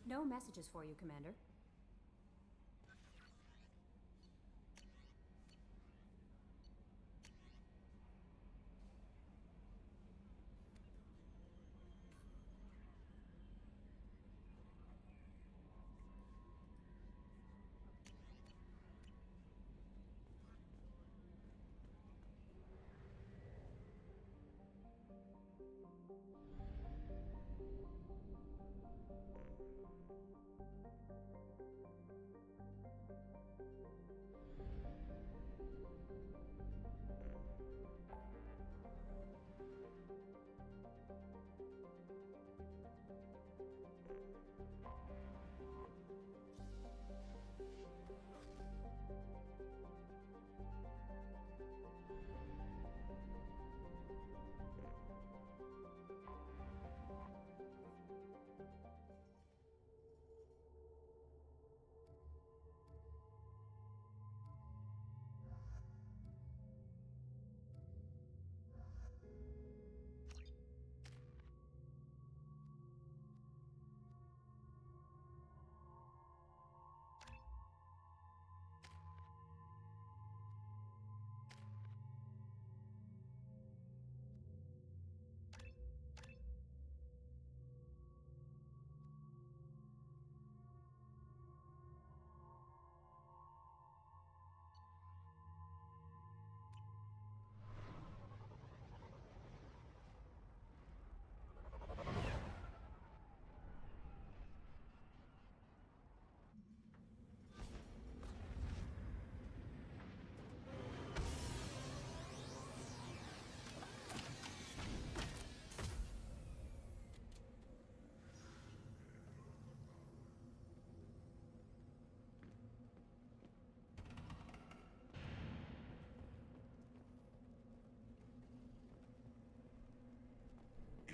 No messages for you, Commander.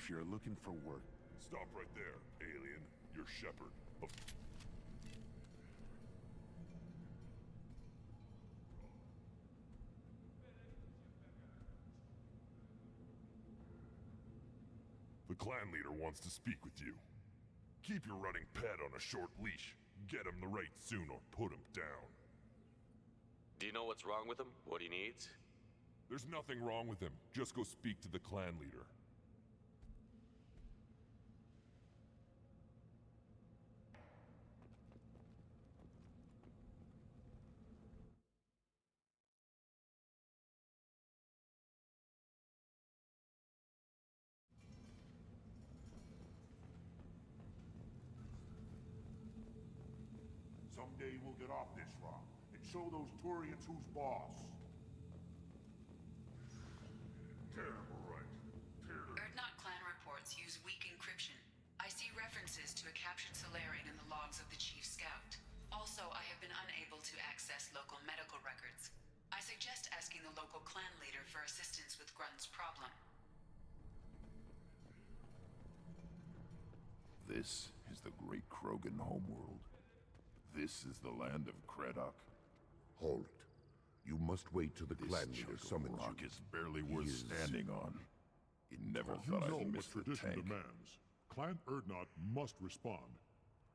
If you're looking for work... Stop right there, alien. You're Shepard. The clan leader wants to speak with you. Keep your running pet on a short leash. Get him the right soon or put him down. Do you know what's wrong with him? What he needs? There's nothing wrong with him. Just go speak to the clan leader. Someday we'll get off this rock and show those Turians who's boss. Terrible, right? Terrible. Erdnot clan reports use weak encryption. I see references to a captured Solarian in the logs of the Chief Scout. Also, I have been unable to access local medical records. I suggest asking the local clan leader for assistance with Grunt's problem. This is the great Krogan homeworld. This is the land of Kredok. Halt. You must wait till the clan leader summons rock you. is barely worth standing on. He never You thought know I'd what miss the tradition tank. demands. Clan Erdnot must respond.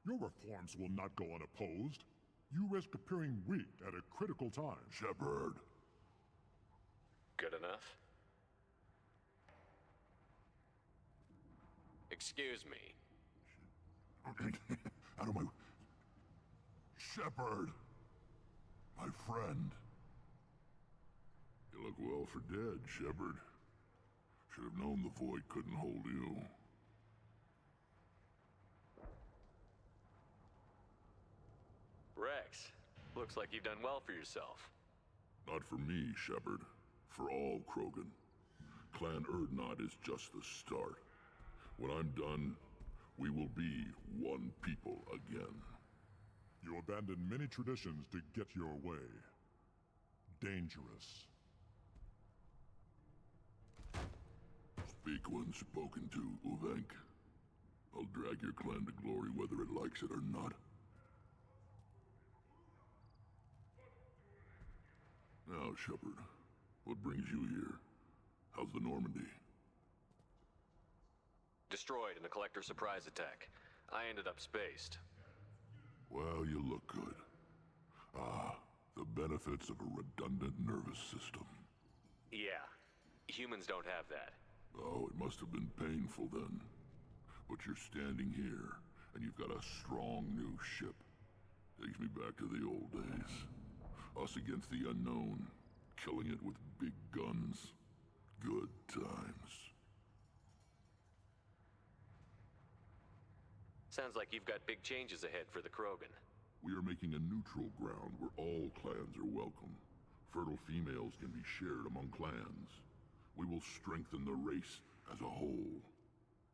Your reforms will not go unopposed. You risk appearing weak at a critical time. Shepard. Good enough? Excuse me. Out of my... Shepard! My friend. You look well for dead, Shepard. Should have known the Void couldn't hold you. Rex, looks like you've done well for yourself. Not for me, Shepard. For all Krogan. Clan Erdnot is just the start. When I'm done, we will be one people again. You abandoned many traditions to get your way. Dangerous. Speak when spoken to, Uvenk. I'll drag your clan to glory whether it likes it or not. Now, Shepard, what brings you here? How's the Normandy? Destroyed in the Collector surprise attack. I ended up spaced. Well, you look good. Ah, the benefits of a redundant nervous system. Yeah. Humans don't have that. Oh, it must have been painful then. But you're standing here, and you've got a strong new ship. Takes me back to the old days. Us against the unknown, killing it with big guns. Good times. Sounds like you've got big changes ahead for the Krogan. We are making a neutral ground where all clans are welcome. Fertile females can be shared among clans. We will strengthen the race as a whole.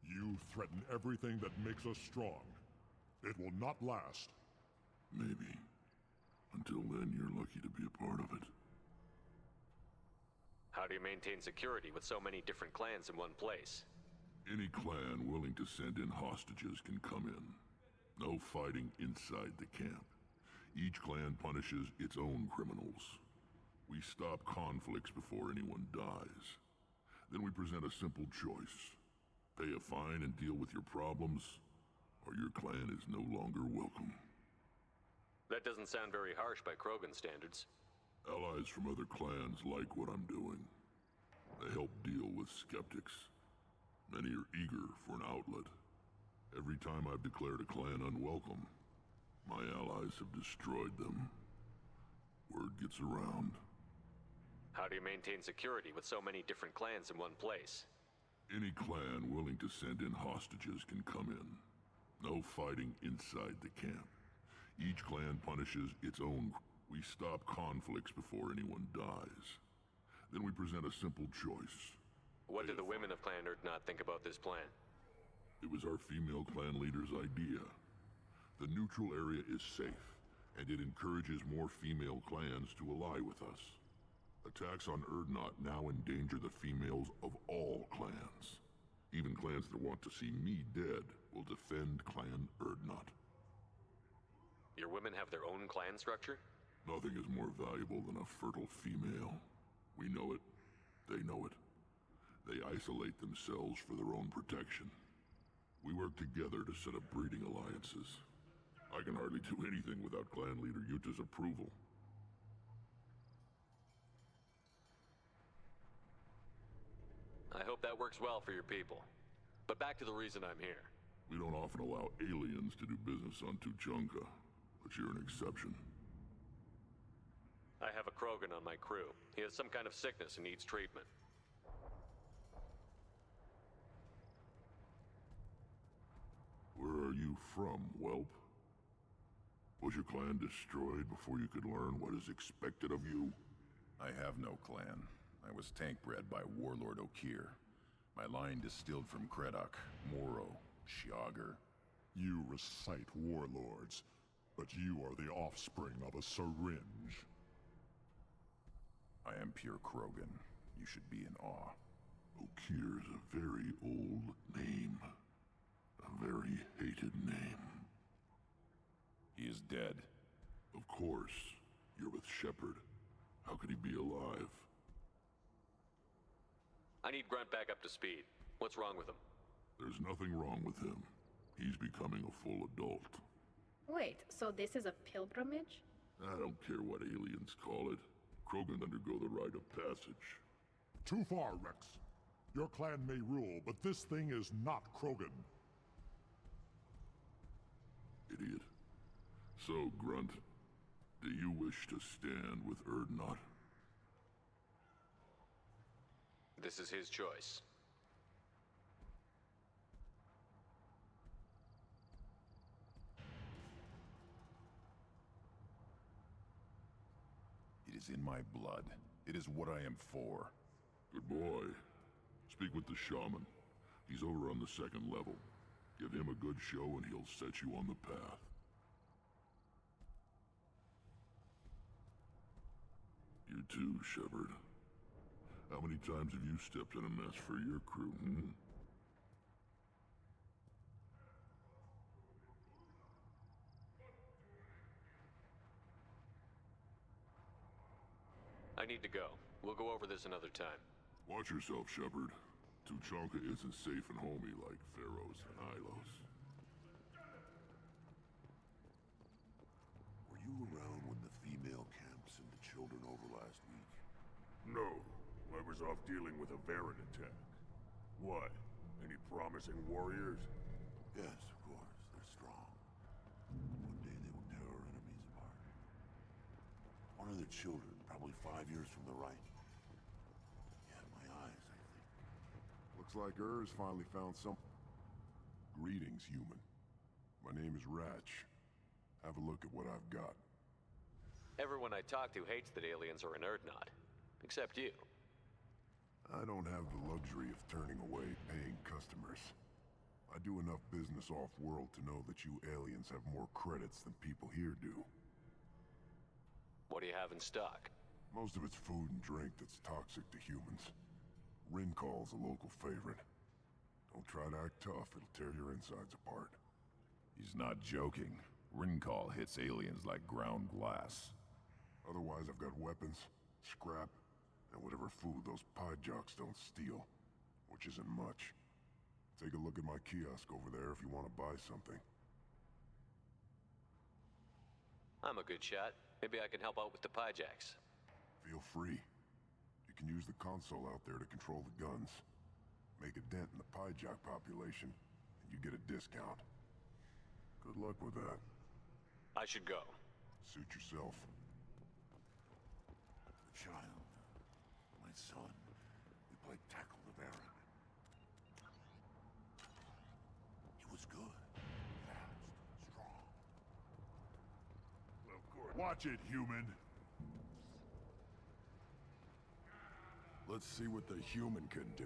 You threaten everything that makes us strong. It will not last. Maybe. Until then, you're lucky to be a part of it. How do you maintain security with so many different clans in one place? Any clan willing to send in hostages can come in. No fighting inside the camp. Each clan punishes its own criminals. We stop conflicts before anyone dies. Then we present a simple choice. Pay a fine and deal with your problems, or your clan is no longer welcome. That doesn't sound very harsh by Krogan standards. Allies from other clans like what I'm doing. They help deal with skeptics. Many are eager for an outlet. Every time I've declared a clan unwelcome, my allies have destroyed them. Word gets around. How do you maintain security with so many different clans in one place? Any clan willing to send in hostages can come in. No fighting inside the camp. Each clan punishes its own. We stop conflicts before anyone dies. Then we present a simple choice. What do the women of Clan Urdnot think about this plan? It was our female clan leader's idea. The neutral area is safe, and it encourages more female clans to ally with us. Attacks on Urdnot now endanger the females of all clans. Even clans that want to see me dead will defend Clan Urdnot. Your women have their own clan structure? Nothing is more valuable than a fertile female. We know it. They know it. They isolate themselves for their own protection. We work together to set up breeding alliances. I can hardly do anything without clan leader Yuta's approval. I hope that works well for your people. But back to the reason I'm here. We don't often allow aliens to do business on Tuchanka, but you're an exception. I have a Krogan on my crew. He has some kind of sickness and needs treatment. Where are you from, whelp? Was your clan destroyed before you could learn what is expected of you? I have no clan. I was tank bred by Warlord Okir. My line distilled from Kredok, Moro, Shiagar. You recite warlords, but you are the offspring of a syringe. I am pure Krogan. You should be in awe. Okir is a very old name. A very hated name. He is dead. Of course. You're with Shepard. How could he be alive? I need Grunt back up to speed. What's wrong with him? There's nothing wrong with him. He's becoming a full adult. Wait, so this is a pilgrimage? I don't care what aliens call it. Krogan undergo the rite of passage. Too far, Rex. Your clan may rule, but this thing is not Krogan. Idiot. So, Grunt, do you wish to stand with Urdnot? This is his choice. It is in my blood. It is what I am for. Good boy. Speak with the shaman. He's over on the second level. Give him a good show and he'll set you on the path. You too, Shepard. How many times have you stepped in a mess for your crew, hmm? I need to go. We'll go over this another time. Watch yourself, Shepard. Tuchanka isn't safe and homey like Pharaohs and Ilos. you around when the female camp sent the children over last week? No, I was off dealing with a Varren attack. Why? Any promising warriors? Yes, of course. They're strong. One day they will tear our enemies apart. One of the children, probably 5 years from the right. Yeah, my eyes, I think. Looks like Ur's finally found some... Greetings, human. My name is Ratch. Have a look at what I've got. Everyone I talk to hates that aliens are an Urdnot. Except you. I don't have the luxury of turning away paying customers. I do enough business off-world to know that you aliens have more credits than people here do. What do you have in stock? Most of it's food and drink that's toxic to humans. Rincall's a local favorite. Don't try to act tough, it'll tear your insides apart. He's not joking. Rincall hits aliens like ground glass. Otherwise, I've got weapons, scrap, and whatever food those pie jocks don't steal. Which isn't much. Take a look at my kiosk over there if you want to buy something. I'm a good shot. Maybe I can help out with the pie-jacks. Feel free. You can use the console out there to control the guns. Make a dent in the pie jock population, and you get a discount. Good luck with that. I should go. Suit yourself. The child. My son. We played tackle the Baron. He was good. Fast. Strong. Of course. Watch it, human! Let's see what the human can do.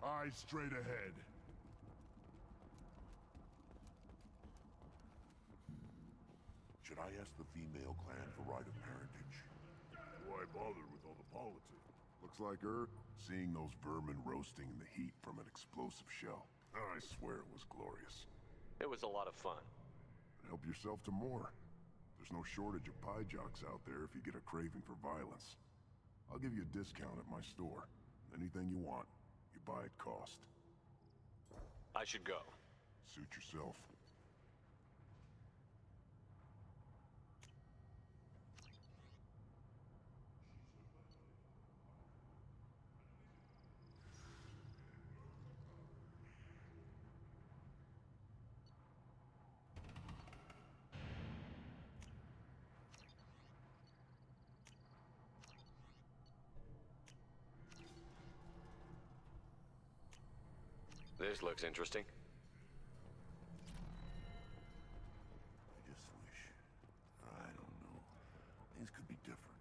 Eyes straight ahead. Should I ask the female clan for right of parentage? Why bother with all the politics? Looks like seeing those vermin roasting in the heat from an explosive shell. I swear it was glorious. It was a lot of fun. Help yourself to more. There's no shortage of pie jocks out there if you get a craving for violence. I'll give you a discount at my store. Anything you want, you buy at cost. I should go. Suit yourself. This looks interesting. I just wish, I don't know, things could be different.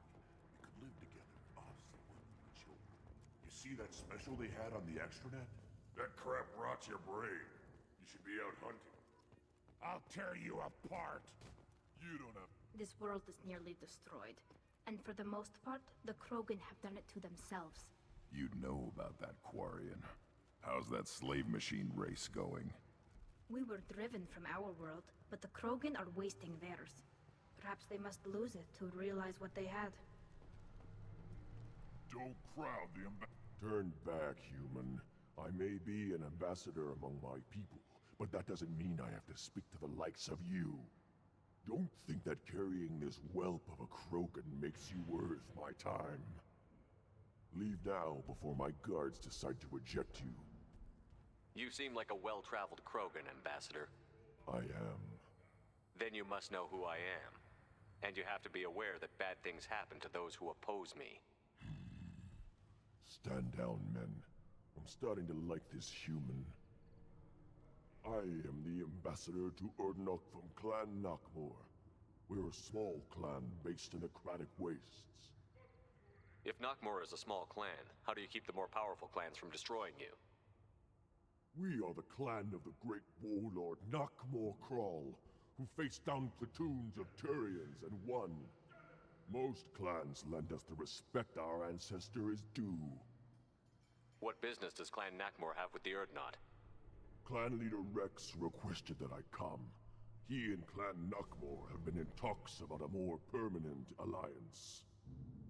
We could live together, us, the women, the children. You see that special they had on the extranet? That crap rots your brain. You should be out hunting. I'll tear you apart. You don't have... This world is nearly destroyed. And for the most part, the Krogan have done it to themselves. You'd know about that, Quarian. How's that slave machine race going? We were driven from our world, but the Krogan are wasting theirs. Perhaps they must lose it to realize what they had. Don't crowd the Turn back, human. I may be an ambassador among my people, but that doesn't mean I have to speak to the likes of you. Don't think that carrying this whelp of a Krogan makes you worth my time. Leave now before my guards decide to eject you. You seem like a well-traveled Krogan, Ambassador. I am. Then you must know who I am. And you have to be aware that bad things happen to those who oppose me. Stand down, men. I'm starting to like this human. I am the ambassador to Urdnok from Clan Nakmor. We're a small clan based in the Kratic Wastes. If Nakmor is a small clan, how do you keep the more powerful clans from destroying you? We are the clan of the great warlord Nakmor Kral, who faced down platoons of Turians and won. Most clans lend us the respect our ancestor is due. What business does Clan Nakmor have with the Urdnot? Clan leader Rex requested that I come. He and Clan Nakmor have been in talks about a more permanent alliance.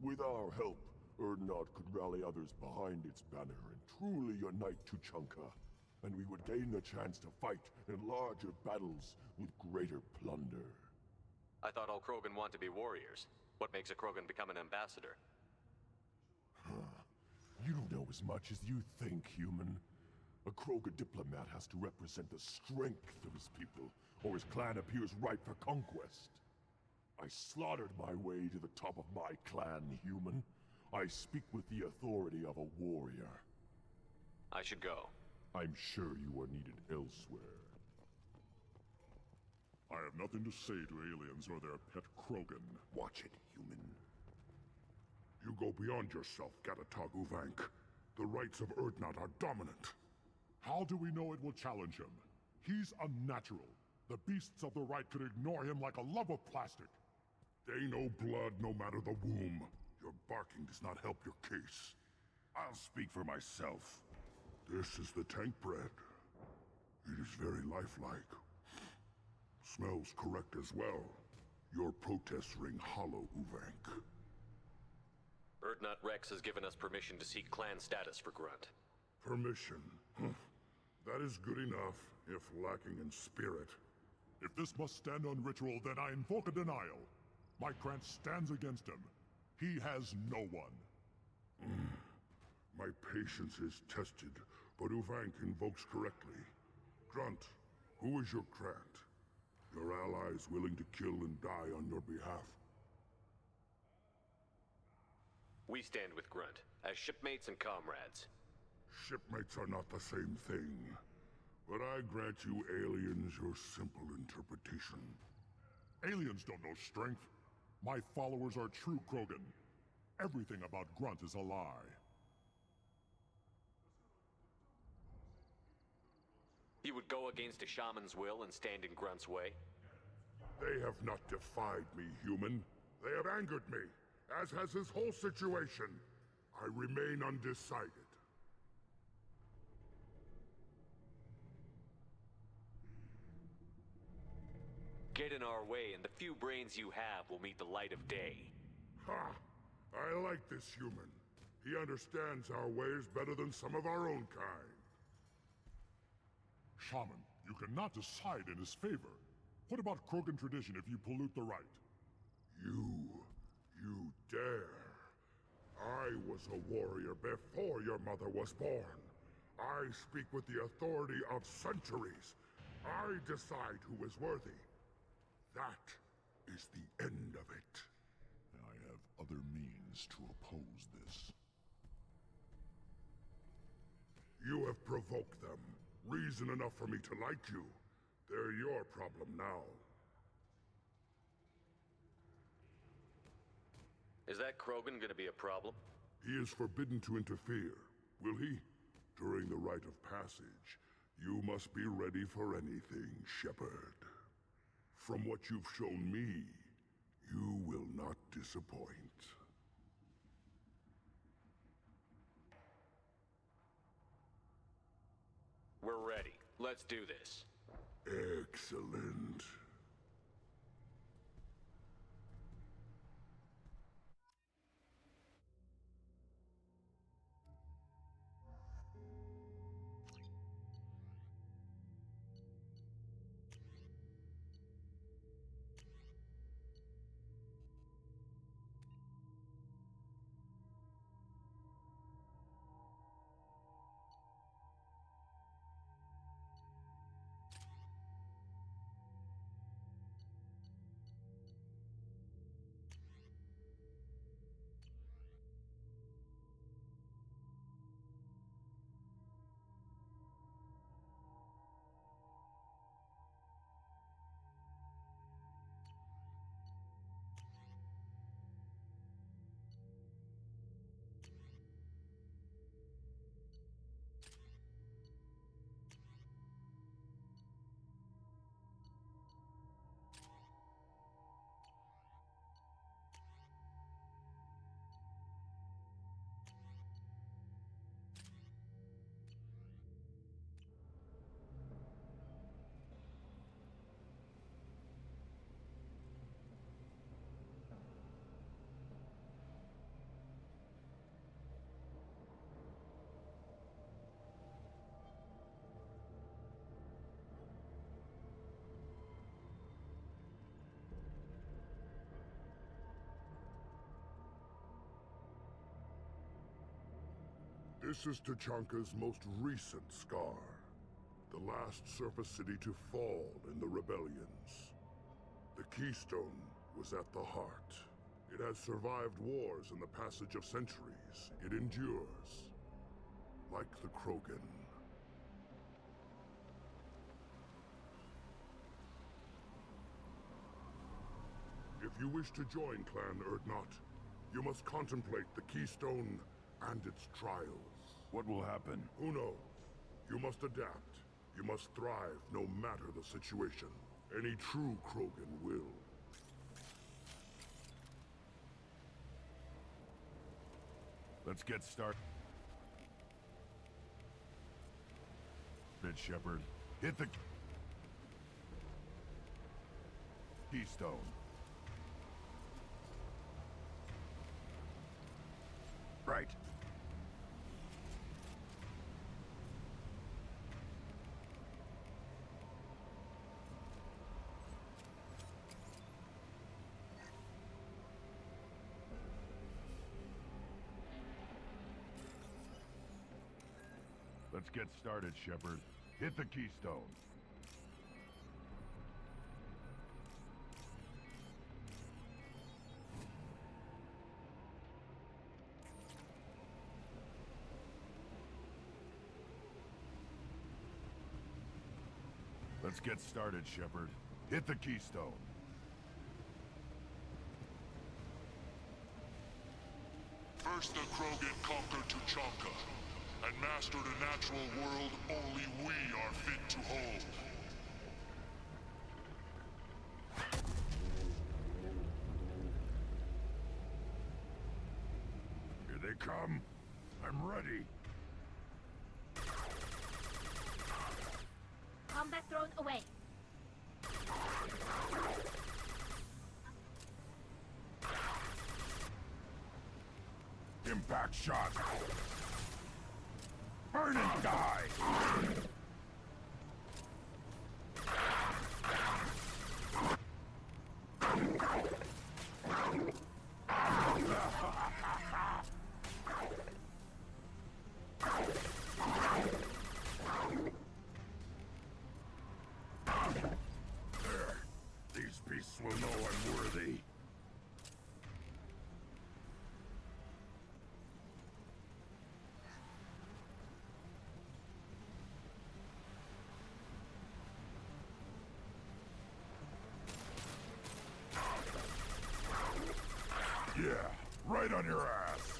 With our help, Urdnot could rally others behind its banner and truly unite Tuchanka, and we would gain the chance to fight in larger battles with greater plunder. I thought all Krogan want to be warriors. What makes a Krogan become an ambassador? You don't know as much as you think, human. A Krogan diplomat has to represent the strength of his people, or his clan appears ripe for conquest. I slaughtered my way to the top of my clan, human. I speak with the authority of a warrior. I should go. I'm sure you are needed elsewhere. I have nothing to say to aliens or their pet Krogan. Watch it, human. You go beyond yourself, Gatatog Uvank. The rights of Urdnot are dominant. How do we know it will challenge him? He's unnatural. The beasts of the right could ignore him like a lump of plastic. They know blood no matter the womb. Your barking does not help your case. I'll speak for myself. This is the tank bread. It is very lifelike. Smells correct as well. Your protests ring hollow, Uvank. Urdnot Rex has given us permission to seek clan status for Grunt. Permission. That is good enough, if lacking in spirit. If this must stand on ritual, then I invoke a denial. My Krant stands against him. He has no one. My patience is tested, but Uvank invokes correctly. Grunt, who is your Krant? Your allies willing to kill and die on your behalf? We stand with Grunt, as shipmates and comrades. Shipmates are not the same thing. But I grant you aliens your simple interpretation. Aliens don't know strength. My followers are true Krogan. Everything about Grunt is a lie. You would go against a shaman's will and stand in Grunt's way? They have not defied me, human. They have angered me, as has his whole situation. I remain undecided. Get in our way, and the few brains you have will meet the light of day. Ha! I like this human. He understands our ways better than some of our own kind. Shaman, you cannot decide in his favor. What about Krogan tradition if you pollute the rite? You dare. I was a warrior before your mother was born. I speak with the authority of centuries. I decide who is worthy. That is the end of it. I have other means to oppose this. You have provoked them. Reason enough for me to like you. They're your problem now. Is that Krogan gonna be a problem? He is forbidden to interfere. Will he? During the rite of passage, you must be ready for anything, Shepard. From what you've shown me, you will not disappoint. We're ready. Let's do this. Excellent. This is Tuchanka's most recent scar. The last surface city to fall in the rebellions. The Keystone was at the heart. It has survived wars and the passage of centuries. It endures. Like the Krogan. If you wish to join Clan Urdnot, you must contemplate the Keystone and its trials. What will happen? Who knows? You must adapt. You must thrive no matter the situation. Any true Krogan will. Let's get started. Shepard, hit the Keystone. Right. Let's get started, Shepard. Hit the Keystone. Let's get started, Shepard. Hit the Keystone. First the Krogan conquered Tuchanka, and mastered a natural world only we are fit to hold. Here they come. I'm ready. Combat drone away. Impact shot! Burn and die! There. These beasts will know I'm worthy. Yeah, right on your ass.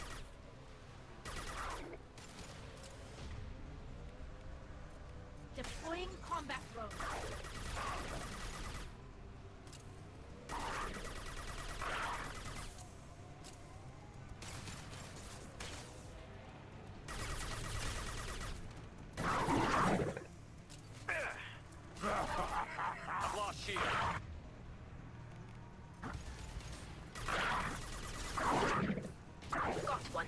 Deploying combat drone. I've lost shield. Got one.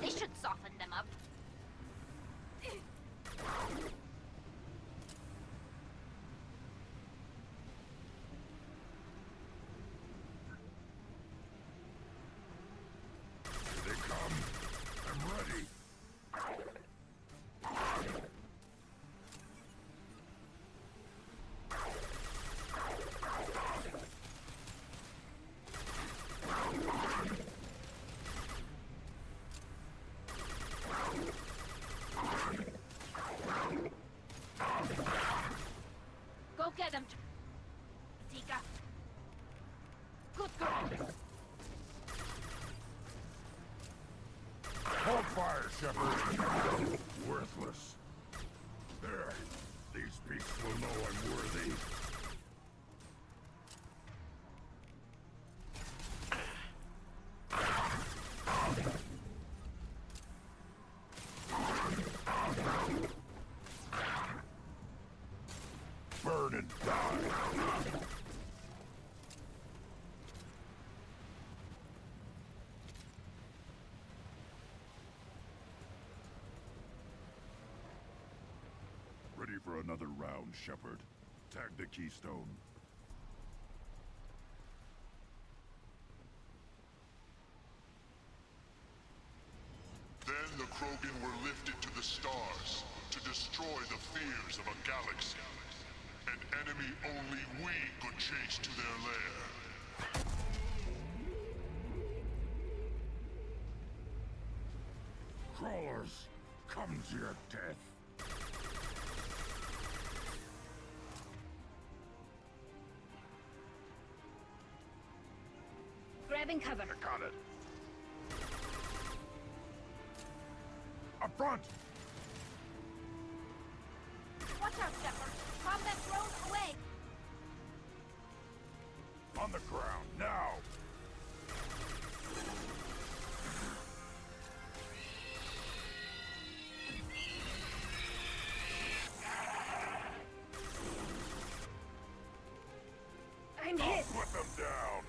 They should soften them up. Here they come. I'm ready. Go get them, Tika. Good girl. Hold fire, Shepard. Worthless. There. These beasts will know I'm worthy. Burn and die. Ready for another round, Shepard. Tag the keystone. Then the Krogan were lifted to the stars to destroy the fears of a galaxy. An enemy only we could chase to their lair. Crawlers, come to your death. Grabbing cover. Got it. Up front! Watch out, Shepard. Combat drone away. On the ground, now! I'm hit. Put them down!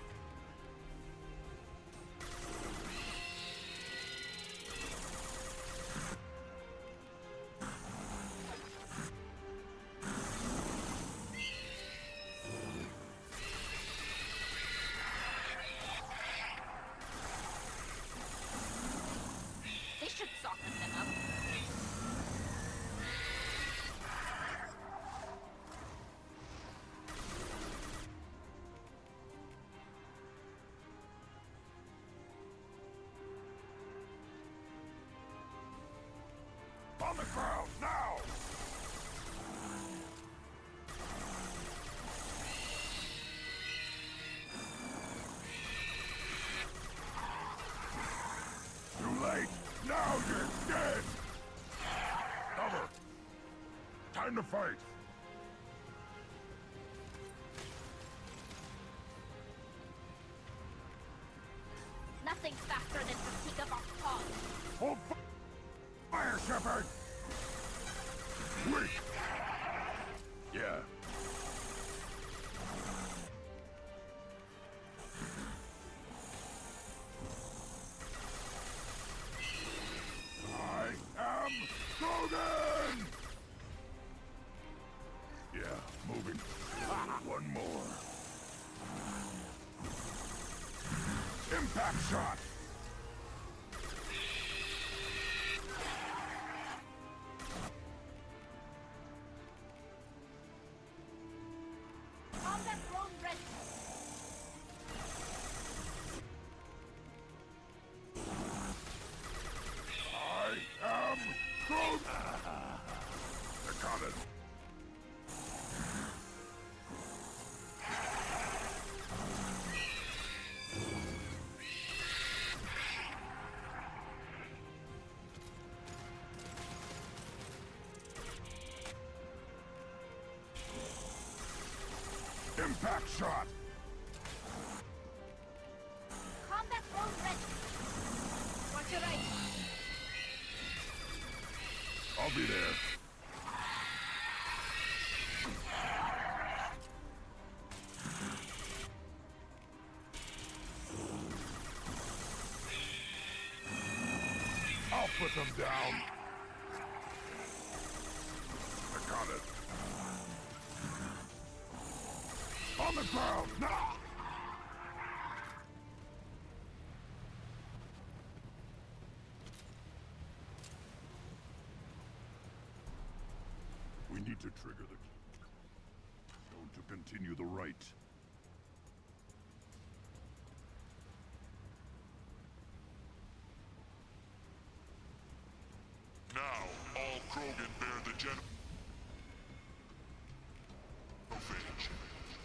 They should soften them up. On the ground, now! Too late! Now you're dead! Cover! Time to fight! Nothing's faster than Tuchanka off pause. Hold fire, Shepard! Weak! Yeah. moving. One more. Impact shot! Combat drone ready. I am Groot! I got it. Impact shot! Combat drone ready. Watch your right. I'll be there. I'll put them down. I got it. On the ground, now! We need to trigger the... Don't to continue the right. Now, all Krogan bear the genophage.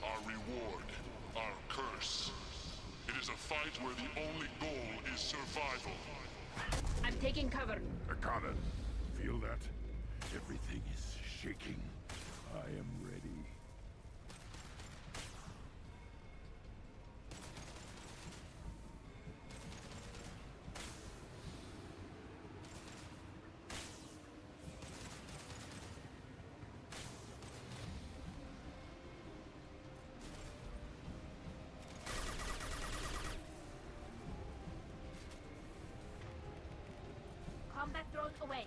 Our reward, our curse. It is a fight where the only goal is survival. I'm taking cover. I got it. Feel that? Everything is shaking. I am ready. Combat drone away.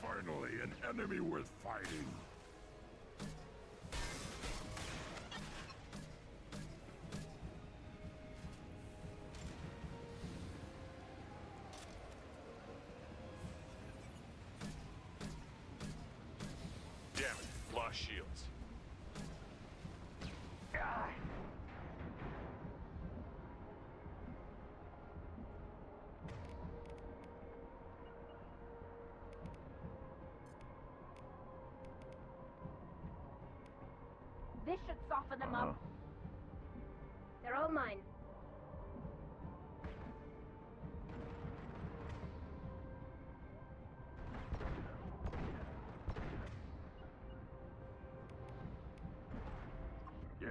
Finally, an enemy worth fighting. Damn it, lost shields. This should soften them up. They're all mine. Yeah.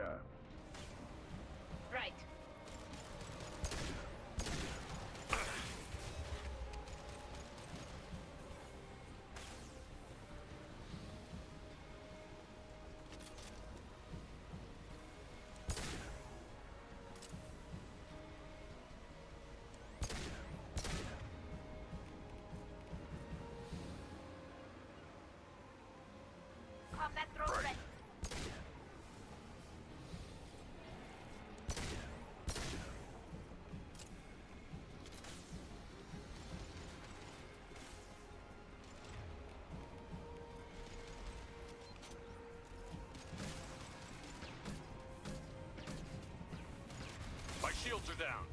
Right. Combat drone ready. My shields are down.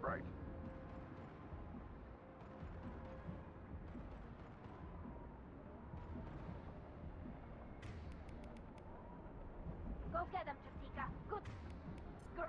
Right. Go get them, Tuchanka. Good. girl!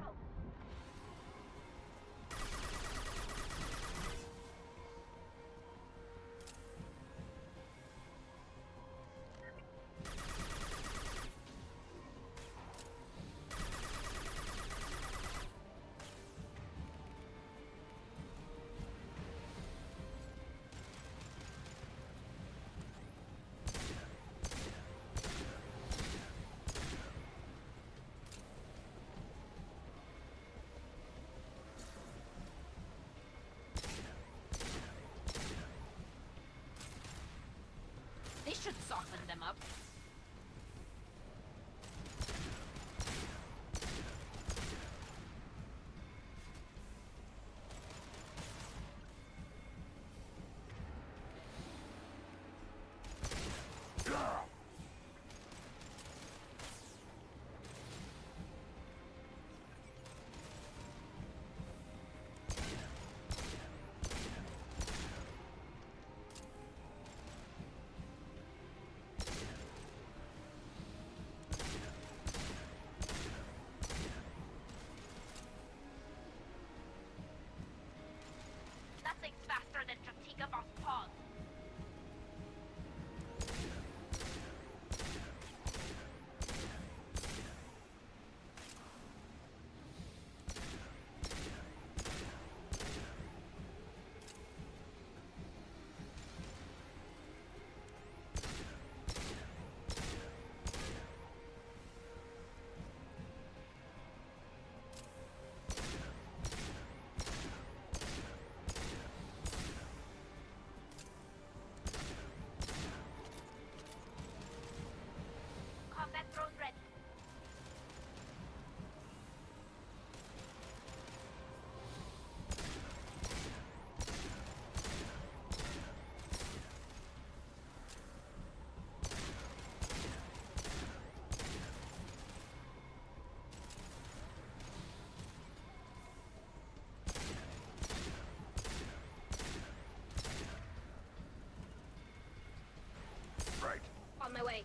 This should soften them up. Nothing's faster than Tuchanka boss paws. Combat drone ready. Right. On my way.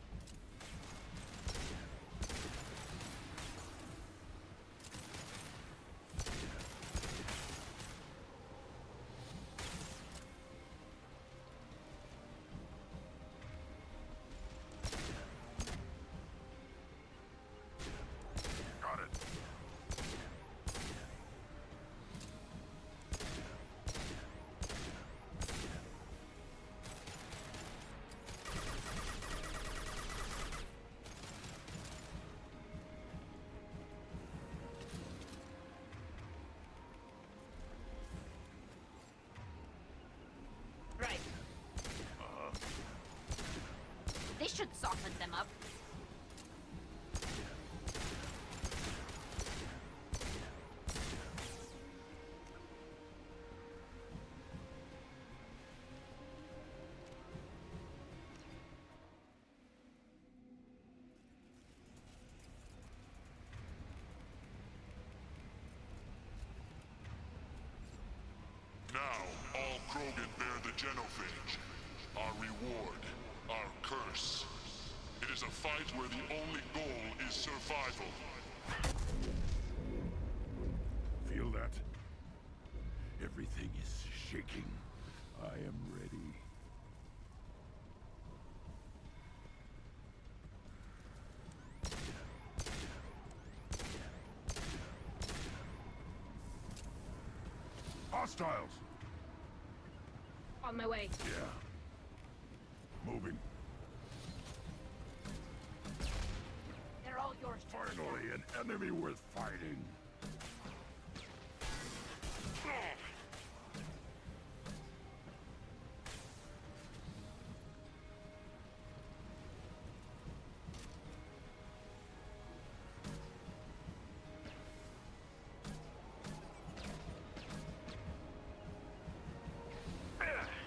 Got it. Right. This should soften them up. Now, all Krogan bear the genophage. Our reward, our curse. It is a fight where the only goal is survival. Feel that? Everything is shaking. I am ready. Hostiles! On my way. Yeah. Moving. They're all yours, Tuchanka. Finally, an enemy worth fighting.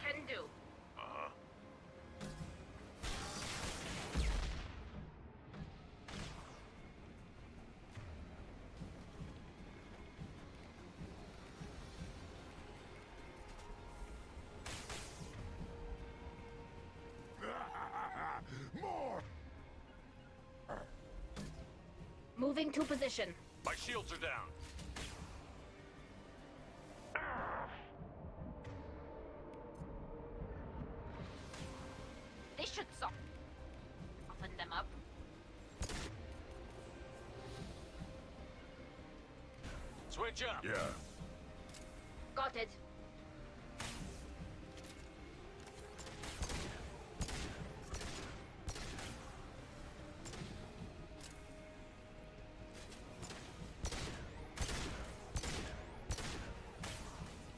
Can do. More! Moving to position. My shields are down. They should soften them up. Switch up. Yeah. Got it.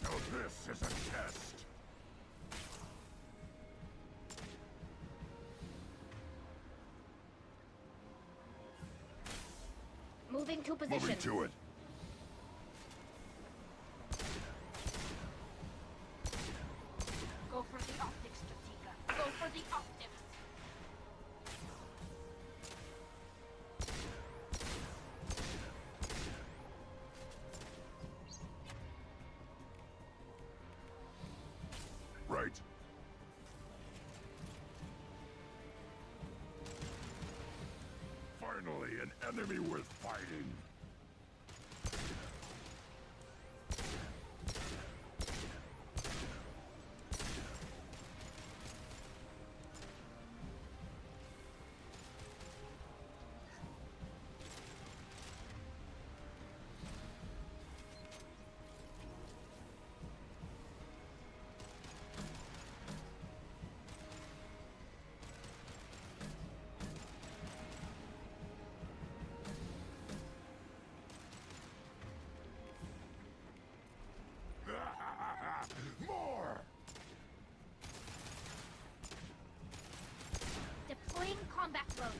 Now this is a test. Moving to position. Moving to it. Go for the optics, Tuchanka. Go for the optics. Right. Finally, an enemy worth fighting. More! Deploying combat mode.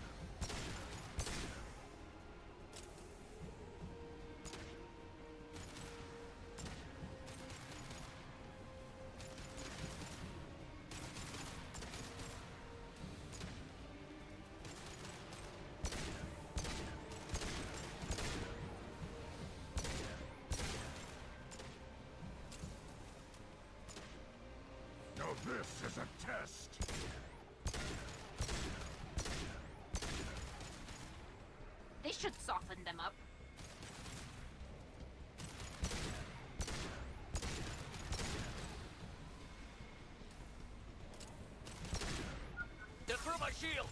Now this is a test. They should soften them up. They're through my shield.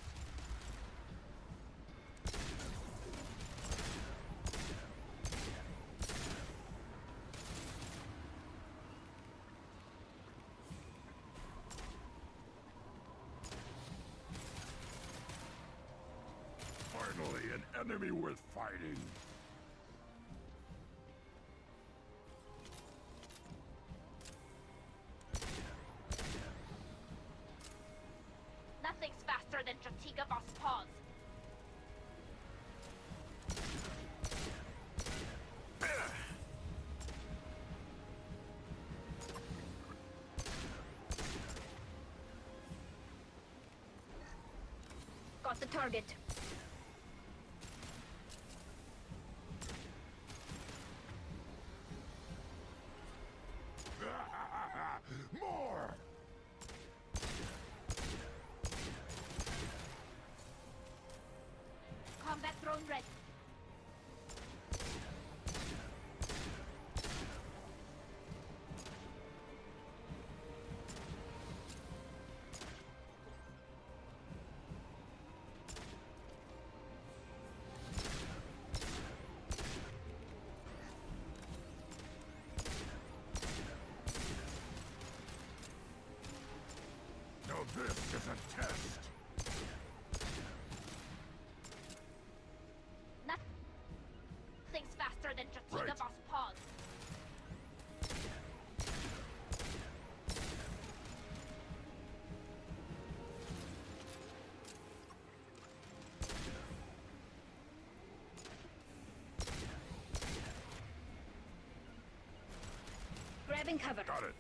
Finally, an enemy worth fighting. Nothing's faster than Tuchanka Boss Paws. Got the target. More! Combat drone ready. Now this is a test. Nothing's faster than Tuchanka Right. Boss Paws. Grabbing cover. Got it.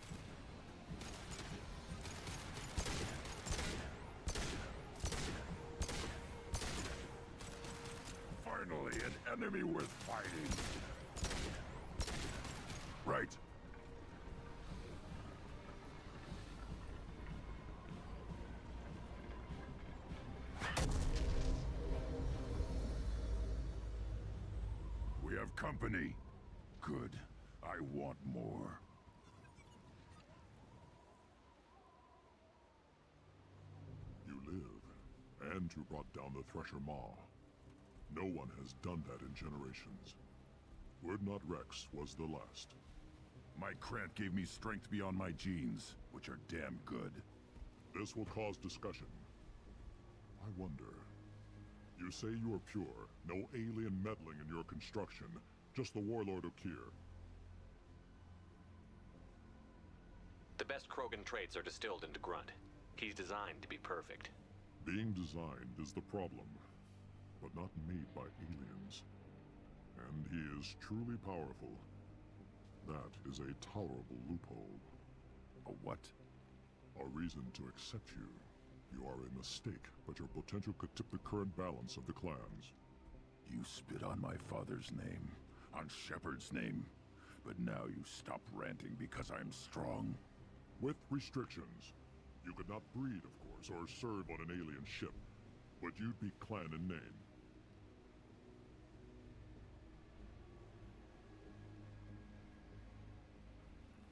Finally, an enemy worth fighting. Right. We have company. Good. I want more. You live, and you brought down the Thresher Maw. No one has done that in generations. Wordnot Rex was the last. My Krant gave me strength beyond my genes, which are damn good. This will cause discussion. I wonder. You say you are pure, no alien meddling in your construction, just the Warlord Okir. The best Krogan traits are distilled into Grunt. He's designed to be perfect. Being designed is the problem, but not made by aliens. And he is truly powerful. That is a tolerable loophole. A what? A reason to accept you. You are a mistake, but your potential could tip the current balance of the clans. You spit on my father's name, on Shepard's name, but now you stop ranting because I'm strong. With restrictions. You could not breed, of course, or serve on an alien ship, but you'd be clan in name.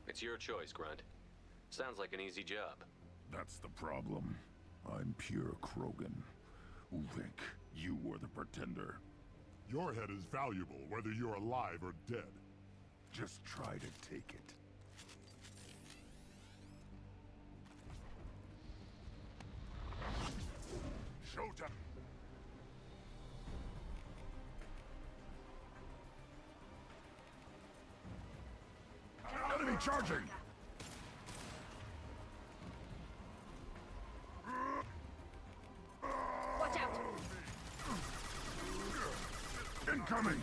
It's your choice, Grunt. Sounds like an easy job. That's the problem. I'm pure Krogan. Uvik, you were the pretender. Your head is valuable, whether you're alive or dead. Just try to take it. Showtime! Enemy charging! Watch out! Incoming!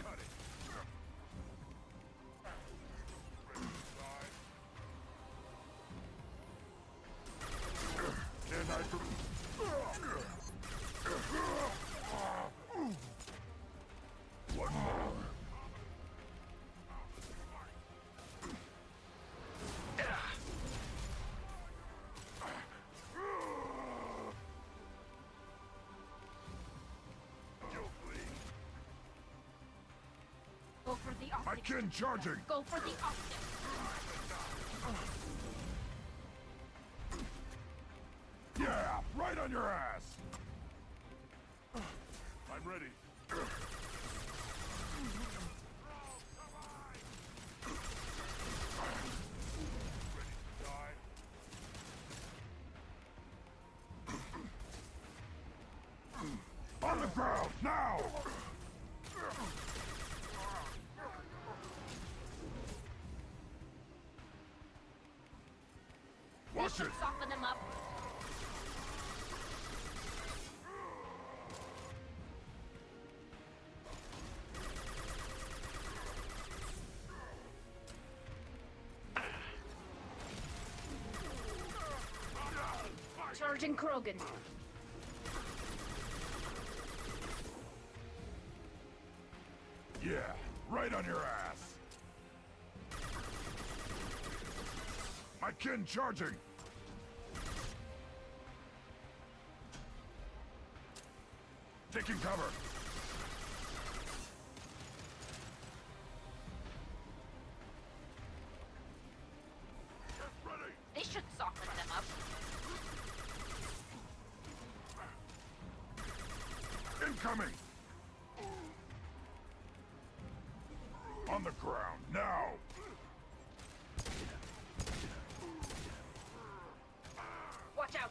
And I... One more. Go for the My optic. kin charging! Go for the optic. Yeah, right on your ass! I'm ready. On the ground, now! Watch Should it! soften them up. Charging Krogan. Yeah, right on your ass! My kin charging! Taking cover! Ready! They should soften them up. Incoming! On the ground, now! Watch out!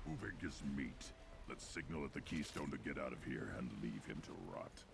Uvik is meat. Let's signal at the Keystone to get out of here and leave him to rot.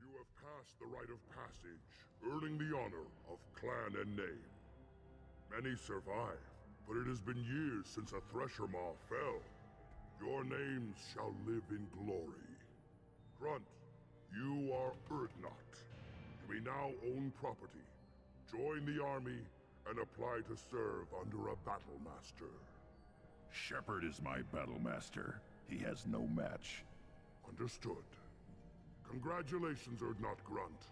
You have passed the rite of passage, earning the honor of clan and name. Many survive, but it has been years since a Thresher Maw fell. Your names shall live in glory. Grunt, you are Urdnot. You may now own property. Join the army and apply to serve under a battle master. Shepard is my battle master. He has no match. Understood. Congratulations, Urdnot Grunt.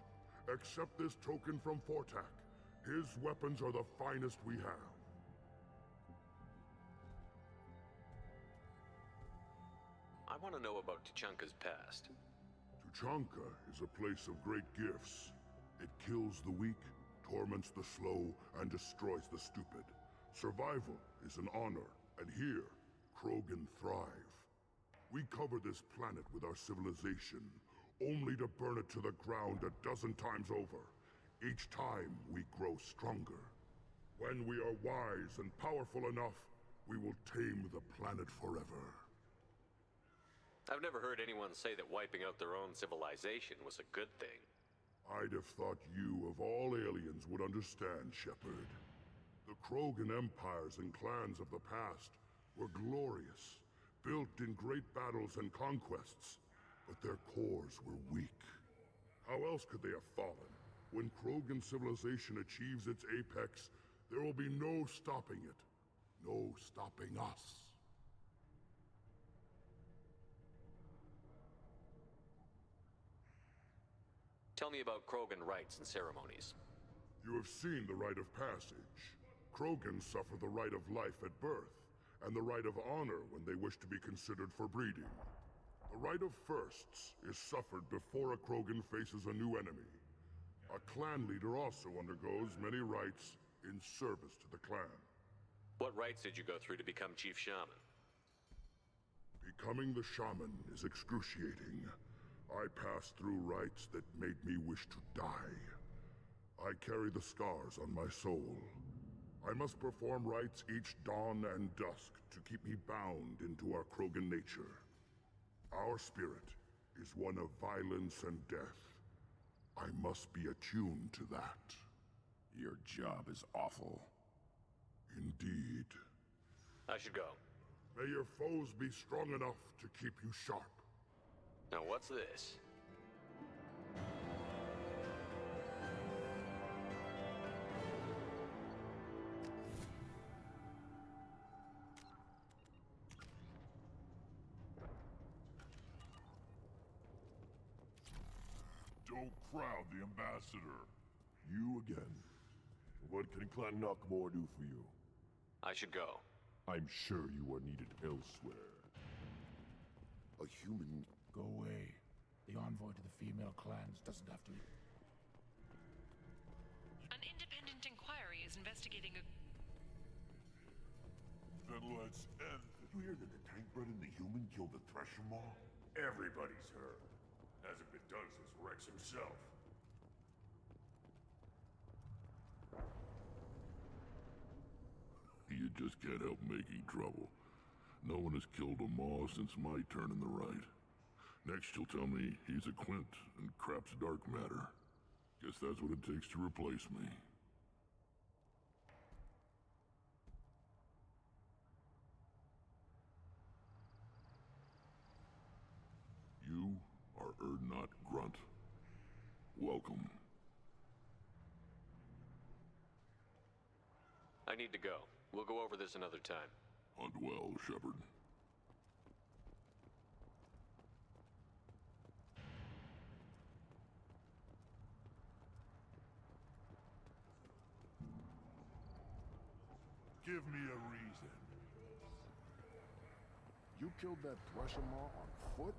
Accept this token from Fortak. His weapons are the finest we have. I want to know about Tuchanka's past. Tuchanka is a place of great gifts. It kills the weak, torments the slow, and destroys the stupid. Survival is an honor, and here, Krogan thrive. We cover this planet with our civilization, only to burn it to the ground a dozen times over. Each time, we grow stronger. When we are wise and powerful enough, we will tame the planet forever. I've never heard anyone say that wiping out their own civilization was a good thing. I'd have thought you, of all aliens, would understand, Shepard. The Krogan empires and clans of the past were glorious, built in great battles and conquests, but their cores were weak. How else could they have fallen? When Krogan civilization achieves its apex, there will be no stopping it. No stopping us. Tell me about Krogan rites and ceremonies. You have seen the rite of passage. Krogan suffer the rite of life at birth, and the rite of honor when they wish to be considered for breeding. The rite of firsts is suffered before a Krogan faces a new enemy. A clan leader also undergoes many rites in service to the clan. What rites did you go through to become Chief Shaman? Becoming the shaman is excruciating. I passed through rites that made me wish to die. I carry the scars on my soul. I must perform rites each dawn and dusk to keep me bound into our Krogan nature. Our spirit is one of violence and death. I must be attuned to that. Your job is awful. Indeed. I should go. May your foes be strong enough to keep you sharp. Now what's this? Don't crowd the ambassador. You again. What can Clan Knockmore do for you? I should go. I'm sure you are needed elsewhere. A human... Go away. The envoy to the female clans doesn't have to... An independent inquiry is investigating a... Then let's end. Did you hear that the tank bred and the human killed the Thresher Maw? Everybody's heard. Hasn't been done since Rex himself. You just can't help making trouble. No one has killed a Maw since my turn in the right. Next you'll tell me he's a Quint and crap's dark matter. Guess that's what it takes to replace me. You are Urdnot Grunt. Welcome. I need to go. We'll go over this another time. Hunt well, Shepard. Give me a reason. You killed that Thresher Maw on foot?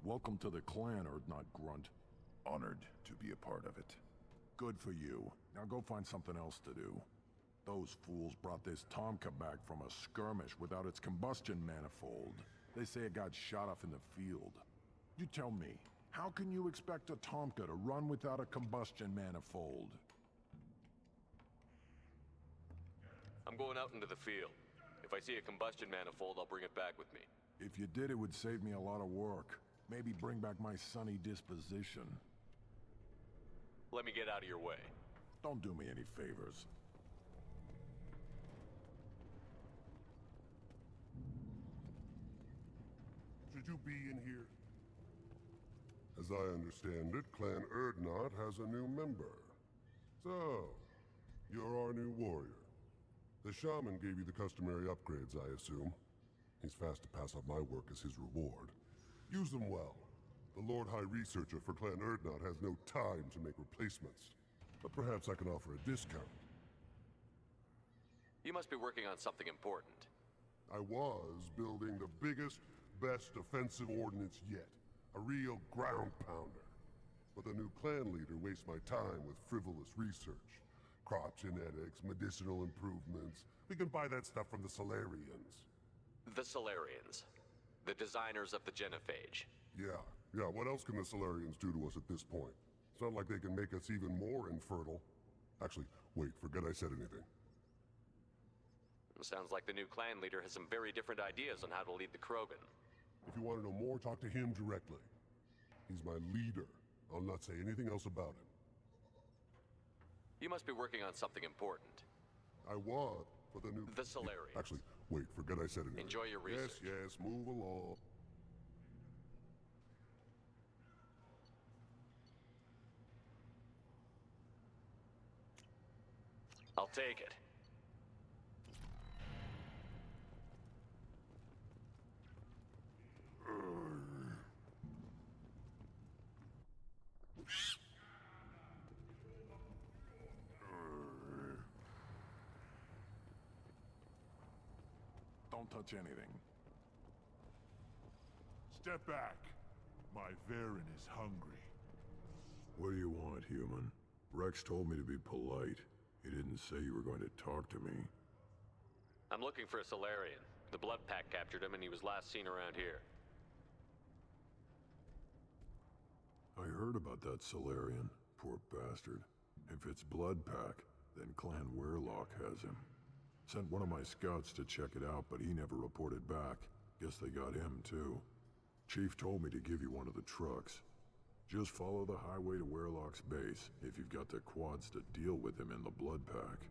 Welcome to the clan, Urdnot Grunt. Honored to be a part of it. Good for you. Now go find something else to do. Those fools brought this Tuchanka back from a skirmish without its combustion manifold. They say it got shot off in the field. You tell me, how can you expect a Tuchanka to run without a combustion manifold? I'm going out into the field. If I see a combustion manifold, I'll bring it back with me. If you did, it would save me a lot of work. Maybe bring back my sunny disposition. Let me get out of your way. Don't do me any favors. Should you be in here? As I understand it, Clan Erdnot has a new member. So, you're our new warrior. The shaman gave you the customary upgrades, I assume. He's fast to pass up my work as his reward. Use them well. The Lord High Researcher for Clan Erdnot has no time to make replacements. But perhaps I can offer a discount. You must be working on something important. I was building the biggest, best offensive ordnance yet. A real ground pounder. But the new clan leader wastes my time with frivolous research. Crop genetics, medicinal improvements. We can buy that stuff from the Solarians. The Solarians. The designers of the genophage. Yeah, what else can the Solarians do to us at this point? It's not like they can make us even more infertile. Actually, wait, forget I said anything. Sounds like the new clan leader has some very different ideas on how to lead the Krogan. If you want to know more, talk to him directly. He's my leader. I'll not say anything else about him. You must be working on something important. I was, but the new... The Solarians. Actually, wait, forget I said anything. Enjoy your research. Yes, move along. I'll take it. Don't touch anything. Step back. My Varen is hungry. What do you want, human? Rex told me to be polite. He didn't say you were going to talk to me. I'm looking for a Solarian. The Blood Pack captured him and he was last seen around here. I heard about that Solarian. Poor bastard. If it's Blood Pack, then Clan Weirlock has him. Sent one of my scouts to check it out, but he never reported back. Guess they got him, too. Chief told me to give you one of the trucks. Just follow the highway to Weirlock's base, if you've got the quads to deal with him in the Blood Pack.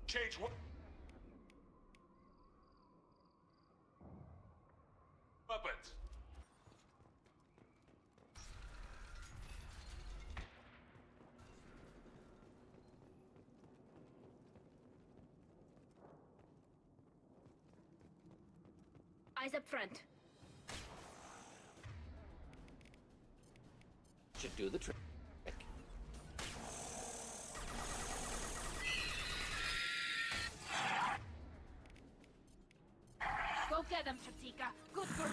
Change what? Weapons. Eyes up front. Should do the trick. Get them, Tuchanka. Good girl.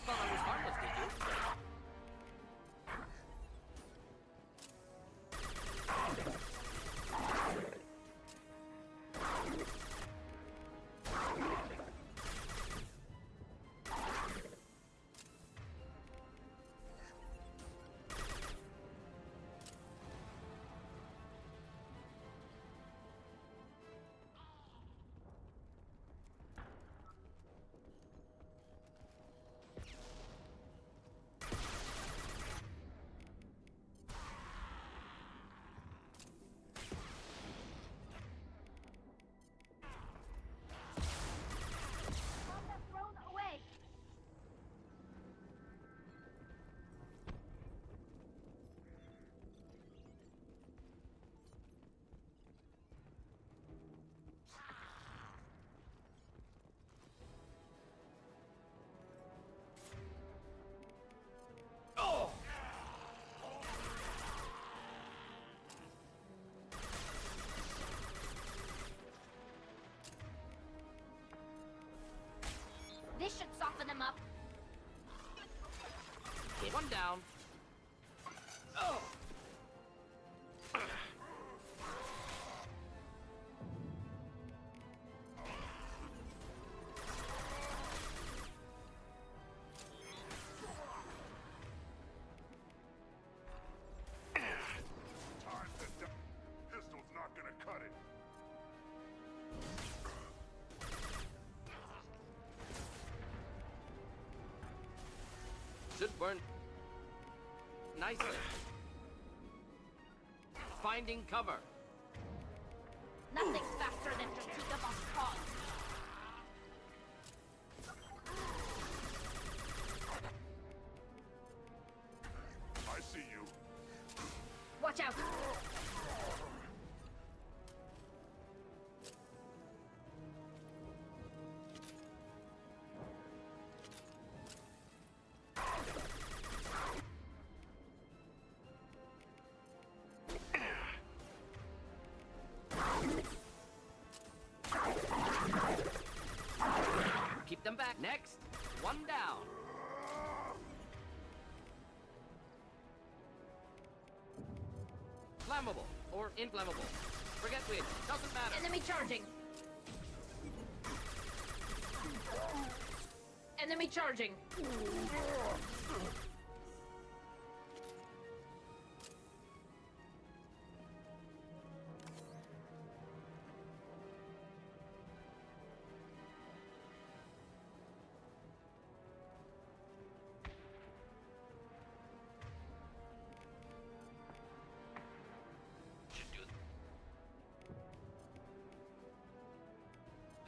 Thought I was harmless, did you? Thrown away. This should soften him up. Hit one down. Oh! Pistol's not gonna cut it. Should burn nicely. Finding cover. Nothing's faster than Tuchanka boss paws. I see you. Watch out. Keep them back. Next. One down. Flammable or inflammable. Forget which. Doesn't matter. Enemy charging. Enemy charging.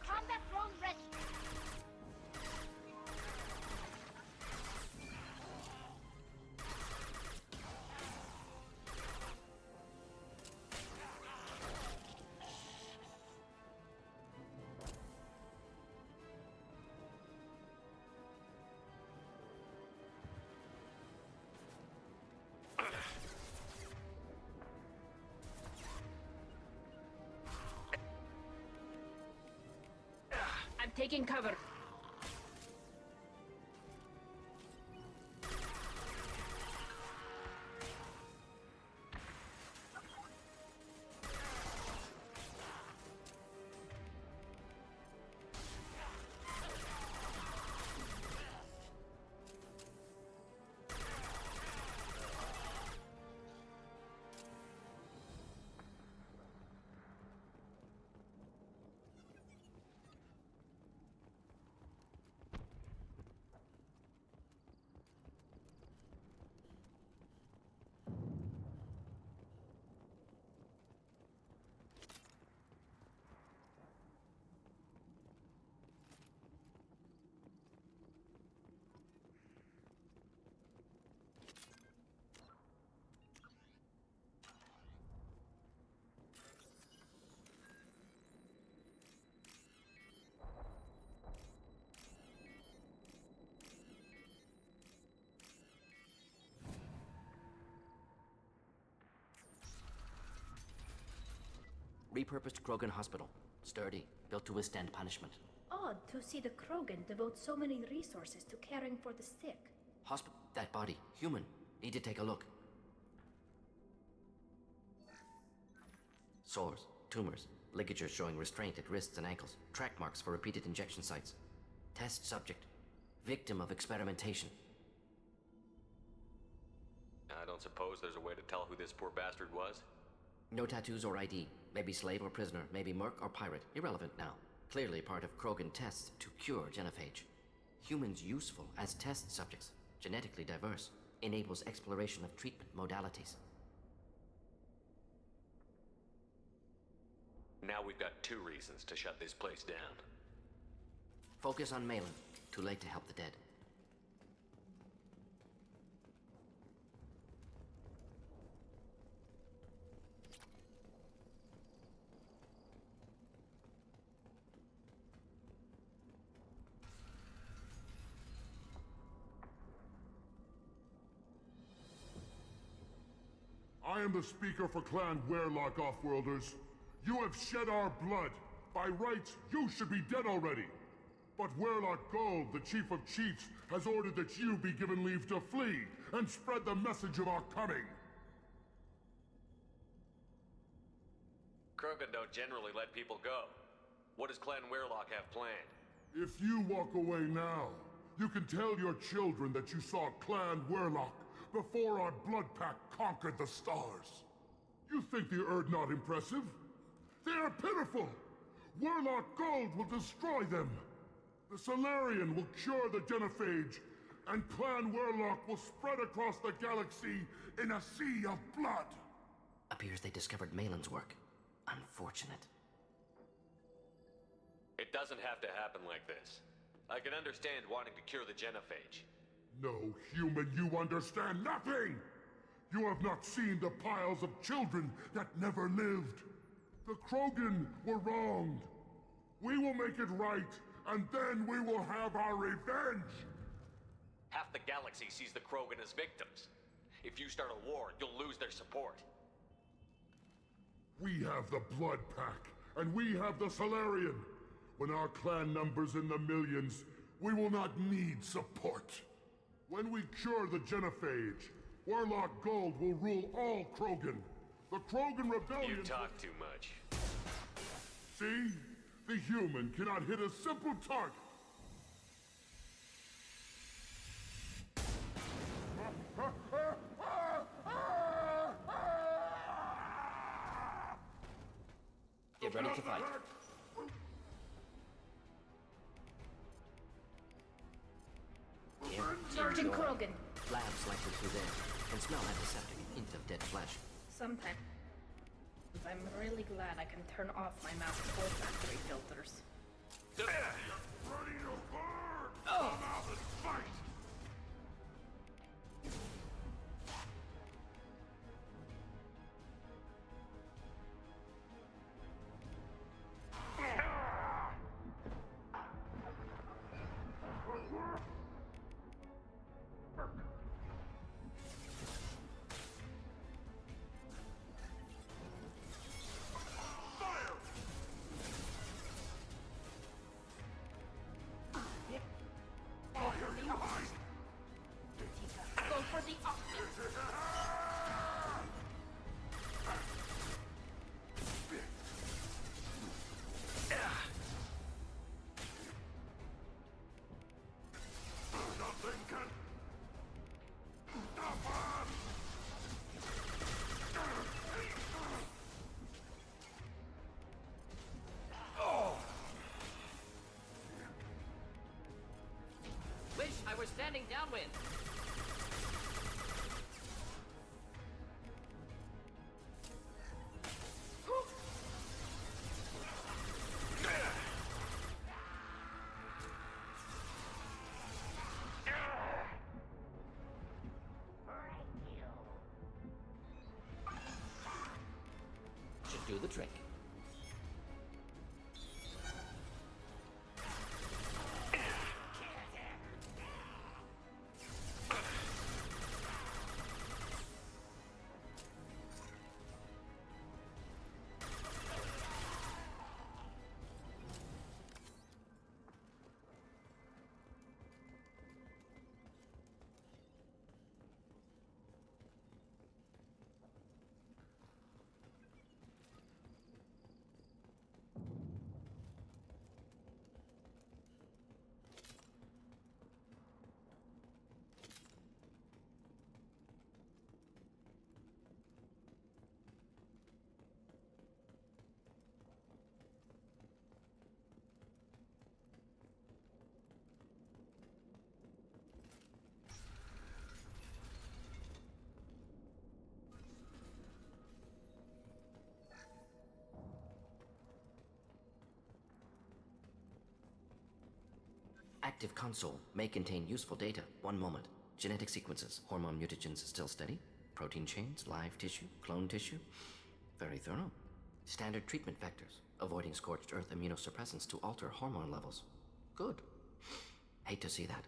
Combat drone ready. I'm taking cover. Repurposed Krogan hospital. Sturdy, built to withstand punishment. Odd to see the Krogan devote so many resources to caring for the sick. That body. Human. Need to take a look. Sores, tumors, ligatures showing restraint at wrists and ankles, track marks for repeated injection sites. Test subject. Victim of experimentation. I don't suppose there's a way to tell who this poor bastard was? No tattoos or ID. Maybe slave or prisoner, maybe merc or pirate. Irrelevant now. Clearly part of Krogan tests to cure genophage. Humans useful as test subjects. Genetically diverse. Enables exploration of treatment modalities. Now we've got 2 reasons to shut this place down. Focus on Malin. Too late to help the dead. I am the speaker for Clan Werlock, Offworlders. You have shed our blood. By rights, you should be dead already. But Werlock Gold, the Chief of Chiefs, has ordered that you be given leave to flee and spread the message of our coming. Krogan don't generally let people go. What does Clan Werlock have planned? If you walk away now, you can tell your children that you saw Clan Werlock before our blood pack conquered the stars. You think the Erd not impressive? They are pitiful! Werlock Gold will destroy them! The Solarian will cure the genophage, and Clan Werlock will spread across the galaxy in a sea of blood! Appears they discovered Malin's work. Unfortunate. It doesn't have to happen like this. I can understand wanting to cure the genophage. No, human, you understand nothing! You have not seen the piles of children that never lived. The Krogan were wronged. We will make it right, and then we will have our revenge! Half the galaxy sees the Krogan as victims. If you start a war, you'll lose their support. We have the Blood Pack, and we have the Solarian. When our clan numbers in the millions, we will not need support. When we cure the genophage, Werlock Gold will rule all Krogan. The Krogan Rebellion... You talk too much. See? The human cannot hit a simple target. Get ready to fight. Sergeant Krogan. Labs likely through there. Can smell antiseptic, hint of dead flesh. Sometimes I'm really glad I can turn off my mass olfactory filters. Ready to burn! Come out and fight! Go for the option. Nothing can stop us! Wish I were standing downwind. Should do the trick. active console may contain useful data. One moment. Genetic sequences, hormone mutagens still steady. Protein chains, live tissue, clone tissue. Very thorough. Standard treatment vectors, avoiding scorched earth immunosuppressants to alter hormone levels. Good. Hate to see that.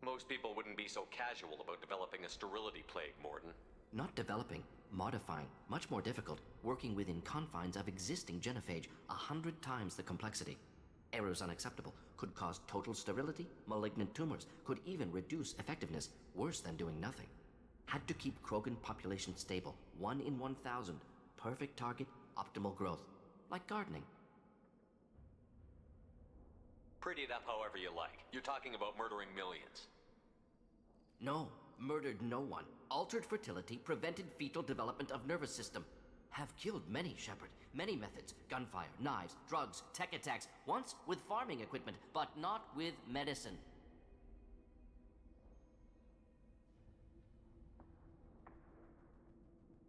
Most people wouldn't be so casual about developing a sterility plague, Mordin. Not developing, modifying, much more difficult, working within confines of existing genophage, 100 times the complexity. Errors unacceptable, could cause total sterility, malignant tumors, could even reduce effectiveness, worse than doing nothing. Had to keep Krogan population stable, 1 in 1,000, perfect target, optimal growth, like gardening. Pretty it up however you like. You're talking about murdering millions. No, murdered no one. Altered fertility, prevented fetal development of nervous system. Have killed many, Shepard. Many methods. Gunfire, knives, drugs, tech attacks. Once with farming equipment, but not with medicine.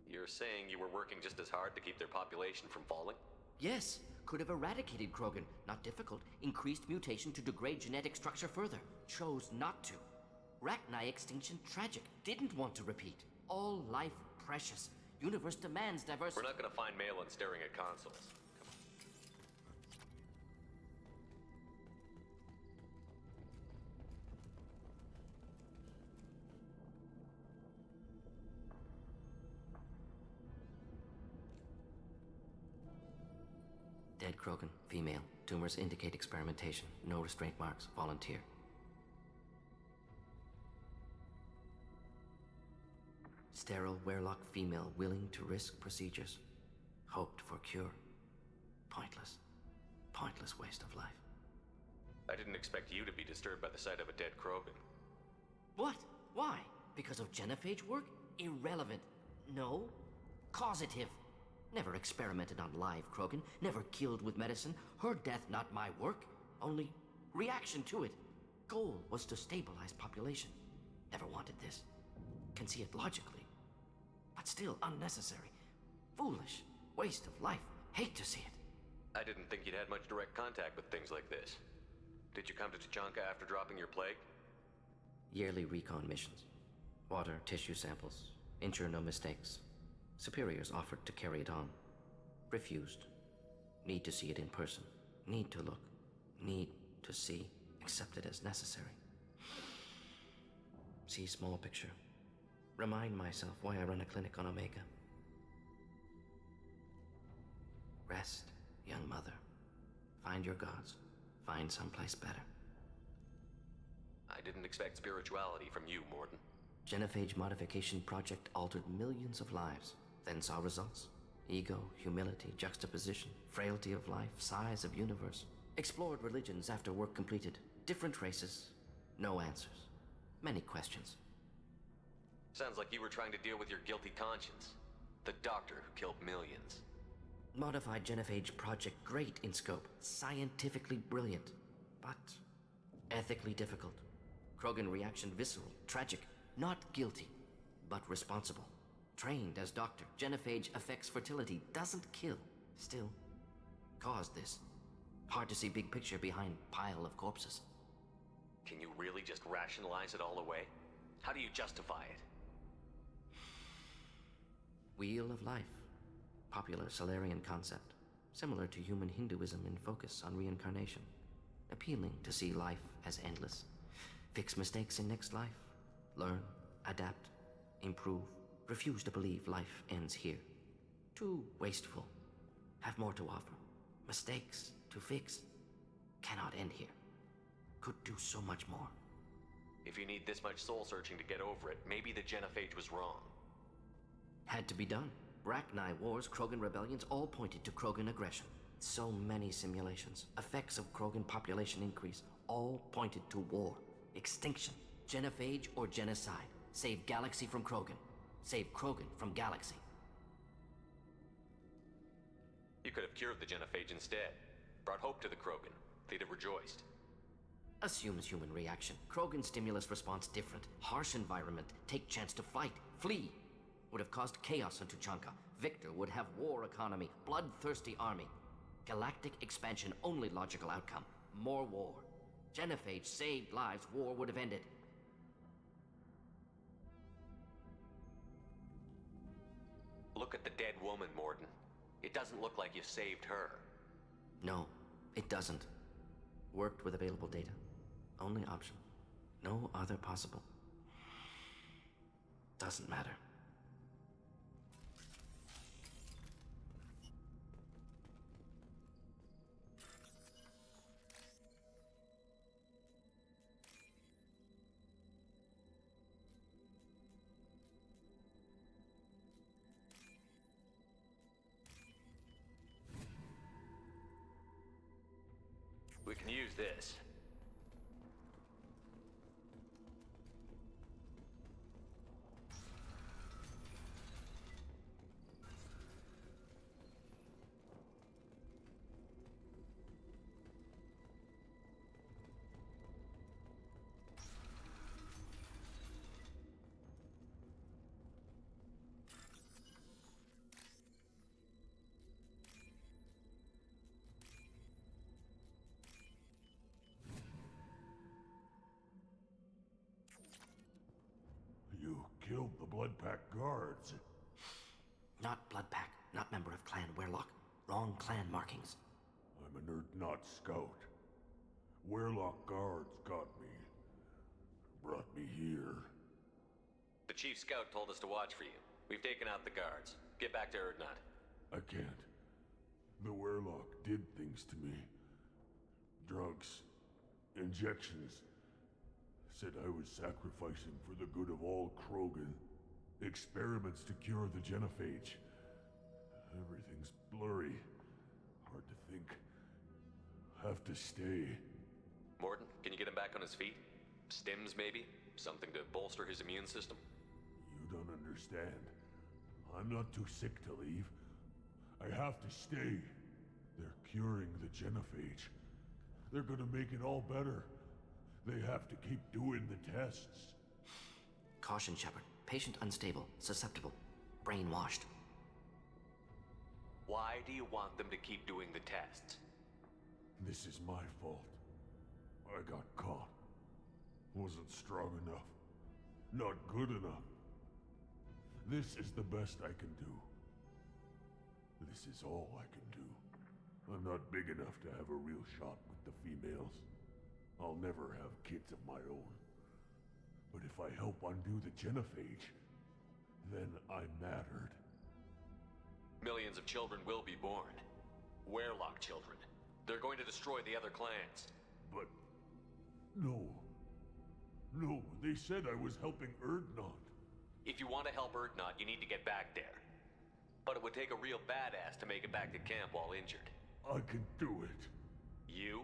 You're saying you were working just as hard to keep their population from falling? Yes, could have eradicated Krogan. Not difficult. Increased mutation to degrade genetic structure further. Chose not to. Rachni extinction tragic. Didn't want to repeat. All life precious. Universe demands diversity. We're not gonna find Malin staring at consoles. Dead Krogan, female. Tumors indicate experimentation. No restraint marks. Volunteer. Sterile Werlock female willing to risk procedures. Hoped for cure. Pointless. Pointless waste of life. I didn't expect you to be disturbed by the sight of a dead Krogan. What? Why? Because of genophage work? Irrelevant. No. Causative. Never experimented on live Krogan. Never killed with medicine. Her death not my work. Only reaction to it. Goal was to stabilize population. Never wanted this. Can see it logically. But still unnecessary. Foolish. Waste of life. Hate to see it. I didn't think you'd had much direct contact with things like this. Did you come to Tuchanka after dropping your plague? Yearly recon missions. Water, tissue samples. Ensure no mistakes. Superiors offered to carry it on. Refused. Need to see it in person. Need to look. Need to see. Accept it as necessary. See small picture. Remind myself why I run a clinic on Omega. Rest, young mother. Find your gods. Find someplace better. I didn't expect spirituality from you, Mordin. Genophage modification project altered millions of lives. Then saw results. Ego, humility, juxtaposition, frailty of life, size of universe. Explored religions after work completed. Different races. No answers. Many questions. Sounds like you were trying to deal with your guilty conscience. The doctor who killed millions. Modified genophage project great in scope. Scientifically brilliant. But ethically difficult. Krogan reaction visceral, tragic. Not guilty, but responsible. Trained as doctor, genophage affects fertility, doesn't kill. Still, caused this. Hard to see big picture behind pile of corpses. Can you really just rationalize it all away? How do you justify it? Wheel of life. Popular Solarian concept. Similar to human Hinduism in focus on reincarnation. Appealing to see life as endless. Fix mistakes in next life. Learn, adapt, improve. Refuse to believe life ends here. Too wasteful. Have more to offer. Mistakes to fix. Cannot end here. Could do so much more. If you need this much soul searching to get over it, maybe the genophage was wrong. Had to be done. Rachni wars, Krogan rebellions, all pointed to Krogan aggression. So many simulations. Effects of Krogan population increase. All pointed to war. Extinction. Genophage or genocide. Save galaxy from Krogan. Save Krogan from galaxy. You could have cured the genophage instead. Brought hope to the Krogan. They'd have rejoiced. Assumes human reaction. Krogan stimulus response different. Harsh environment. Take chance to fight. Flee. Would have caused chaos on Tuchanka. Victor would have war economy. Bloodthirsty army. Galactic expansion, only logical outcome. More war. Genophage saved lives, war would have ended. Look at the dead woman, Mordin. It doesn't look like you saved her. No, it doesn't. Worked with available data. Only option. No other possible. Doesn't matter. We can use this. You killed the Blood Pack guards. Not Blood Pack, not member of Clan Werlock. Wrong clan markings. I'm an Urdnot scout. Werlock guards got me. Brought me here. The Chief Scout told us to watch for you. We've taken out the guards. Get back to Urdnot. I can't. The Werlock did things to me. Drugs. Injections. Said I was sacrificing for the good of all Krogan. Experiments to cure the genophage. Everything's blurry. Hard to think. Have to stay. Mordin, can you get him back on his feet? Stims, maybe? Something to bolster his immune system? You don't understand. I'm not too sick to leave. I have to stay. They're curing the genophage. They're gonna make it all better. They have to keep doing the tests. Caution, Shepard. Patient unstable, susceptible, brainwashed. Why do you want them to keep doing the tests? This is my fault. I got caught. Wasn't strong enough. Not good enough. This is the best I can do. This is all I can do. I'm not big enough to have a real shot with the females. I'll never have kids of my own. But if I help undo the genophage, then I mattered. Millions of children will be born. Werlock children. They're going to destroy the other clans. But... no. No, they said I was helping Urdnot. If you want to help Urdnot, you need to get back there. But it would take a real badass to make it back to camp while injured. I can do it. You?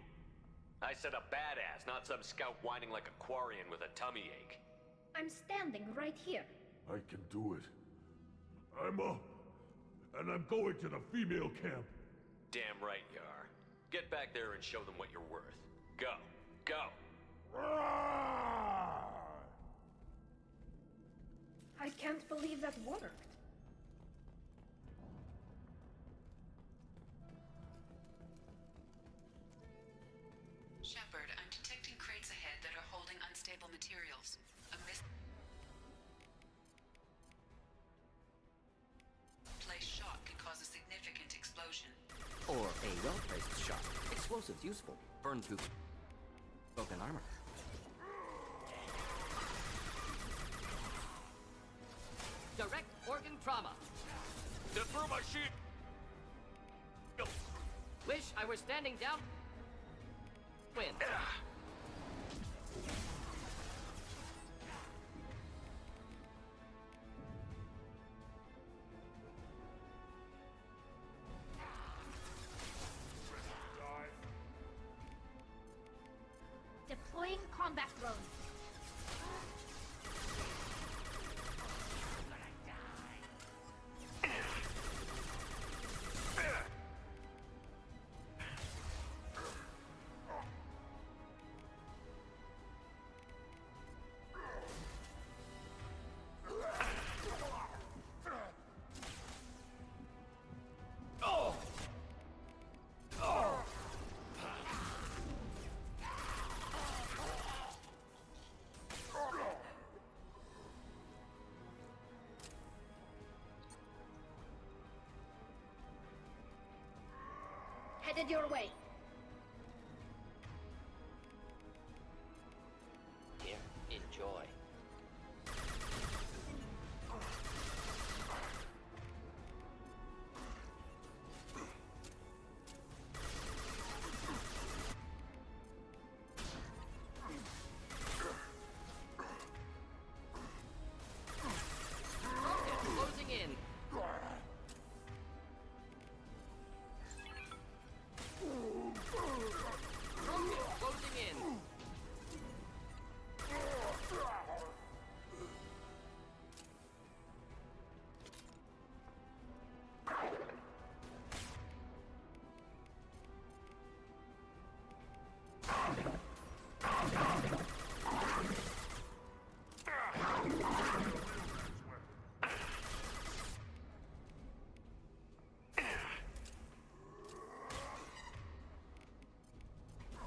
I said a badass, not some scout whining like a Quarian with a tummy ache. I'm standing right here. I can do it. I'm up. And I'm going to the female camp. Damn right you are. Get back there and show them what you're worth. Go. Go. I can't believe that worked. Shepard, I'm detecting crates ahead that are holding unstable materials. A misplaced shot could cause a significant explosion. Or a well-placed shot. Explosives useful. Burn through broken armor. Direct organ trauma. Through my sheet. Wish I were standing down. Win. Deploying combat drone. Headed your way. Here, enjoy. Closing in. Closing in.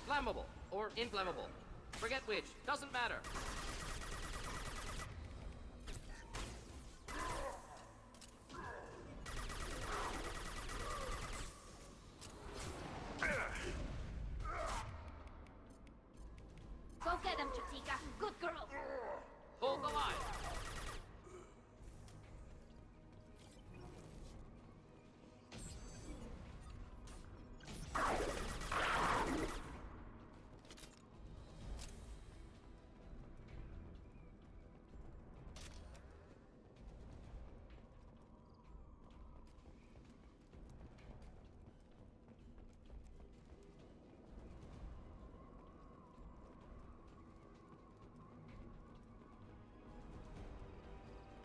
Flammable or inflammable. Forget which. Doesn't matter. Go get him, Tuchanka. Good girl. Hold the line.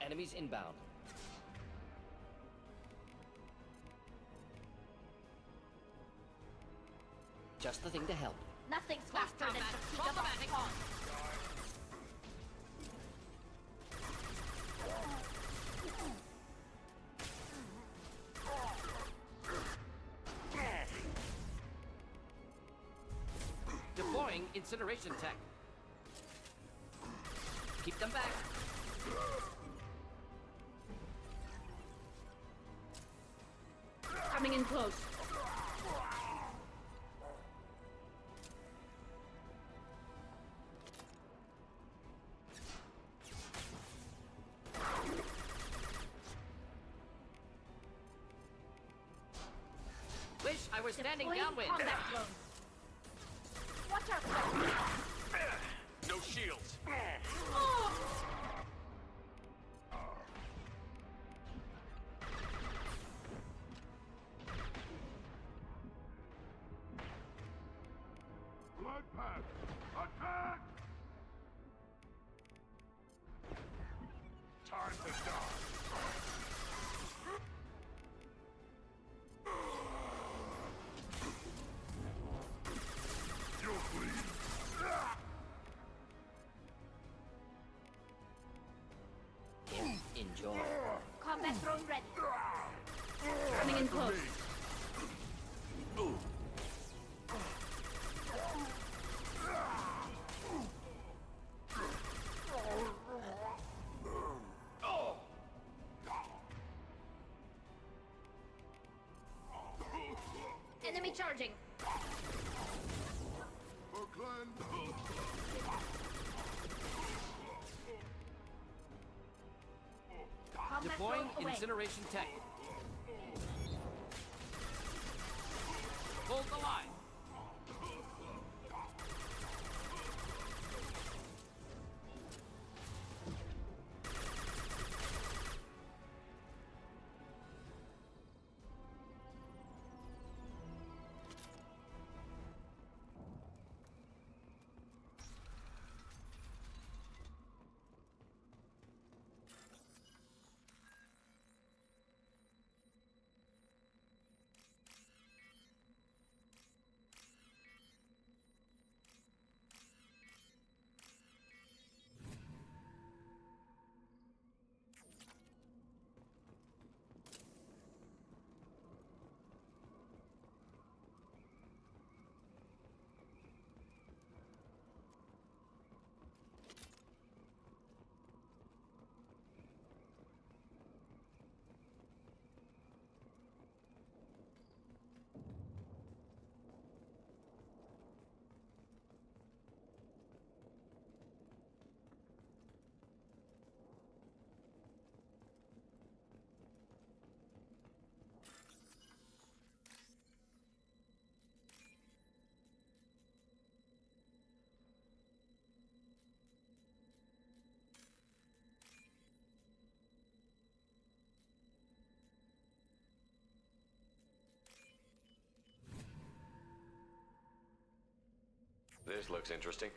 Enemies inbound. Just the thing to help. Nothing's faster than Tuchanka. Pawn. Deploying incineration tech. Keep them back. Coming in close. Wish I were standing Deploying downwind. combat drones. Watch our flank. No shields. Blood path! Attack! Time to die! You'll bleed! Enjoy. Combat drone ready. Coming in close. Enemy charging. Combat Deploying drone away. incineration tech. Hold the line. This looks interesting.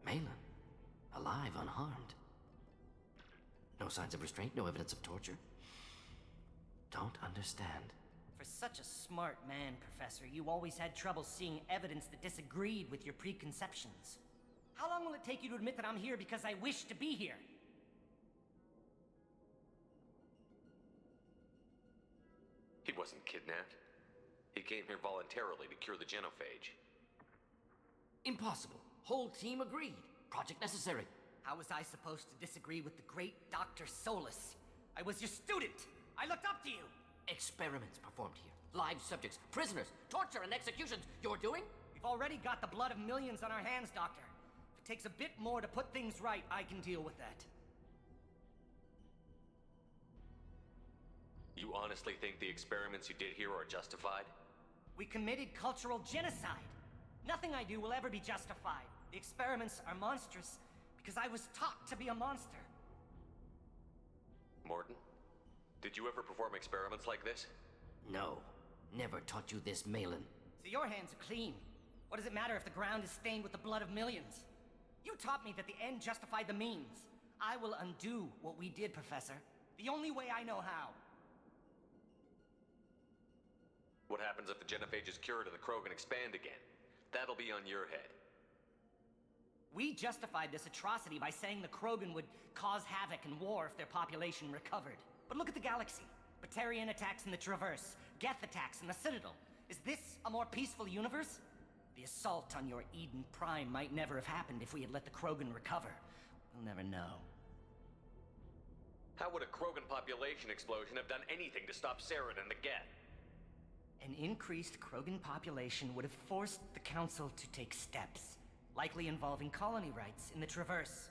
Malin, alive, unharmed. No signs of restraint, no evidence of torture. Don't understand. For such a smart man, Professor, you always had trouble seeing evidence that disagreed with your preconceptions. How long will it take you to admit that I'm here because I wish to be here? He wasn't kidnapped. He came here voluntarily to cure the genophage. Impossible. Whole team agreed. Project necessary. How was I supposed to disagree with the great Dr. Solus? I was your student! I looked up to you! Experiments performed here. Live subjects, prisoners, torture and executions. You're doing? We've already got the blood of millions on our hands, Doctor. If it takes a bit more to put things right, I can deal with that. You honestly think the experiments you did here are justified? We committed cultural genocide. Nothing I do will ever be justified. The experiments are monstrous because I was taught to be a monster. Mordin, did you ever perform experiments like this? No. Never taught you this, Malin. So your hands are clean. What does it matter if the ground is stained with the blood of millions? You taught me that the end justified the means. I will undo what we did, Professor. The only way I know how. What happens if the genophage is cured and the Krogan expand again? That'll be on your head. We justified this atrocity by saying the Krogan would cause havoc and war if their population recovered. But look at the galaxy. Batarian attacks in the Traverse, Geth attacks in the Citadel. Is this a more peaceful universe? The assault on your Eden Prime might never have happened if we had let the Krogan recover. We'll never know. How would a Krogan population explosion have done anything to stop Saren and the Geth? An increased Krogan population would have forced the Council to take steps, likely involving colony rights in the Traverse.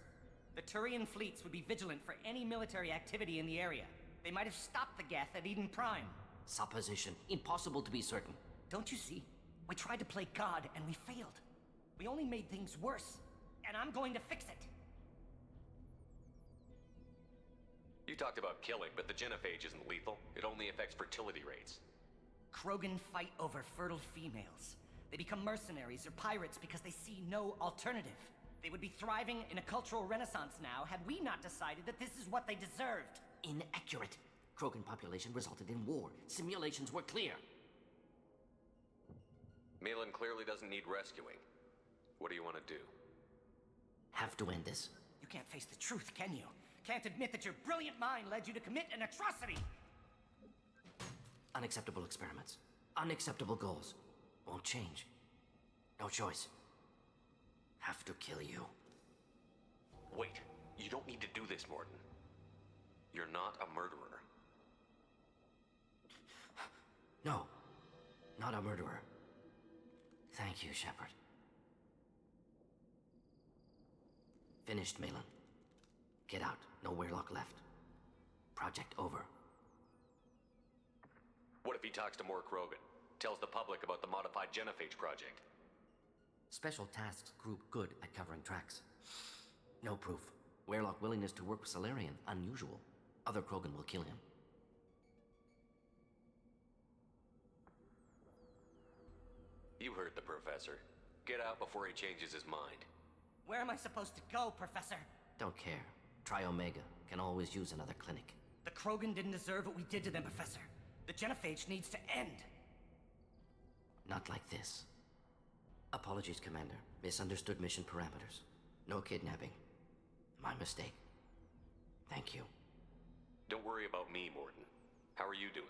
The Turian fleets would be vigilant for any military activity in the area. They might have stopped the Geth at Eden Prime. Supposition. Impossible to be certain. Don't you see? We tried to play God and we failed. We only made things worse, and I'm going to fix it. You talked about killing, but the genophage isn't lethal. It only affects fertility rates. Krogan fight over fertile females. They become mercenaries or pirates because they see no alternative. They would be thriving in a cultural renaissance now had we not decided that this is what they deserved. Inaccurate. Krogan population resulted in war. Simulations were clear. Malin clearly doesn't need rescuing. What do you want to do? Have to end this. You can't face the truth, can you? Can't admit that your brilliant mind led you to commit an atrocity! Unacceptable experiments. Unacceptable goals. Won't change. No choice. Have to kill you. Wait. You don't need to do this, Mordin. You're not a murderer. No. Not a murderer. Thank you, Shepard. Finished, Malin. Get out. No Weirlock left. Project over. What if he talks to more Krogan? Tells the public about the modified genophage project? Special Tasks Group good at covering tracks. No proof. Weirlock willingness to work with Salarian, unusual. Other Krogan will kill him. You heard the Professor. Get out before he changes his mind. Where am I supposed to go, Professor? Don't care. Try Omega. Can always use another clinic. The Krogan didn't deserve what we did to them, Professor. The genophage needs to end. Not like this. Apologies, Commander. Misunderstood mission parameters. No kidnapping. My mistake. Thank you. Don't worry about me, Mordin. How are you doing?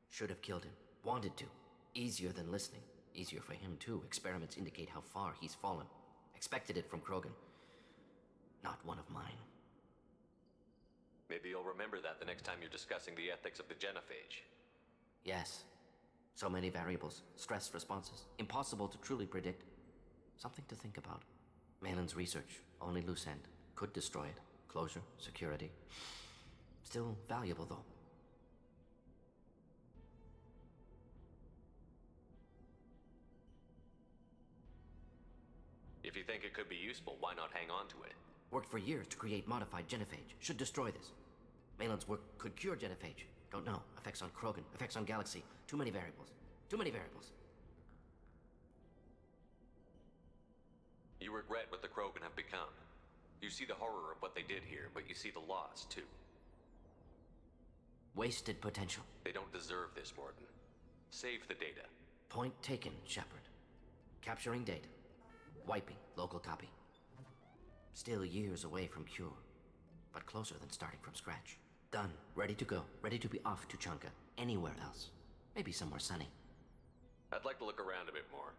Should have killed him. Wanted to. Easier than listening. Easier for him, too. Experiments indicate how far he's fallen. Expected it from Krogan. Not one of mine. Maybe you'll remember that the next time you're discussing the ethics of the genophage. Yes. So many variables. Stress responses. Impossible to truly predict. Something to think about. Malin's research. Only loose end. Could destroy it. Closure. Security. Still valuable, though. If you think it could be useful, why not hang on to it? Worked for years to create modified genophage. Should destroy this. Malin's work could cure genophage. Don't know. Effects on Krogan, effects on Galaxy. Too many variables. Too many variables. You regret what the Krogan have become. You see the horror of what they did here, but you see the loss, too. Wasted potential. They don't deserve this, Mordin. Save the data. Point taken, Shepard. Capturing data. Wiping local copy. Still years away from cure, but closer than starting from scratch. Done. Ready to go. Ready to be off Tuchanka. Anywhere else. Maybe somewhere sunny. I'd like to look around a bit more.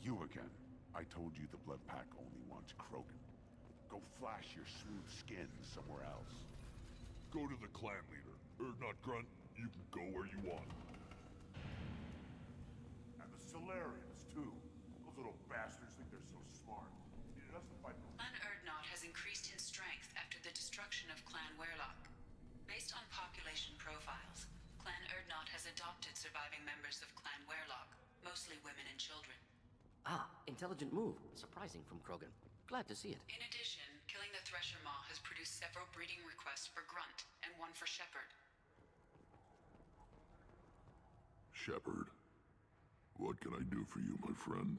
You again. I told you the Blood Pack only wants Krogan. Go flash your smooth skin somewhere else. Go to the clan leader. Not Grunt. You can go where you want. And the Solarians, too. Those little bastards think they're so smart. Needed us to fight them. Clan Urdnot has increased in strength after the destruction of Clan Werlock. Based on population profiles, Clan Urdnot has adopted surviving members of Clan Werlock, mostly women and children. Ah, intelligent move. Surprising from Krogan. Glad to see it. In addition, killing the Thresher Maw has produced several breeding requests for Grunt, and one for Shepard. Shepard, what can I do for you, my friend?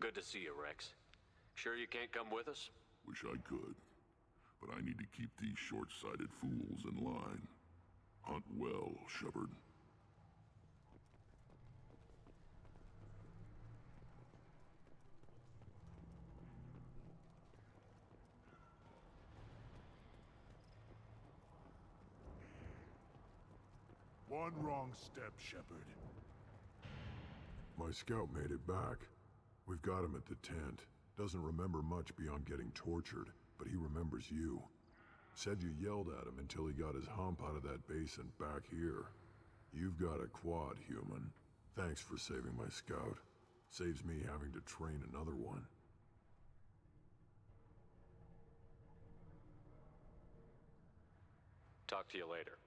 Good to see you, Rex. Sure you can't come with us? Wish I could, but I need to keep these short-sighted fools in line. Hunt well, Shepard. One wrong step, Shepard. My scout made it back. We've got him at the tent. Doesn't remember much beyond getting tortured, but he remembers you. Said you yelled at him until he got his hump out of that base and back here. You've got a quad, human. Thanks for saving my scout. Saves me having to train another one. Talk to you later.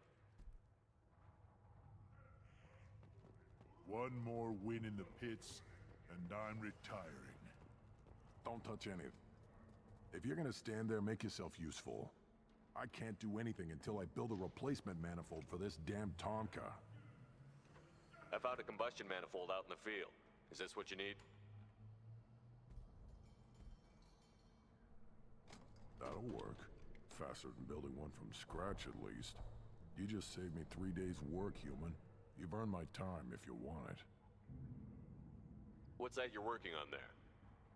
One more win in the pits, and I'm retiring. Don't touch anything. If you're gonna stand there, make yourself useful. I can't do anything until I build a replacement manifold for this damn Tuchanka. I found a combustion manifold out in the field. Is this what you need? That'll work. Faster than building one from scratch, at least. You just saved me 3 days' work, human. You've earned my time if you want it. What's that you're working on there?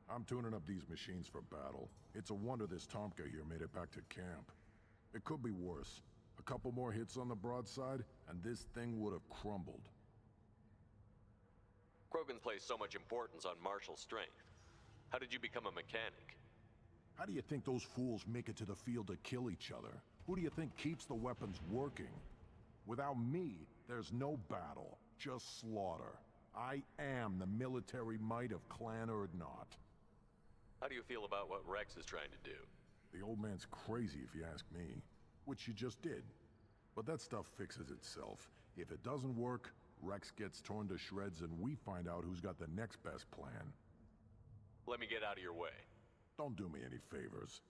I'm tuning up these machines for battle. It's a wonder this Tuchanka here made it back to camp. It could be worse. A couple more hits on the broadside, and this thing would have crumbled. Krogan place so much importance on martial strength. How did you become a mechanic? How do you think those fools make it to the field to kill each other? Who do you think keeps the weapons working? Without me, there's no battle, just slaughter. I am the military might of Clan Urdnot. How do you feel about what Rex is trying to do? The old man's crazy if you ask me, which you just did. But that stuff fixes itself. If it doesn't work, Rex gets torn to shreds and we find out who's got the next best plan. Let me get out of your way. Don't do me any favors.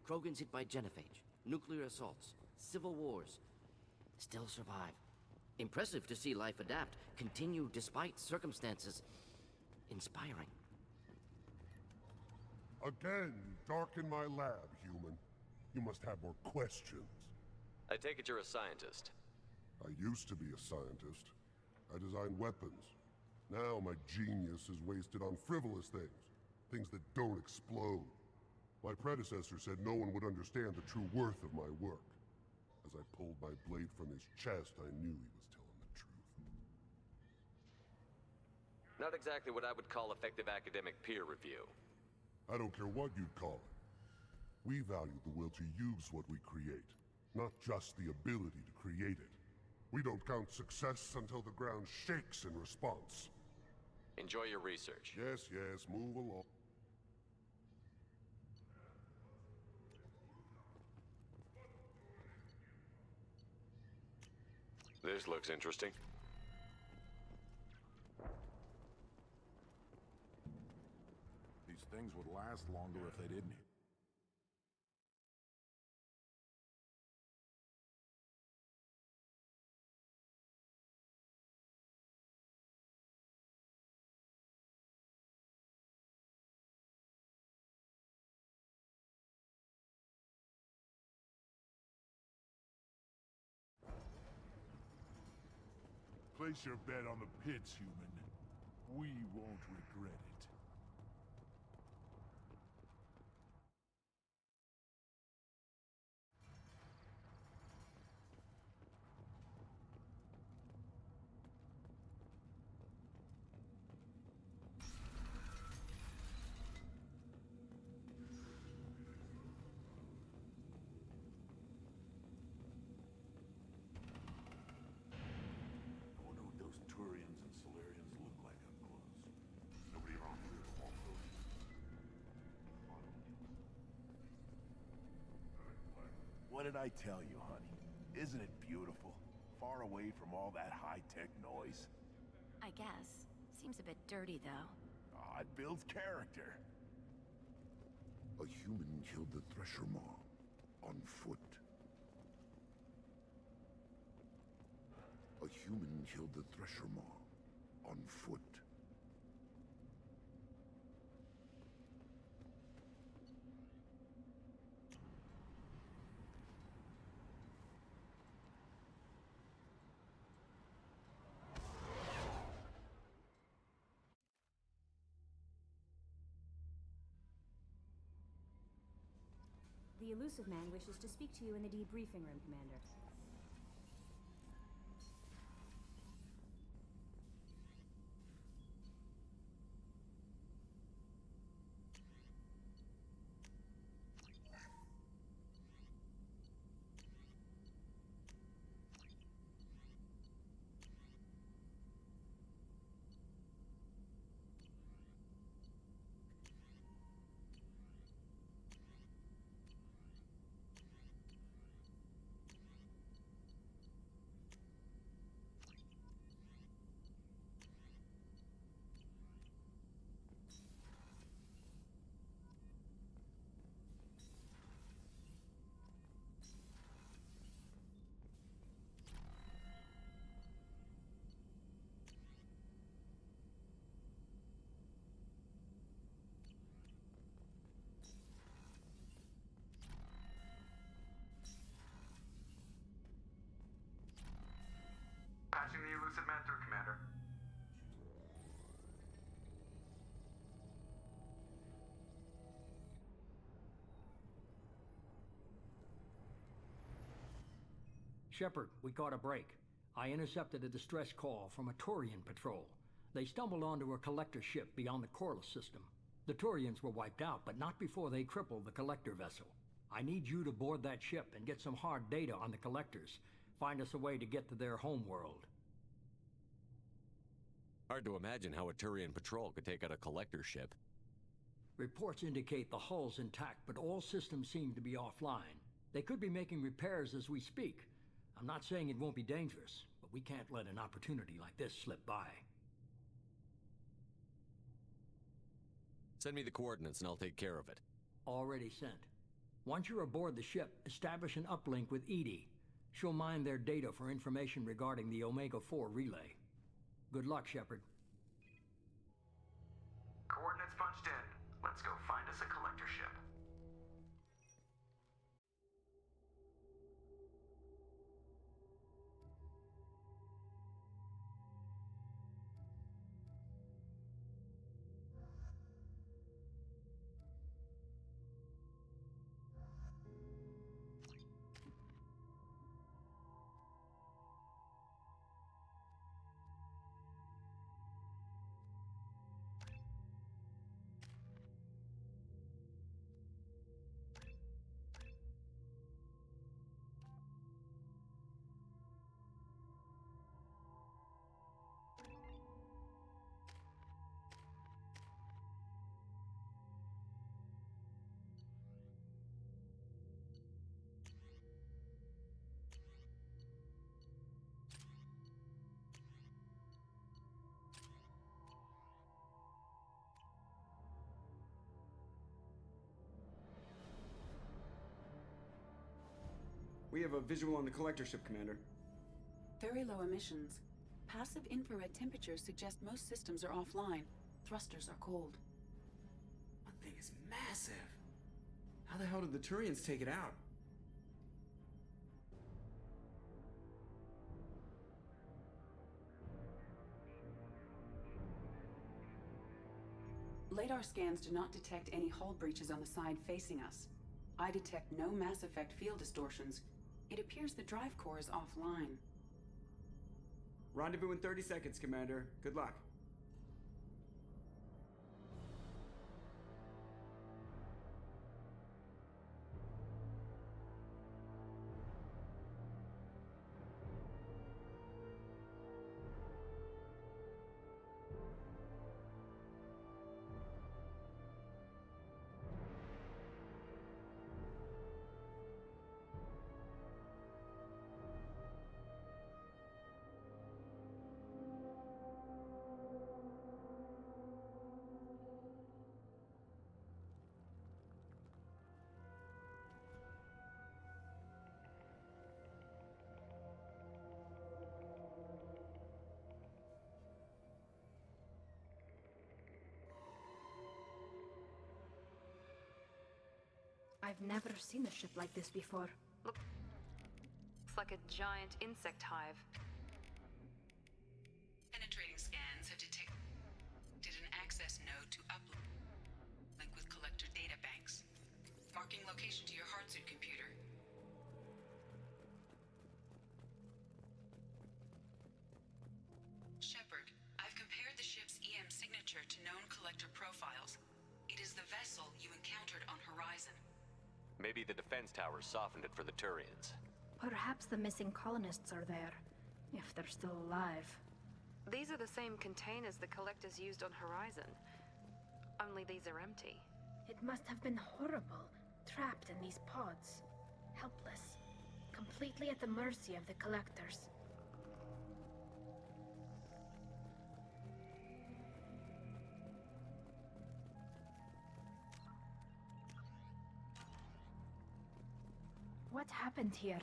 Krogan's hit by genophage, nuclear assaults, civil wars. Still survive. Impressive to see life adapt, continue despite circumstances. Inspiring. Again, darken my lab, human. You must have more questions. I take it you're a scientist. I used to be a scientist. I designed weapons. Now my genius is wasted on frivolous things. Things that don't explode. My predecessor said no one would understand the true worth of my work. As I pulled my blade from his chest, I knew he was telling the truth. Not exactly what I would call effective academic peer review. I don't care what you'd call it. We value the will to use what we create, not just the ability to create it. We don't count success until the ground shakes in response. Enjoy your research. Yes, yes, move along. This looks interesting. These things would last longer if they didn't. Place your bet on the pits, human. We won't regret it. I wonder what those Turians and Solarians look like up close. Nobody around here to walk those. What did I tell you, honey? Isn't it beautiful? Far away from all that high-tech noise. I guess. Seems a bit dirty, though. It builds character. A human killed the Thresher Maw on foot. A human killed the Thresher Maw on foot. The elusive man wishes to speak to you in the debriefing room, Commander. Patching the elusive man through, Commander. Shepard, we caught a break. I intercepted a distress call from a Turian patrol. They stumbled onto a collector ship beyond the Corliss system. The Turians were wiped out, but not before they crippled the collector vessel. I need you to board that ship and get some hard data on the collectors. Find us a way to get to their homeworld. Hard to imagine how a Turian patrol could take out a collector ship. Reports indicate the hull's intact, but all systems seem to be offline. They could be making repairs as we speak. I'm not saying it won't be dangerous, but we can't let an opportunity like this slip by. Send me the coordinates and I'll take care of it. Already sent. Once you're aboard the ship, establish an uplink with Edie. She'll mine their data for information regarding the Omega-4 relay. Good luck, Shepard. Coordinates punched in. Let's go find us a collector ship. We have a visual on the collector ship, Commander. Very low emissions. Passive infrared temperatures suggest most systems are offline. Thrusters are cold. That thing is massive. How the hell did the Turians take it out? Radar scans do not detect any hull breaches on the side facing us. I detect no Mass Effect field distortions. It appears the drive core is offline. Rendezvous in 30 seconds, Commander. Good luck. I've never seen a ship like this before. Looks like a giant insect hive. Penetrating scans have detected an access node to uplink with collector data banks. Marking location to your hardsuit computer. Shepard, I've compared the ship's EM signature to known collector profiles. It is the vessel you encountered on Horizon. Maybe the defense towers softened it for the Turians. Perhaps the missing colonists are there, if they're still alive. These are the same containers the collectors used on Horizon. Only these are empty. It must have been horrible, trapped in these pods. Helpless. Completely at the mercy of the collectors. What happened here?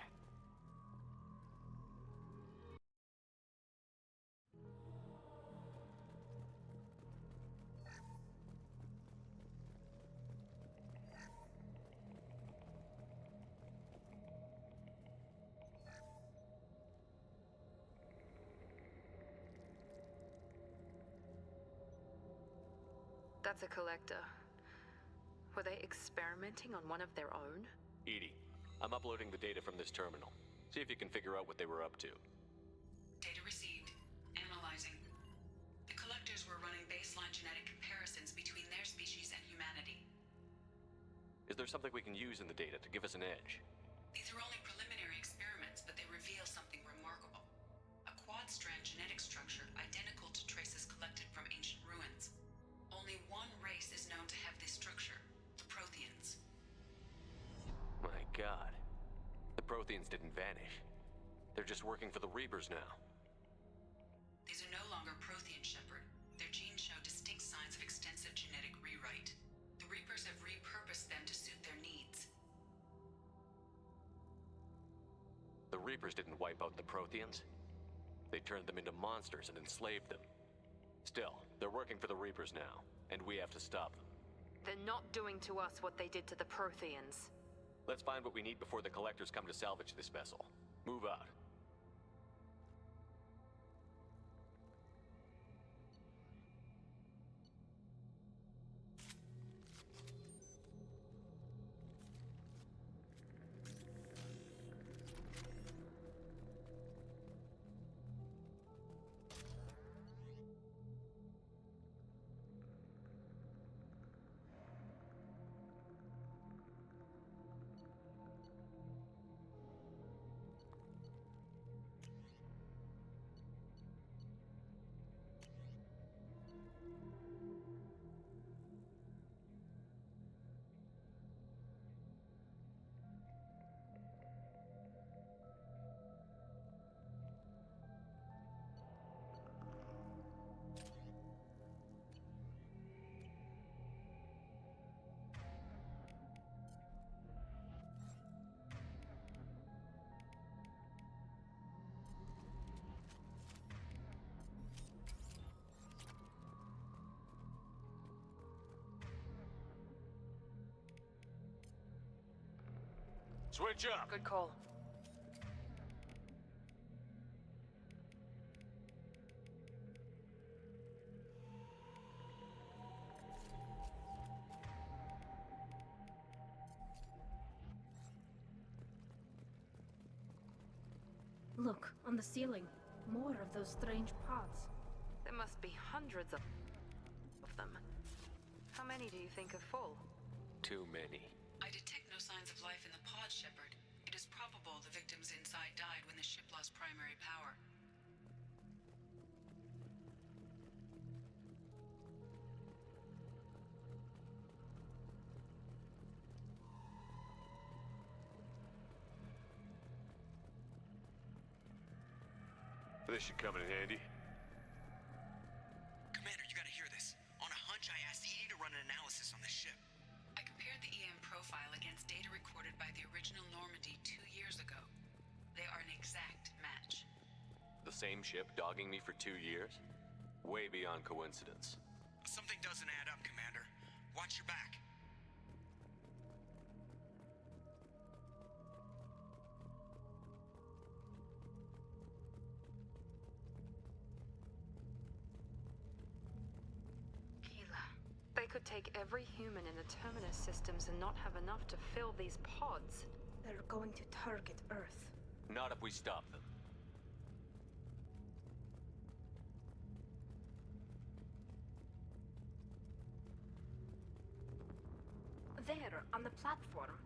That's a collector. Were they experimenting on one of their own? EDI, I'm uploading the data from this terminal. See if you can figure out what they were up to. Data received. Analyzing. The collectors were running baseline genetic comparisons between their species and humanity. Is there something we can use in the data to give us an edge? These are only preliminary experiments, but they reveal something remarkable. A quad-strand genetic structure identical to traces collected from ancient ruins. Only one race is known to have this structure, the Protheans. My God. The Protheans didn't vanish. They're just working for the Reapers now. These are no longer Prothean, Shepard. Their genes show distinct signs of extensive genetic rewrite. The Reapers have repurposed them to suit their needs. The Reapers didn't wipe out the Protheans. They turned them into monsters and enslaved them. Still, they're working for the Reapers now, and we have to stop them. They're not doing to us what they did to the Protheans. Let's find what we need before the Collectors come to salvage this vessel. Move out. Switch up! Good call. Look, on the ceiling. More of those strange pods. There must be hundreds of them. How many do you think are full? Too many. I detect no signs of life in the pod, Shepard. It is probable the victims inside died when the ship lost primary power. This should come in handy. Commander, you gotta hear this. On a hunch, I asked Edie to run an analysis on the ship. I compared the EM profile against data recorded by the original Normandy 2 years ago. They are an exact match. The same ship dogging me for 2 years? Way beyond coincidence. Something doesn't add up, Commander. Watch your back. They could take every human in the Terminus systems and not have enough to fill these pods. They're going to target Earth. Not if we stop them. There, on the platform.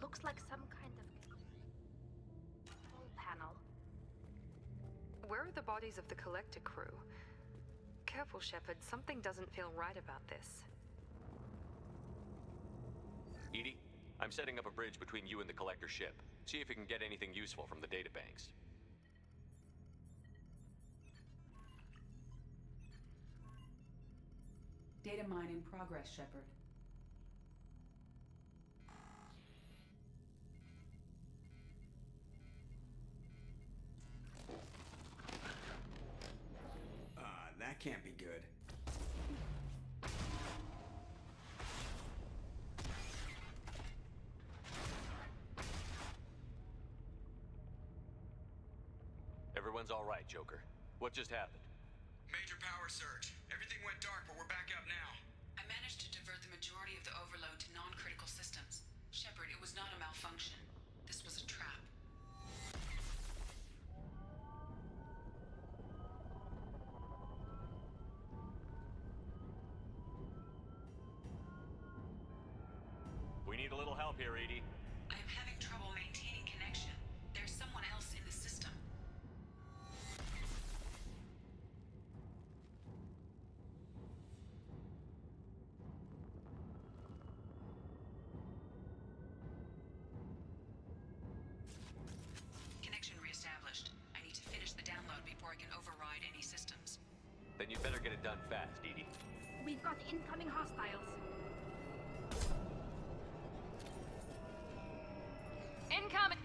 Looks like some kind of control panel. Where are the bodies of the Collector crew? Careful, Shepard. Something doesn't feel right about this. Edie, I'm setting up a bridge between you and the Collector ship. See if you can get anything useful from the databanks. Data mine in progress, Shepard. That can't be good. Everyone's all right, Joker. What just happened? Major power surge. Everything went dark, but we're back up now. I managed to divert the majority of the overload to non-critical systems. Shepard, it was not a malfunction. This was a trap. We need a little help here, Edie. I am having trouble maintaining connection. There's someone else in the system. Connection reestablished. I need to finish the download before I can override any systems. Then you better get it done fast, Edie. We've got incoming hostiles. Incoming!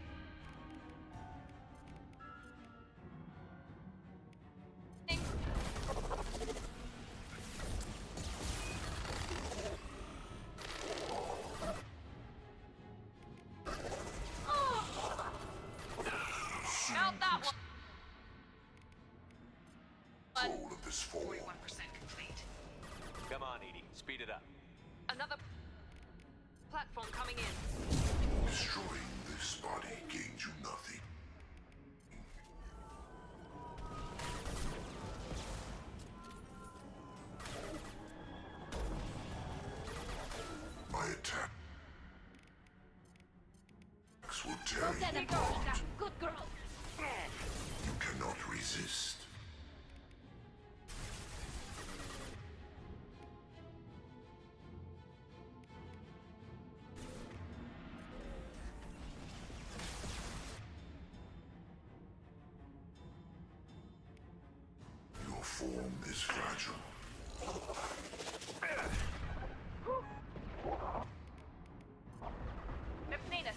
Mount that one! Control of this form. 41% complete. Come on, Edie. Speed it up. Another platform coming in. Destroying this body gains you nothing. My attacks will tear you Get a girl, apart. Ika. Good girl. You cannot resist. Your form is fragile. Neptunus.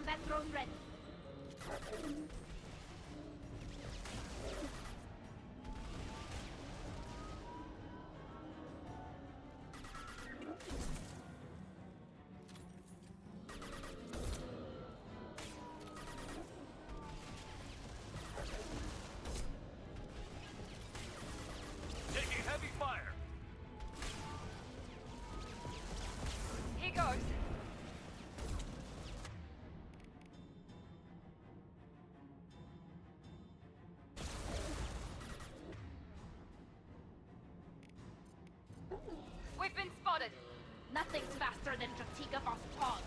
Combat drone ready. Taking heavy fire. Here goes. We've been spotted. Nothing's faster than Tuchanka Boss Tog.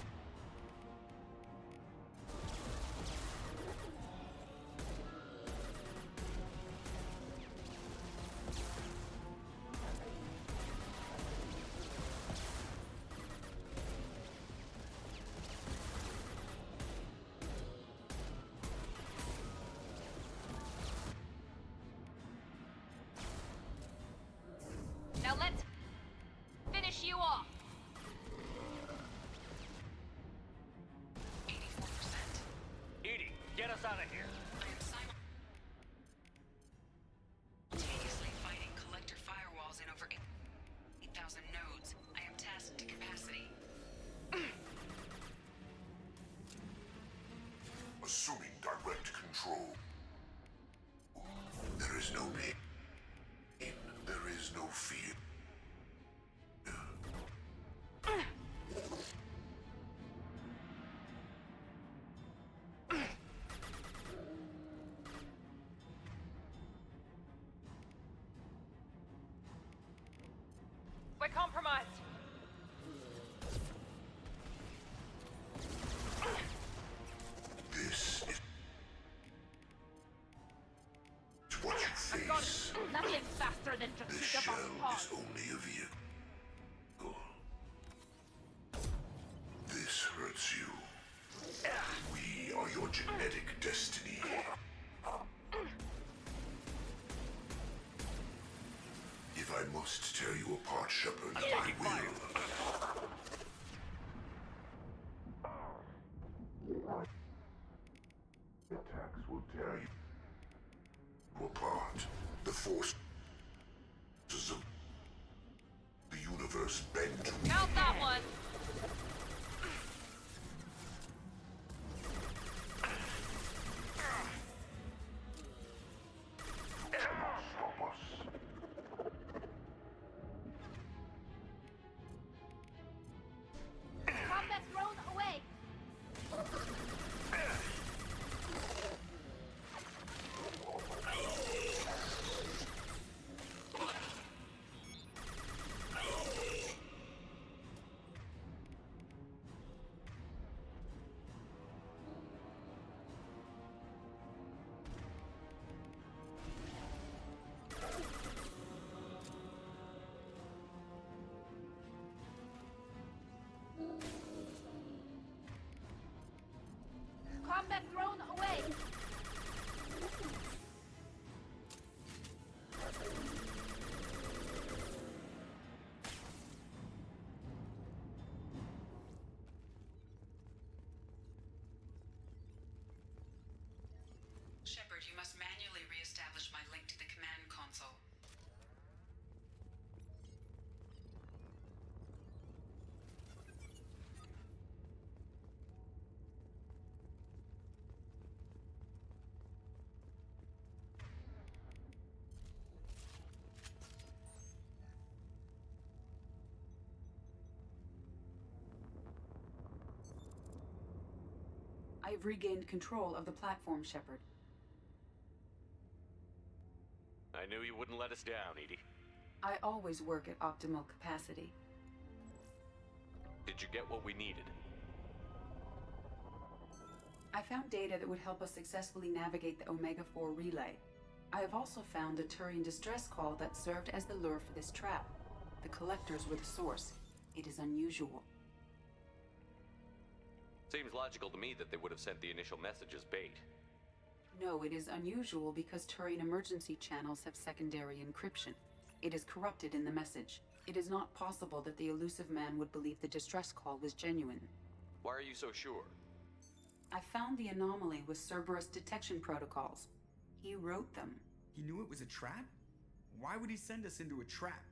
Now let's finish you off. 84%. Edie, get us out of here. I am simultaneously fighting collector firewalls in over 8,000 nodes. I am tasked to capacity. Assuming direct control. There is no pain. There is no fear. We're compromised. This is what you face. Nothing's faster than This Tuchanka shell Boss is Tog. only a vehicle. This hurts you. We are your genetic destiny. If I must tear you apart, Shepard, I will. Attacks will tear you apart. The forces of the universe bend to Count that one. stop us. Combat drone away. Combat drone away. Shepard, you must manually re-establish my link to the command console. I've regained control of the platform, Shepard. I knew you wouldn't let us down, Edie. I always work at optimal capacity. Did you get what we needed? I found data that would help us successfully navigate the Omega-4 relay. I have also found a Turian distress call that served as the lure for this trap. The collectors were the source. It is unusual. Seems logical to me that they would have sent the initial message as bait. No, it is unusual because Turian emergency channels have secondary encryption. It is corrupted in the message. It is not possible that the elusive man would believe the distress call was genuine. Why are you so sure? I found the anomaly with Cerberus detection protocols. He wrote them. He knew it was a trap? Why would he send us into a trap?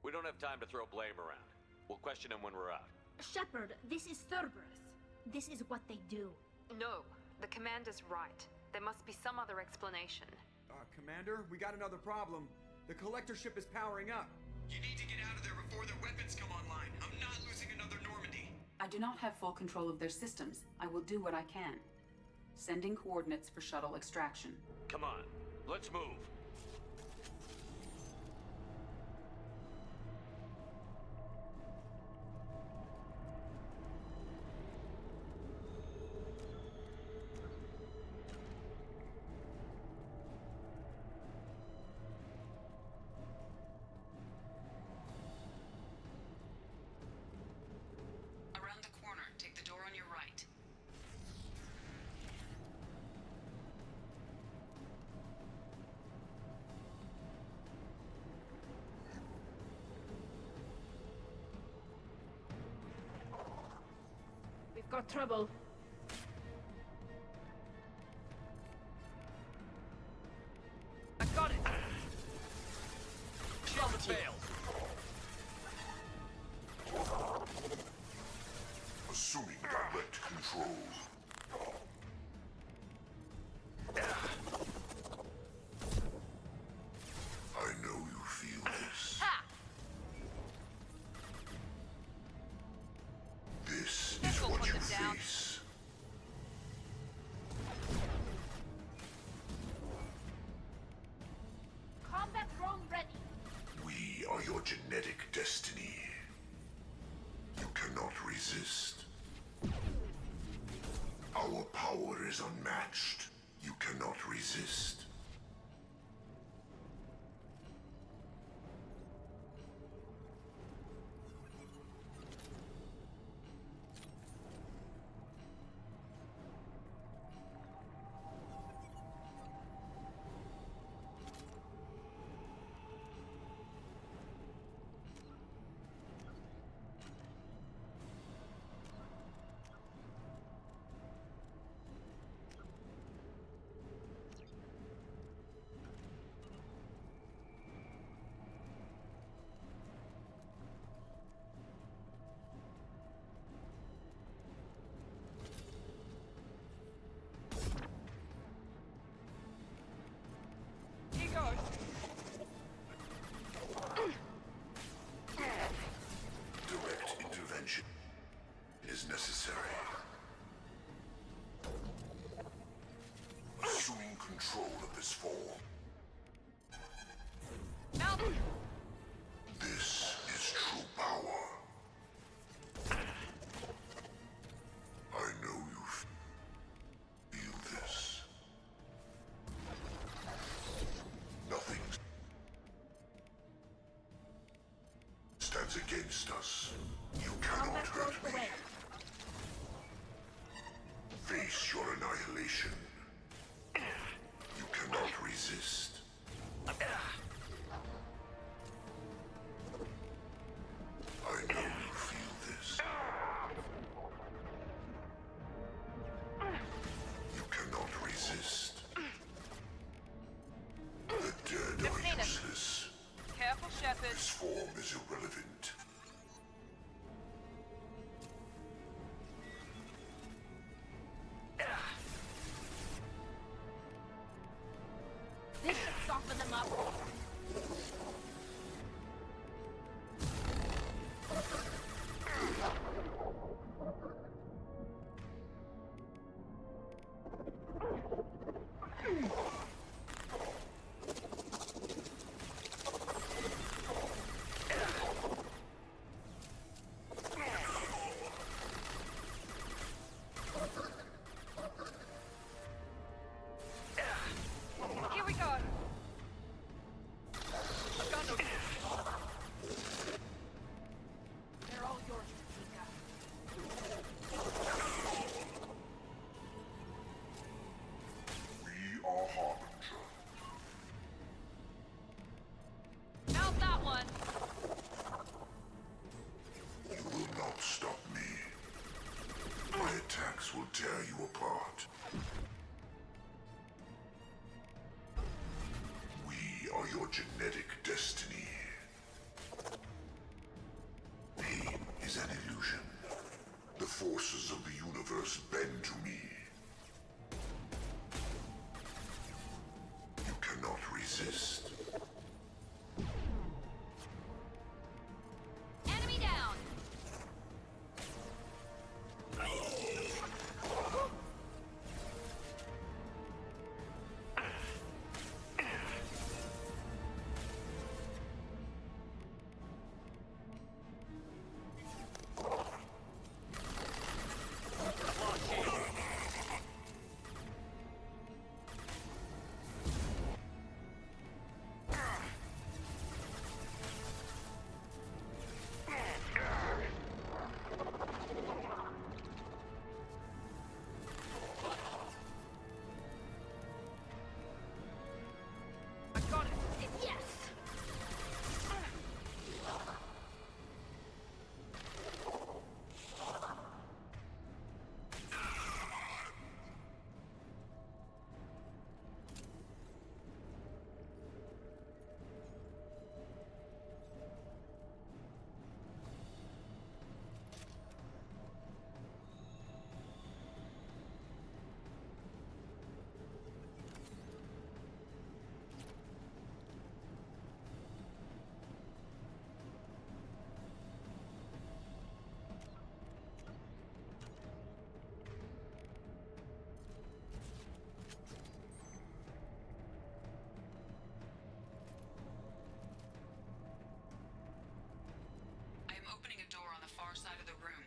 We don't have time to throw blame around. We'll question him when we're out. Shepard, this is Cerberus. This is what they do. No, the commander's right. There must be some other explanation. Commander, we got another problem. The collector ship is powering up. You need to get out of there before their weapons come online. I'm not losing another Normandy. I do not have full control of their systems. I will do what I can. Sending coordinates for shuttle extraction. Come on, let's move. Around the corner, take the door on your right. We've got trouble. I got it! Shield failed. Assuming direct control. I know you feel this. This is what you face. Combat drone ready. We are your genetic destiny. You cannot resist. Our power is unmatched. You cannot resist. Direct intervention is necessary. Assuming control of this form. This is true power. I know you feel this. Nothing stands against us. You cannot hurt me. Face your annihilation. You cannot resist. I know you feel this. You cannot resist. The dead are useless. Careful, Shepard. This form is irrelevant. This should soften them up. Here we go. tear you apart. We are your genetic destiny. Pain is an illusion. The forces of the universe bend to me. You cannot resist. Enemy down! Opening a door on the far side of the room.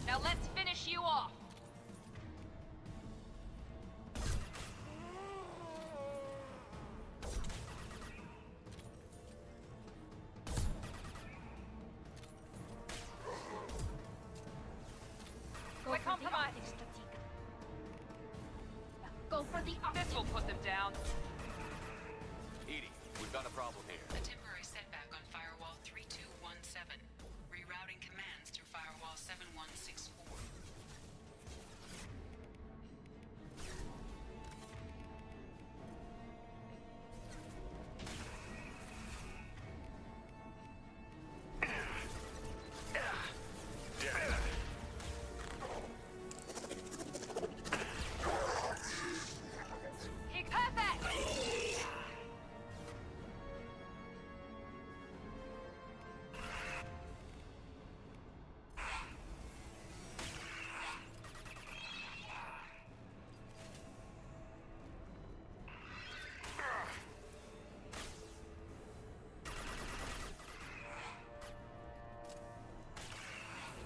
Now let's finish you off! We're compromised. Tuchanka. Go for the option. This will put them down. Edie, we've got a problem here. A temporary setback on Firewall 3217. Rerouting commands through Firewall 7164.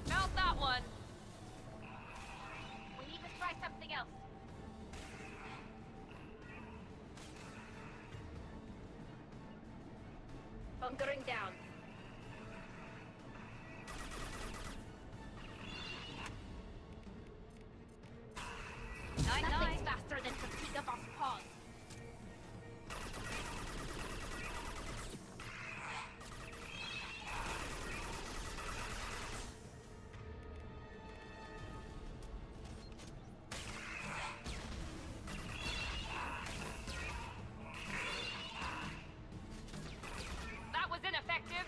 Mount that one! We need to try something else. Bunkering down. Nothing's faster than fatigue of pause. That was ineffective!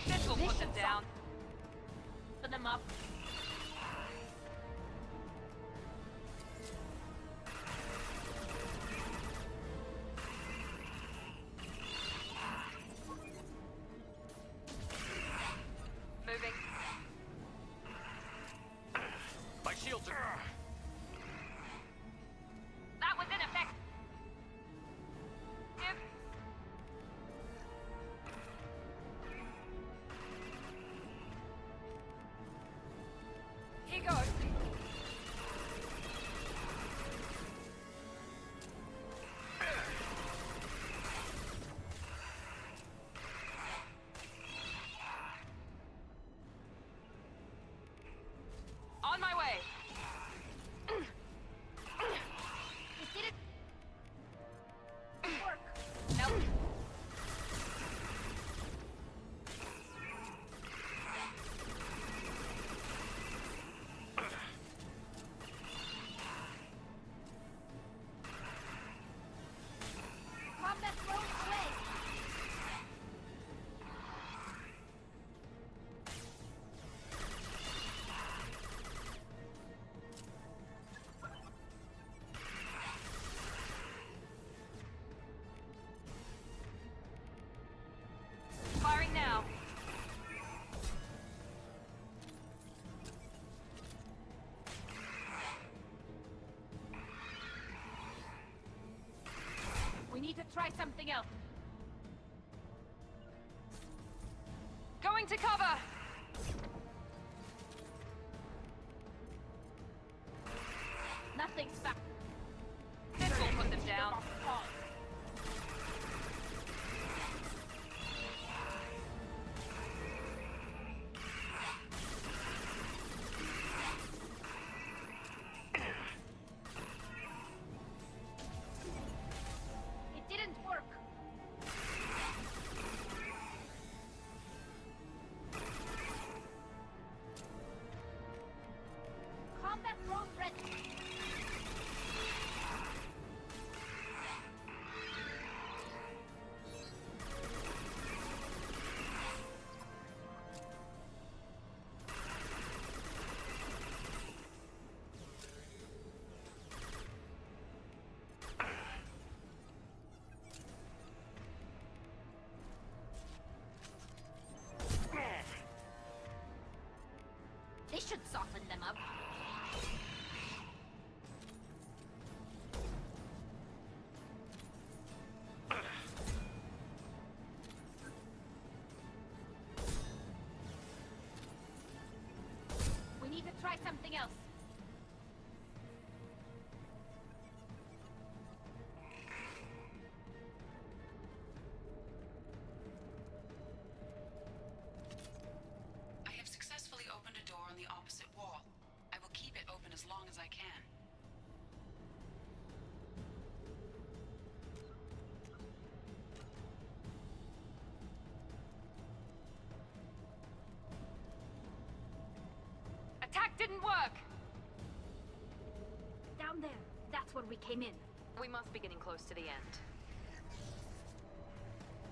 This will put them down. Put them up. Moving. My shields are... That was ineffective! Here goes. On my way. try something else. Going to cover! Nothing's back. This will put them down. It didn't work. Combat drone ready. This should soften them up. We need to try something else. I have successfully opened a door on the opposite wall. I will keep it open as long as I can. Attack didn't work! Down there. That's where we came in. We must be getting close to the end.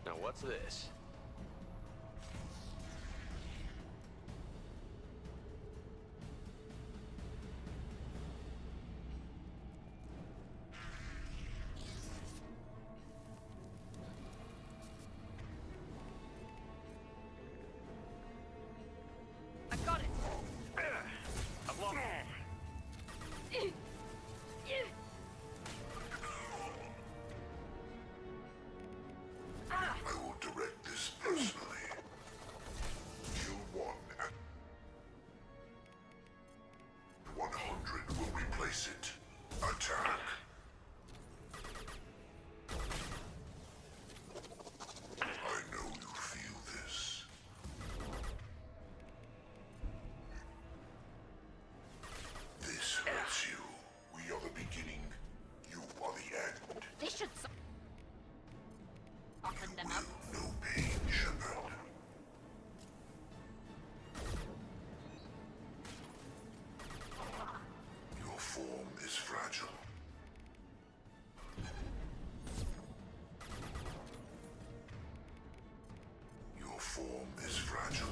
Now what's this? I got it! I've lost. I will direct this personally. Kill one and 100 will replace it. Attack. I know you feel this. This hurts you. We are the beginning. You are the end. This should soften them up. No pain, Shepard. Your form is fragile. Your form is fragile.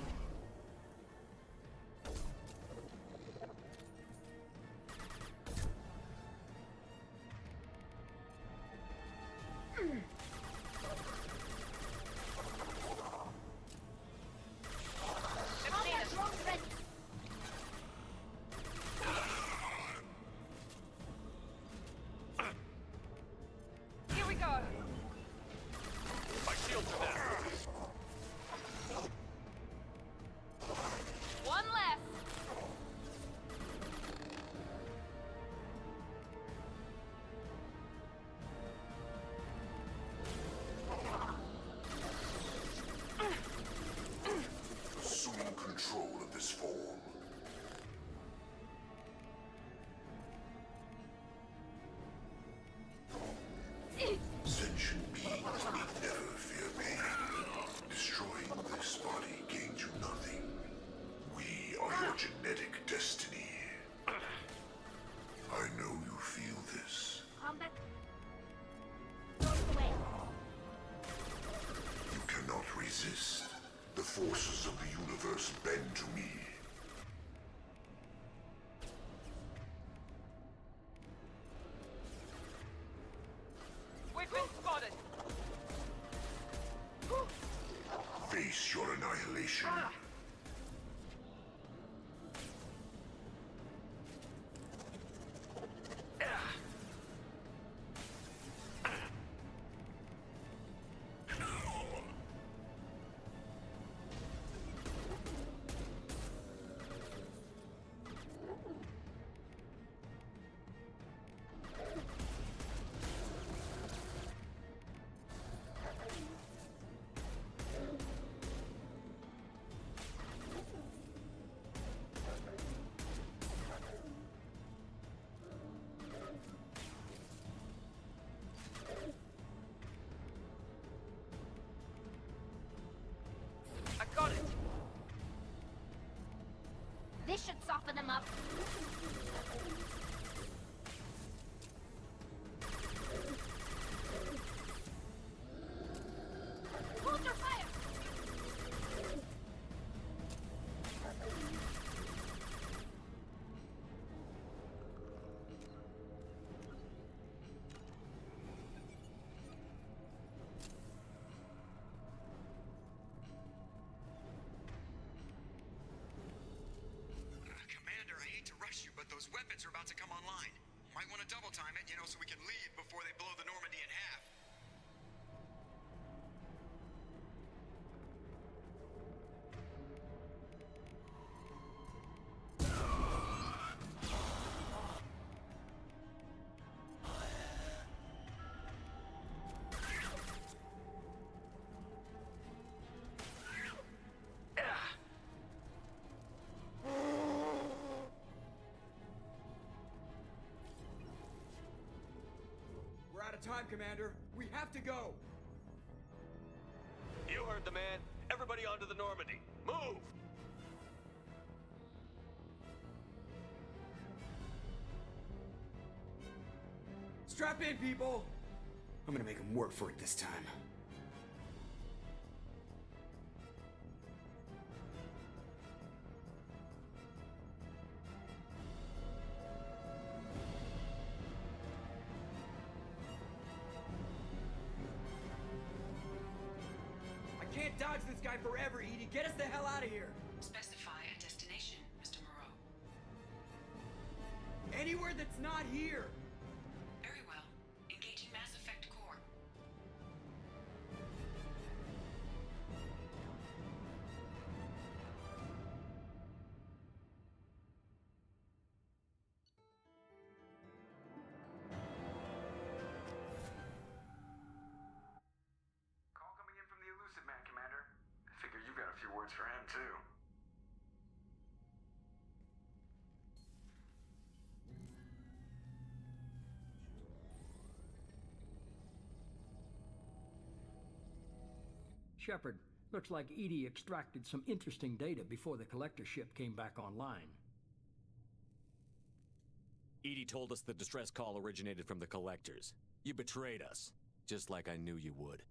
Combat drone ready. Here we go! My shields are down. One less! Assuming control of this form. Sentient beings need never fear pain. Destroying this body gains you nothing. We are your genetic destiny. I know you feel this. Combat drones away. You cannot resist. The forces of the universe bend to me. We've been spotted! Face your annihilation. This should soften them up. Hold your fire! Commander, I hate to rush you, but those weapons are about to come online. Might want to double time it, so we can leave before they blow the Normandy in half. We're out of time, Commander. We have to go. You heard the man. Everybody onto the Normandy. Move! Strap in, people. I'm gonna make them work for it this time. I can't dodge this guy forever, Edie. Get us the hell out of here. Specify a destination, Mr. Moreau. Anywhere that's not here. Very well. Engaging Mass Effect Core. Call coming in from the Elusive Man, Commander. I figure you've got a few words for him, too. Shepard, looks like Edie extracted some interesting data before the collector ship came back online. Edie told us the distress call originated from the collectors. You betrayed us, just like I knew you would.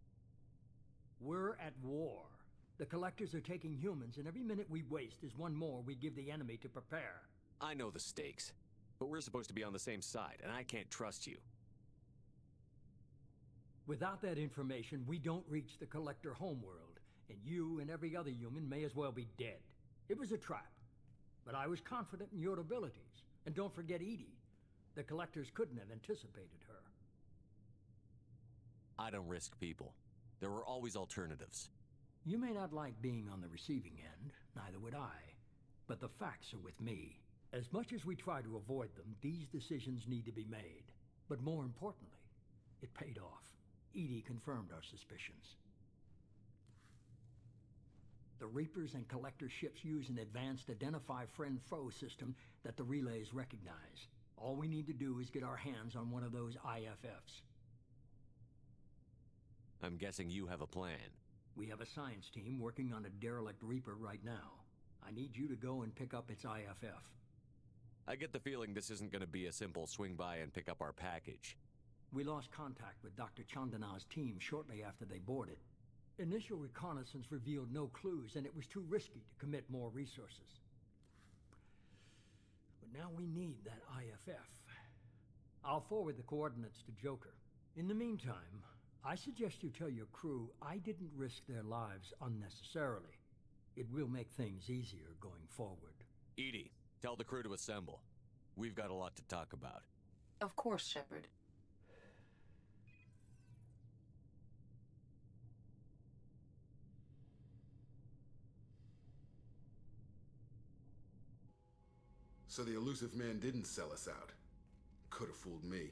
We're at war. The collectors are taking humans, and every minute we waste is one more we give the enemy to prepare. I know the stakes, but we're supposed to be on the same side, and I can't trust you. Without that information, we don't reach the collector homeworld, and you and every other human may as well be dead. It was a trap, but I was confident in your abilities. And don't forget Edie. The collectors couldn't have anticipated her. I don't risk people. There were always alternatives. You may not like being on the receiving end, neither would I. But the facts are with me. As much as we try to avoid them, these decisions need to be made. But more importantly, it paid off. Edie confirmed our suspicions. The Reapers and Collector ships use an advanced Identify Friend-Foe system that the relays recognize. All we need to do is get our hands on one of those IFFs. I'm guessing you have a plan. We have a science team working on a derelict Reaper right now. I need you to go and pick up its IFF. I get the feeling this isn't going to be a simple swing by and pick up our package. We lost contact with Dr. Chandana's team shortly after they boarded. Initial reconnaissance revealed no clues, and it was too risky to commit more resources. But now we need that IFF. I'll forward the coordinates to Joker. In the meantime, I suggest you tell your crew I didn't risk their lives unnecessarily. It will make things easier going forward. Edie, tell the crew to assemble. We've got a lot to talk about. Of course, Shepard. So the Elusive Man didn't sell us out. Could have fooled me.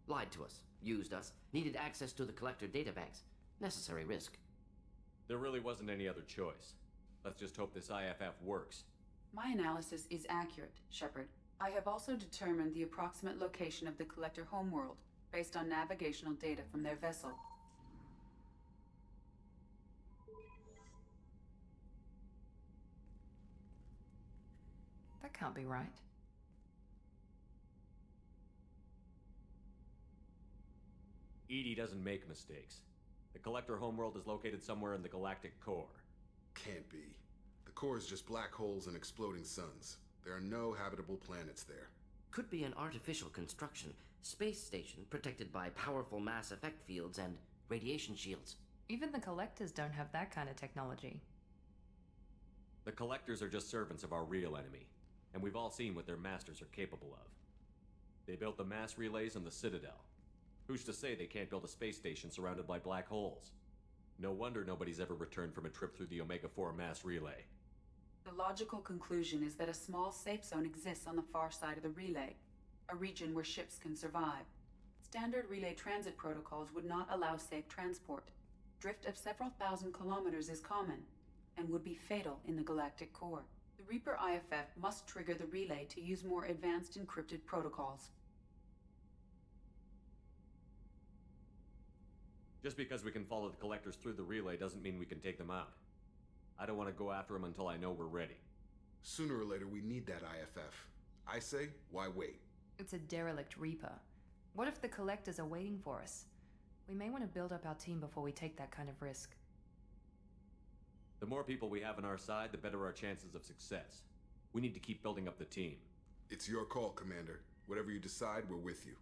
Lied to us, used us, needed access to the collector databanks. Necessary risk. There really wasn't any other choice. Let's just hope this IFF works. My analysis is accurate, Shepard. I have also determined the approximate location of the collector homeworld, based on navigational data from their vessel. That can't be right. EDI doesn't make mistakes. The Collector homeworld is located somewhere in the galactic core. Can't be. The core is just black holes and exploding suns. There are no habitable planets there. Could be an artificial construction, space station protected by powerful mass effect fields and radiation shields. Even the Collectors don't have that kind of technology. The Collectors are just servants of our real enemy, and we've all seen what their masters are capable of. They built the mass relays and the Citadel. Who's to say they can't build a space station surrounded by black holes? No wonder nobody's ever returned from a trip through the Omega-4 mass relay. The logical conclusion is that a small safe zone exists on the far side of the relay, a region where ships can survive. Standard relay transit protocols would not allow safe transport. Drift of several thousand kilometers is common, and would be fatal in the galactic core. The Reaper IFF must trigger the relay to use more advanced encrypted protocols. Just because we can follow the Collectors through the relay doesn't mean we can take them out. I don't want to go after them until I know we're ready. Sooner or later, we need that IFF. I say, why wait? It's a derelict Reaper. What if the Collectors are waiting for us? We may want to build up our team before we take that kind of risk. The more people we have on our side, the better our chances of success. We need to keep building up the team. It's your call, Commander. Whatever you decide, we're with you.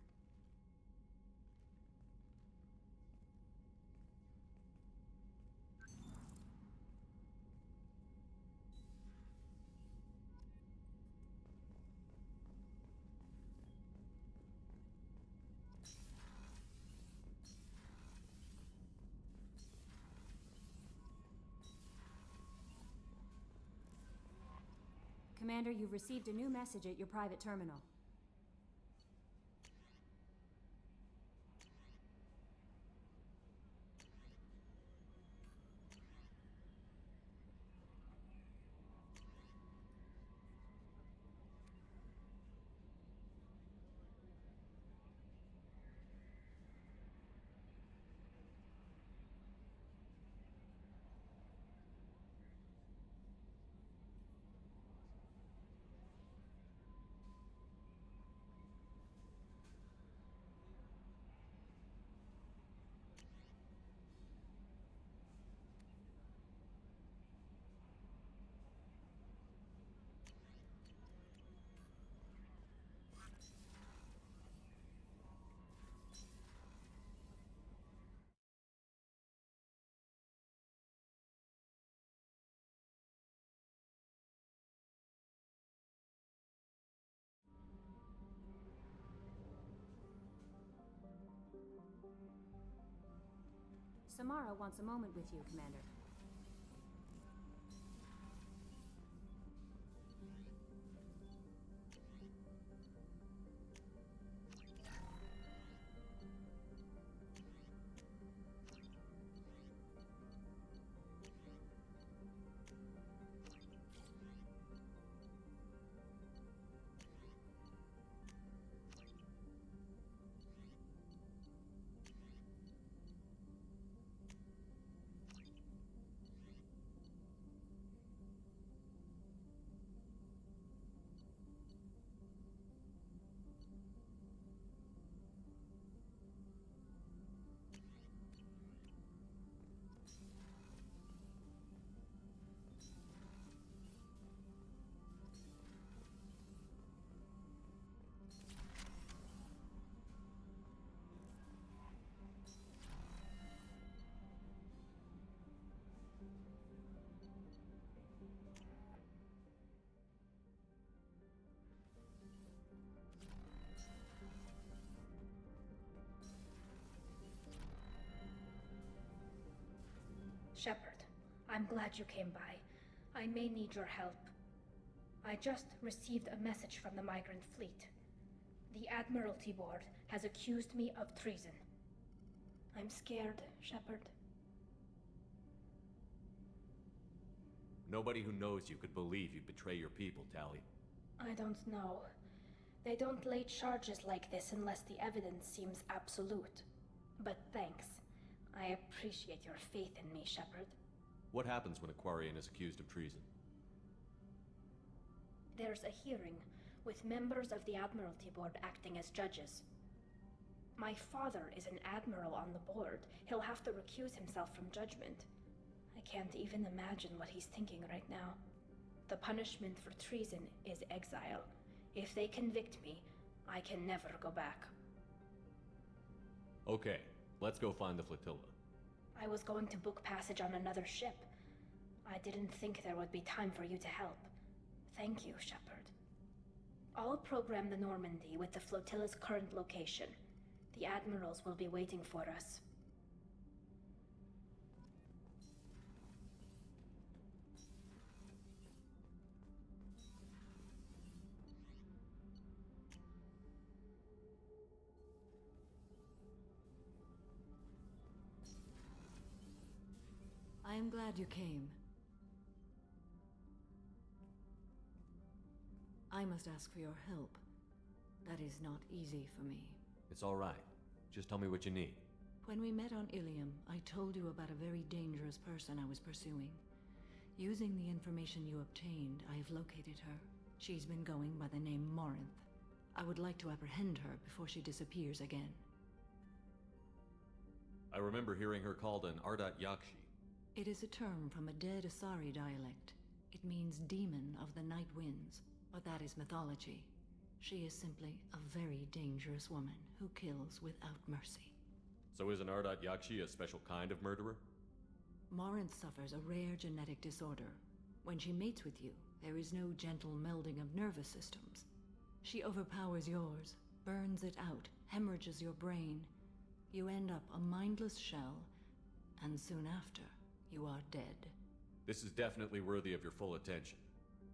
Commander, you've received a new message at your private terminal. Samara wants a moment with you, Commander. Shepard, I'm glad you came by. I may need your help. I just received a message from the migrant fleet. The Admiralty Board has accused me of treason. I'm scared, Shepard. Nobody who knows you could believe you'd betray your people, Tali. I don't know. They don't lay charges like this unless the evidence seems absolute. But thanks. I appreciate your faith in me, Shepard. What happens when a Quarian is accused of treason? There's a hearing, with members of the Admiralty Board acting as judges. My father is an admiral on the board. He'll have to recuse himself from judgment. I can't even imagine what he's thinking right now. The punishment for treason is exile. If they convict me, I can never go back. Okay, let's go find the flotilla. I was going to book passage on another ship. I didn't think there would be time for you to help. Thank you, Shepard. I'll program the Normandy with the flotilla's current location. The admirals will be waiting for us. I am glad you came. I must ask for your help. That is not easy for me. It's all right. Just tell me what you need. When we met on Ilium, I told you about a very dangerous person I was pursuing. Using the information you obtained, I have located her. She's been going by the name Morinth. I would like to apprehend her before she disappears again. I remember hearing her called an Ardat Yakshi. It is a term from a dead Asari dialect. It means demon of the night winds, but that is mythology. She is simply a very dangerous woman who kills without mercy. So is an Ardat Yakshi a special kind of murderer? Morinth suffers a rare genetic disorder. When she mates with you, there is no gentle melding of nervous systems. She overpowers yours, burns it out, hemorrhages your brain. You end up a mindless shell, and soon after, you are dead. This is definitely worthy of your full attention.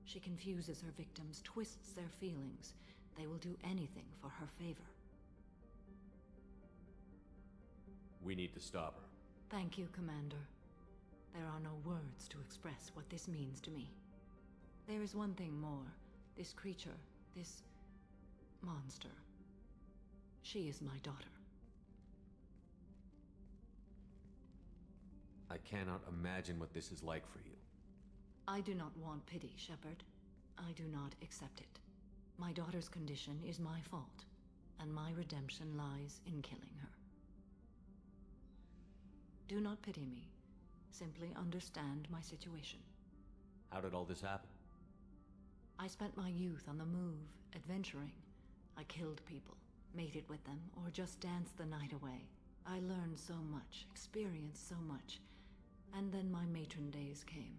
She confuses her victims, twists their feelings. They will do anything for her favor. We need to stop her. Thank you, Commander. There are no words to express what this means to me. There is one thing more. This creature, this monster. She is my daughter. I cannot imagine what this is like for you. I do not want pity, Shepard. I do not accept it. My daughter's condition is my fault, and my redemption lies in killing her. Do not pity me. Simply understand my situation. How did all this happen? I spent my youth on the move, adventuring. I killed people, mated with them, or just danced the night away. I learned so much, experienced so much, and then my matron days came.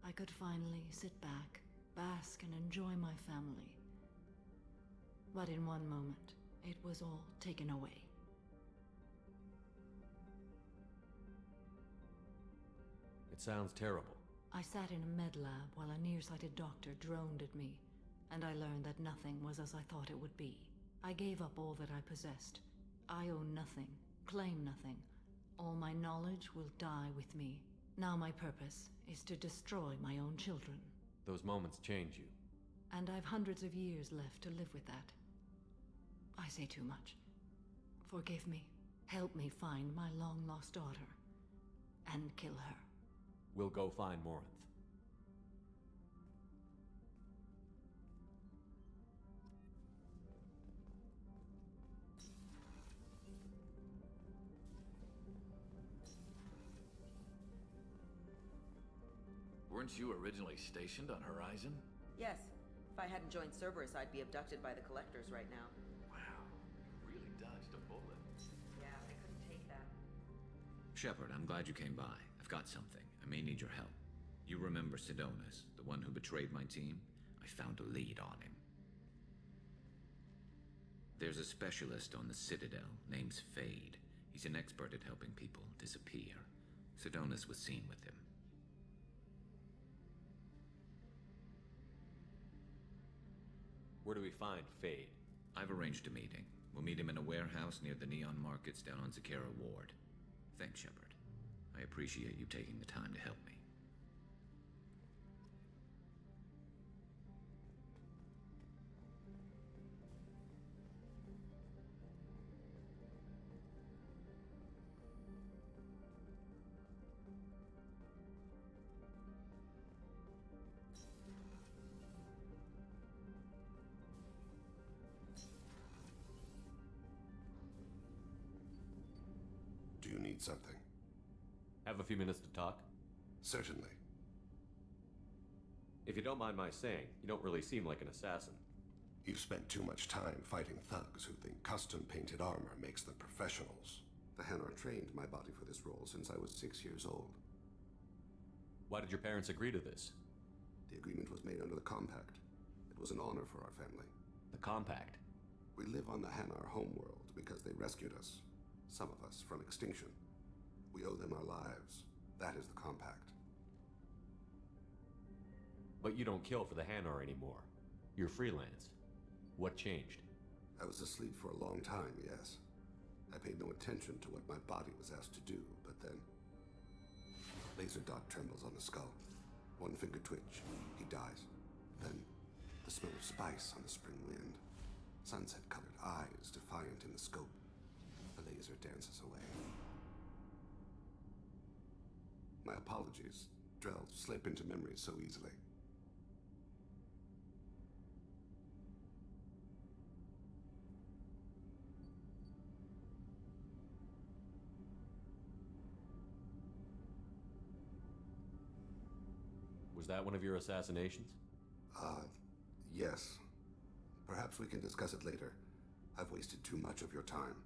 I could finally sit back, bask and enjoy my family. But in one moment, it was all taken away. It sounds terrible. I sat in a med lab while a nearsighted doctor droned at me, and I learned that nothing was as I thought it would be. I gave up all that I possessed. I own nothing, claim nothing. All my knowledge will die with me. Now my purpose is to destroy my own children. Those moments change you. And I've hundreds of years left to live with that. I say too much. Forgive me. Help me find my long-lost daughter. And kill her. We'll go find Morinth. Weren't you originally stationed on Horizon? Yes. If I hadn't joined Cerberus, I'd be abducted by the Collectors right now. Wow, you really dodged a bullet. Yeah, I couldn't take that. Shepard, I'm glad you came by. I've got something. I may need your help. You remember Sidonus, the one who betrayed my team? I found a lead on him. There's a specialist on the Citadel, name's Fade. He's an expert at helping people disappear. Sidonus was seen with him. Where do we find Fade? I've arranged a meeting. We'll meet him in a warehouse near the Neon Markets down on Zakera Ward. Thanks, Shepard. I appreciate you taking the time to help me. need something. Have a few minutes to talk? Certainly. If you don't mind my saying, you don't really seem like an assassin. You've spent too much time fighting thugs who think custom-painted armor makes them professionals. The Hanar trained my body for this role since I was 6 years old. Why did your parents agree to this? The agreement was made under the Compact. It was an honor for our family. The Compact? We live on the Hanar homeworld because they rescued us. Some of us from extinction. We owe them our lives. That is the Compact. But you don't kill for the Hanar anymore. You're freelance. What changed? I was asleep for a long time, yes. I paid no attention to what my body was asked to do, but then... Laser dot trembles on the skull. One finger twitch. He dies. Then, the smell of spice on the spring wind. Sunset-colored eyes defiant in the scope. The laser dances away. My apologies. Drell slip into memory so easily. Was that one of your assassinations? Yes. Perhaps we can discuss it later. I've wasted too much of your time.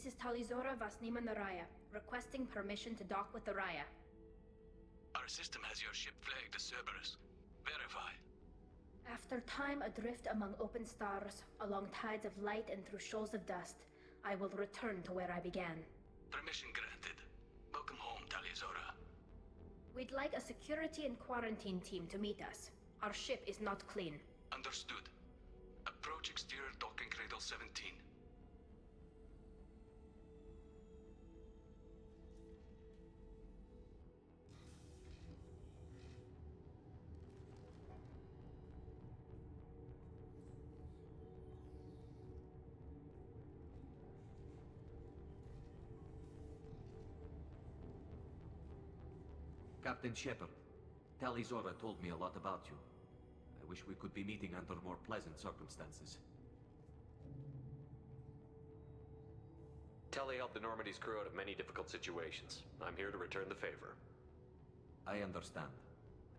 This is Talizora Vasnima Naraya, requesting permission to dock with the Raya. Our system has your ship flagged as Cerberus. Verify. After time adrift among open stars, along tides of light and through shoals of dust, I will return to where I began. Permission granted. Welcome home, Talizora. We'd like a security and quarantine team to meet us. Our ship is not clean. Understood. Approach exterior docking cradle 17. Captain Shepard, Talizora told me a lot about you. I wish we could be meeting under more pleasant circumstances. Tali helped the Normandy's crew out of many difficult situations. I'm here to return the favor. I understand.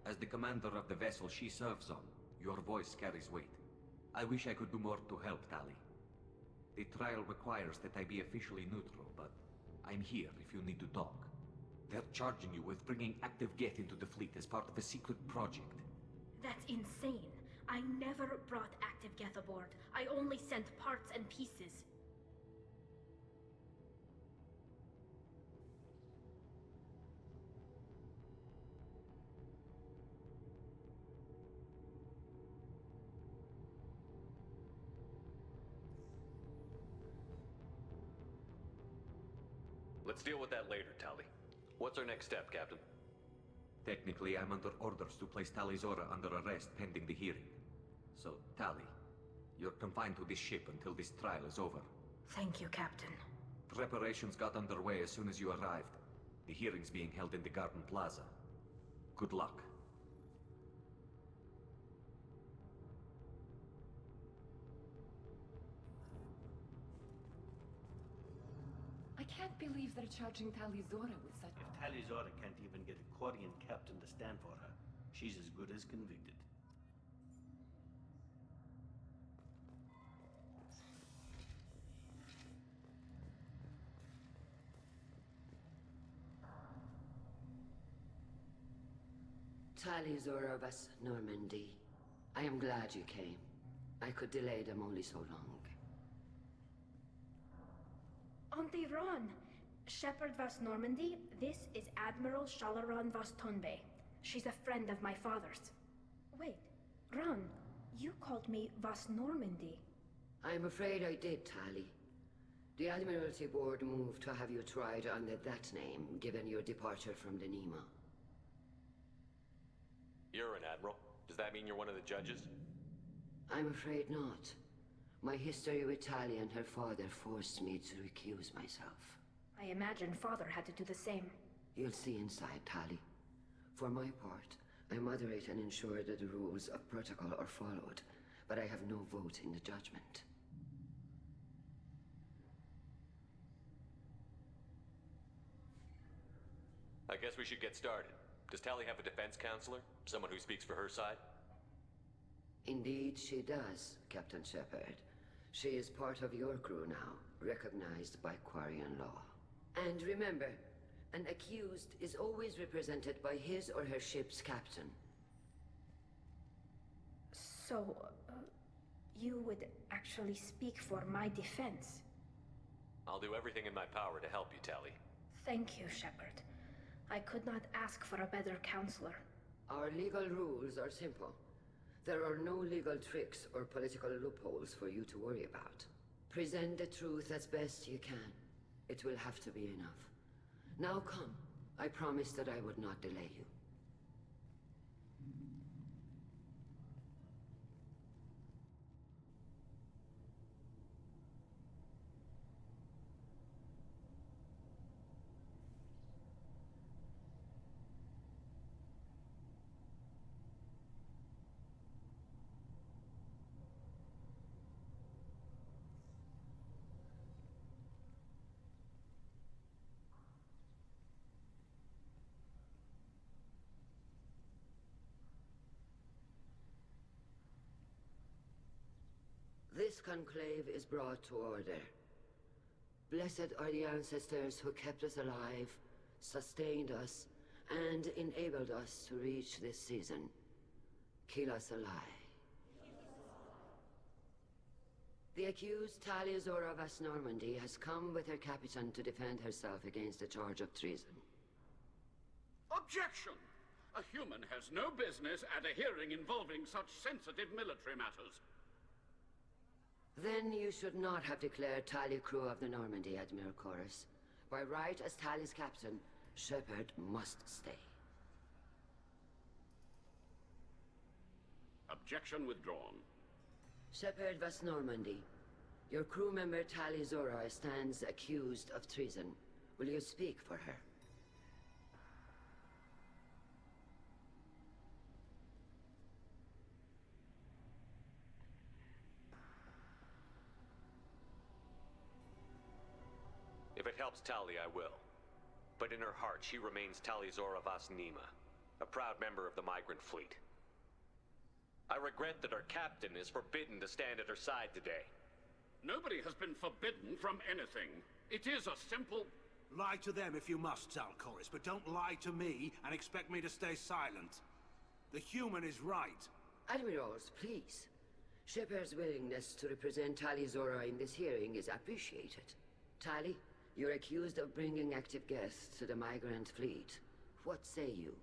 As the commander of the vessel she serves on, your voice carries weight. I wish I could do more to help, Tali. The trial requires that I be officially neutral, but I'm here if you need to talk. They're charging you with bringing active Geth into the fleet as part of a secret project. That's insane. I never brought active Geth aboard. I only sent parts and pieces. Let's deal with that later, Tali. What's our next step, Captain? Technically, I'm under orders to place Talizora under arrest pending the hearing. So, Tali, you're confined to this ship until this trial is over. Thank you, Captain. Preparations got underway as soon as you arrived. The hearing's being held in the Garden Plaza. Good luck. I can't believe they're charging Talizora with such... If Talizora can't even get a Quarian captain to stand for her, she's as good as convicted. Talizora Vas Normandy. I am glad you came. I could delay them only so long. Auntie Ron! Shepard Vas Normandy, this is Admiral Shalaron Vas Tonbe. She's a friend of my father's. Wait, Ron, you called me Vas Normandy. I'm afraid I did, Tali. The Admiralty Board moved to have you tried under that name, given your departure from the Nima. You're an admiral. Does that mean you're one of the judges? I'm afraid not. My history with Tali and her father forced me to recuse myself. I imagine father had to do the same. You'll see inside, Tali. For my part, I moderate and ensure that the rules of protocol are followed, but I have no vote in the judgment. I guess we should get started. Does Tali have a defense counselor? Someone who speaks for her side? Indeed, she does, Captain Shepard. She is part of your crew now, recognized by Quarian law. And remember, an accused is always represented by his or her ship's captain. So, you would actually speak for my defense? I'll do everything in my power to help you, Tali. Thank you, Shepard. I could not ask for a better counselor. Our legal rules are simple. There are no legal tricks or political loopholes for you to worry about. Present the truth as best you can. It will have to be enough. Now come. I promised that I would not delay you. This conclave is brought to order. Blessed are the ancestors who kept us alive, sustained us, and enabled us to reach this season. Keep us alive. The accused Talia Zora Vas Normandy has come with her captain to defend herself against a charge of treason. Objection! A human has no business at a hearing involving such sensitive military matters. Then you should not have declared Talia crew of the Normandy, Admiral Chorus. By right as Talia's captain, Shepard must stay. Objection withdrawn. Shepard Vas Normandy, your crew member Talia Zora stands accused of treason. Will you speak for her? If it helps Tali, I will. But in her heart, she remains Tali Zora Vas Nima, a proud member of the migrant fleet. I regret that our captain is forbidden to stand at her side today. Nobody has been forbidden from anything. It is a simple... Lie to them if you must, Zalcoris, but don't lie to me and expect me to stay silent. The human is right. Admirals, please. Shepard's willingness to represent Tali Zora in this hearing is appreciated. Tali, you're accused of bringing active guests to the migrant fleet. What say you?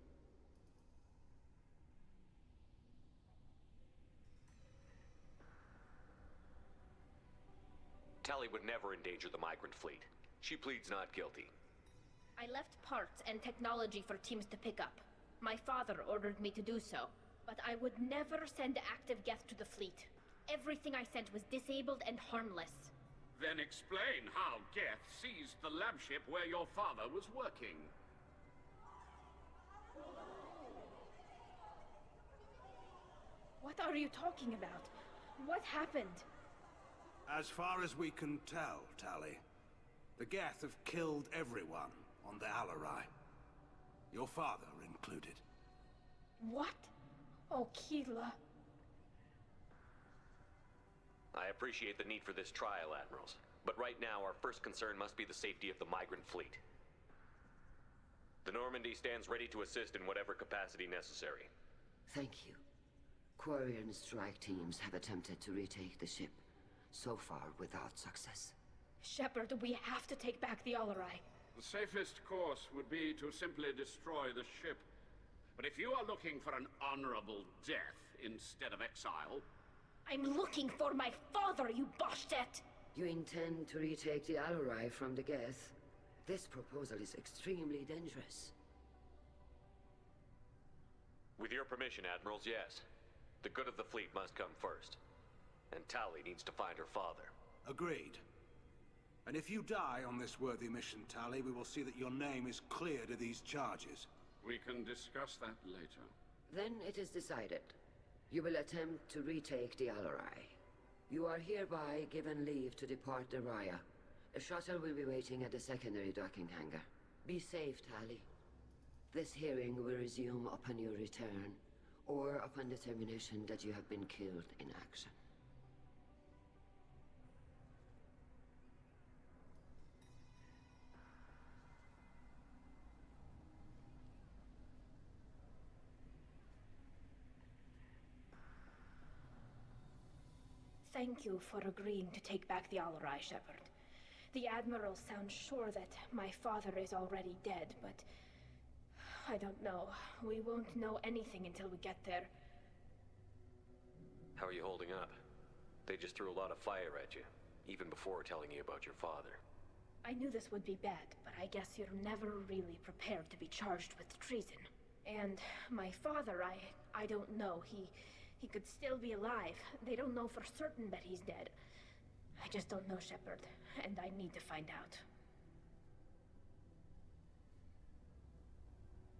Tali would never endanger the migrant fleet. She pleads not guilty. I left parts and technology for teams to pick up. My father ordered me to do so, but I would never send active guests to the fleet. Everything I sent was disabled and harmless. Then explain how Geth seized the lab ship where your father was working. What are you talking about? What happened? As far as we can tell, Tali, the Geth have killed everyone on the Alarai. Your father included. What? Oh, Keela. I appreciate the need for this trial, Admirals. But right now, our first concern must be the safety of the migrant fleet. The Normandy stands ready to assist in whatever capacity necessary. Thank you. Quarian strike teams have attempted to retake the ship, so far without success. Shepard, we have to take back the Alarai. The safest course would be to simply destroy the ship. But if you are looking for an honorable death instead of exile... I'm looking for my father, you bastet! You intend to retake the Alarai from the Geth? This proposal is extremely dangerous. With your permission, Admirals, yes. The good of the fleet must come first. And Tali needs to find her father. Agreed. And if you die on this worthy mission, Tali, we will see that your name is cleared of these charges. We can discuss that later. Then it is decided. You will attempt to retake the Alarai. You are hereby given leave to depart the Raya. A shuttle will be waiting at the secondary docking hangar. Be safe, Tali. This hearing will resume upon your return, or upon determination that you have been killed in action. Thank you for agreeing to take back the Alarai, Shepard. The Admiral sounds sure that my father is already dead, but... I don't know. We won't know anything until we get there. How are you holding up? They just threw a lot of fire at you, even before telling you about your father. I knew this would be bad, but I guess you're never really prepared to be charged with treason. And my father, I don't know. He could still be alive. They don't know for certain that he's dead. I just don't know, Shepard, and I need to find out.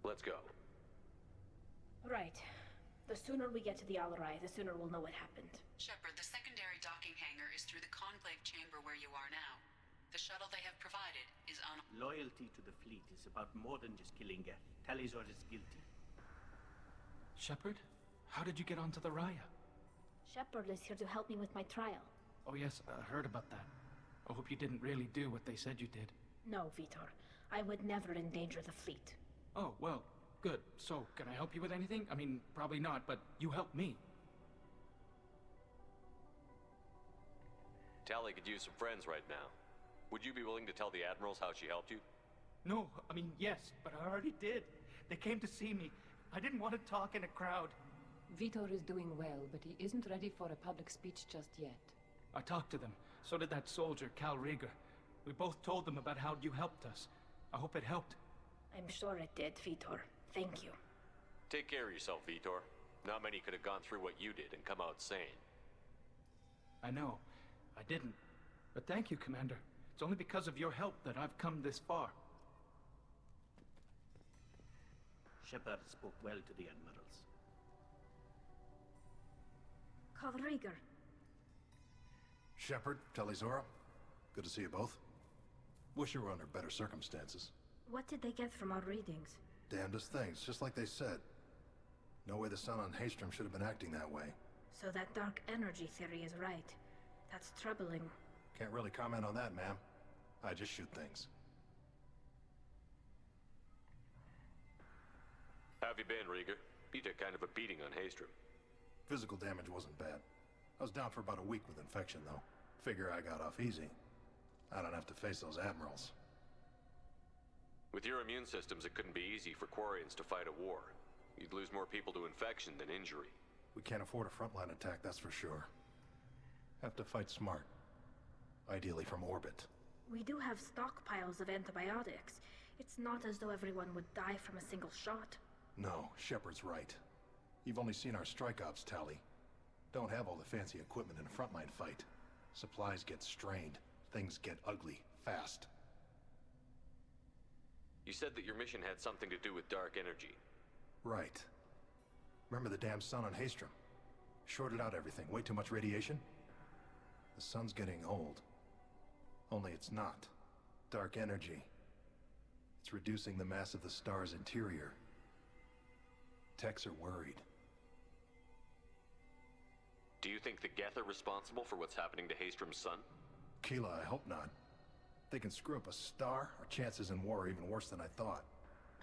Let's go. Right. The sooner we get to the Alarai, the sooner we'll know what happened. Shepard, the secondary docking hangar is through the conclave chamber where you are now. The shuttle they have provided is on... Loyalty to the fleet is about more than just killing Geth. Talizor is guilty. Shepard? How did you get onto the Raya? Shepard is here to help me with my trial. Oh yes, I heard about that. I hope you didn't really do what they said you did. No, Vitor. I would never endanger the fleet. Oh, well, good. So, can I help you with anything? I mean, probably not, but you helped me. Tally could use some friends right now. Would you be willing to tell the Admirals how she helped you? No, I mean, yes, but I already did. They came to see me. I didn't want to talk in a crowd. Vitor is doing well, but he isn't ready for a public speech just yet. I talked to them. So did that soldier, Cal Rieger. We both told them about how you helped us. I hope it helped. I'm sure it did, Vitor. Thank you. Take care of yourself, Vitor. Not many could have gone through what you did and come out sane. I know. I didn't. But thank you, Commander. It's only because of your help that I've come this far. Shepard spoke well to the admirals. Cal Rieger. Shepard, Talizora, good to see you both. Wish you were under better circumstances. What did they get from our readings? Damnedest things, just like they said. No way the sun on Haystrom should have been acting that way. So that dark energy theory is right. That's troubling. Can't really comment on that, ma'am. I just shoot things. How have you been, Rieger? You took kind of a beating on Haystrom. Physical damage wasn't bad. I was down for about a week with infection, though. Figure I got off easy. I don't have to face those admirals. With your immune systems, it couldn't be easy for Quarians to fight a war. You'd lose more people to infection than injury. We can't afford a frontline attack, that's for sure. Have to fight smart. Ideally from orbit. We do have stockpiles of antibiotics. It's not as though everyone would die from a single shot. No, Shepard's right. You've only seen our strike ops tally. Don't have all the fancy equipment in a frontline fight. Supplies get strained. Things get ugly, fast. You said that your mission had something to do with dark energy. Right. Remember the damn sun on Haystrom? Shorted out everything. Way too much radiation? The sun's getting old. Only it's not. Dark energy. It's reducing the mass of the star's interior. Techs are worried. Do you think the Geth are responsible for what's happening to Haystrom's sun? Keela, I hope not. They can screw up a star, our chances in war are even worse than I thought.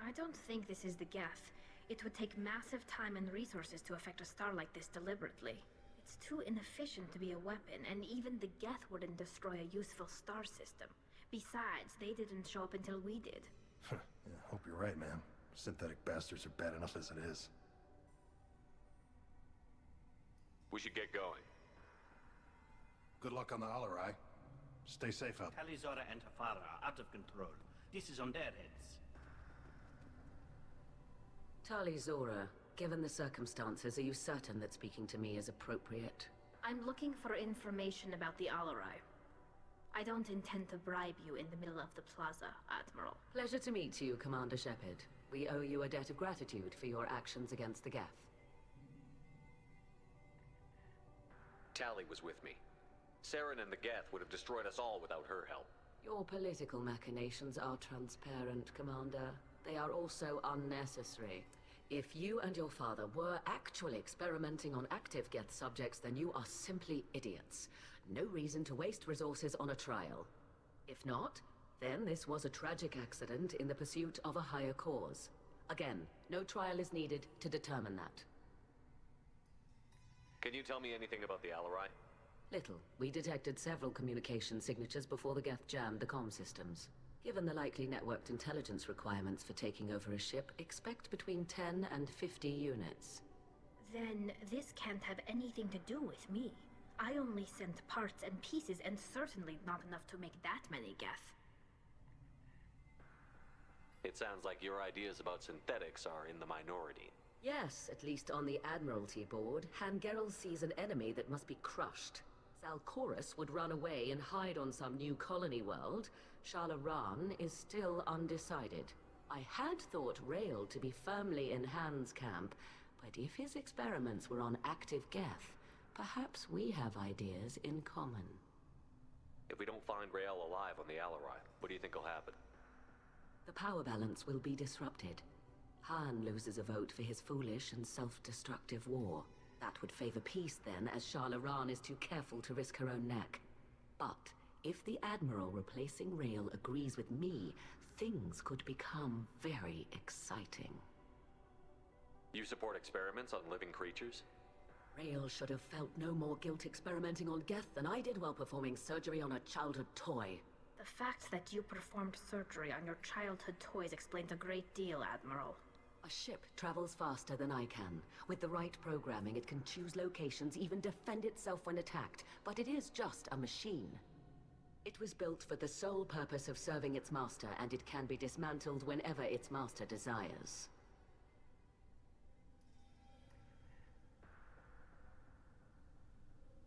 I don't think this is the Geth. It would take massive time and resources to affect a star like this deliberately. It's too inefficient to be a weapon, and even the Geth wouldn't destroy a useful star system. Besides, they didn't show up until we did. Yeah, hope you're right, man. Synthetic bastards are bad enough as it is. We should get going. Good luck on the Alarai. Stay safe out. Talizora and Tafara are out of control. This is on their heads. Talizora, given the circumstances, are you certain that speaking to me is appropriate? I'm looking for information about the Alarai. I don't intend to bribe you in the middle of the plaza, Admiral. Pleasure to meet you, Commander Shepard. We owe you a debt of gratitude for your actions against the Geth. Tally was with me. Saren and the Geth would have destroyed us all without her help. Your political machinations are transparent, Commander. They are also unnecessary. If you and your father were actually experimenting on active Geth subjects, then you are simply idiots. No reason to waste resources on a trial. If not, then this was a tragic accident in the pursuit of a higher cause. Again, no trial is needed to determine that. Can you tell me anything about the Alarai? Little. We detected several communication signatures before the Geth jammed the comm systems. Given the likely networked intelligence requirements for taking over a ship, expect between 10 and 50 units. Then this can't have anything to do with me. I only sent parts and pieces, and certainly not enough to make that many Geth. It sounds like your ideas about synthetics are in the minority. Yes, at least on the Admiralty board, Hangerel sees an enemy that must be crushed. Zalcorus would run away and hide on some new colony world. Shalaran is still undecided. I had thought Rael to be firmly in Han's camp, but if his experiments were on active Geth, perhaps we have ideas in common. If we don't find Rael alive on the Alarai, what do you think will happen? The power balance will be disrupted. Han loses a vote for his foolish and self-destructive war. That would favor peace then, as Shalaran is too careful to risk her own neck. But If the Admiral replacing Rail agrees with me, things could become very exciting. You support experiments on living creatures? Rail should have felt no more guilt experimenting on Geth than I did while performing surgery on a childhood toy. The fact that you performed surgery on your childhood toys explains a great deal, Admiral. A ship travels faster than I can. With the right programming, it can choose locations, even defend itself when attacked. But it is just a machine. It was built for the sole purpose of serving its master, and it can be dismantled whenever its master desires.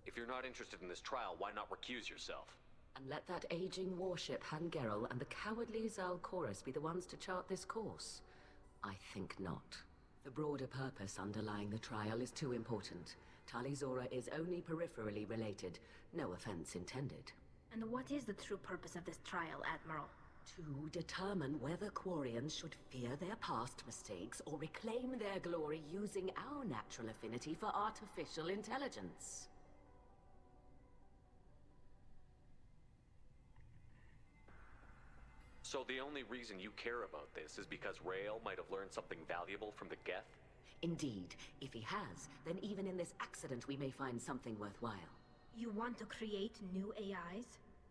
If you're not interested in this trial, why not recuse yourself? And let that aging warship Hangerel and the cowardly Zalcorus be the ones to chart this course? I think not. The broader purpose underlying the trial is too important. Tali Zora is only peripherally related. No offense intended. And what is the true purpose of this trial, Admiral? To determine whether Quarians should fear their past mistakes or reclaim their glory using our natural affinity for artificial intelligence. So the only reason you care about this is because Rael might have learned something valuable from the Geth? Indeed. If he has, then even in this accident we may find something worthwhile. You want to create new AIs?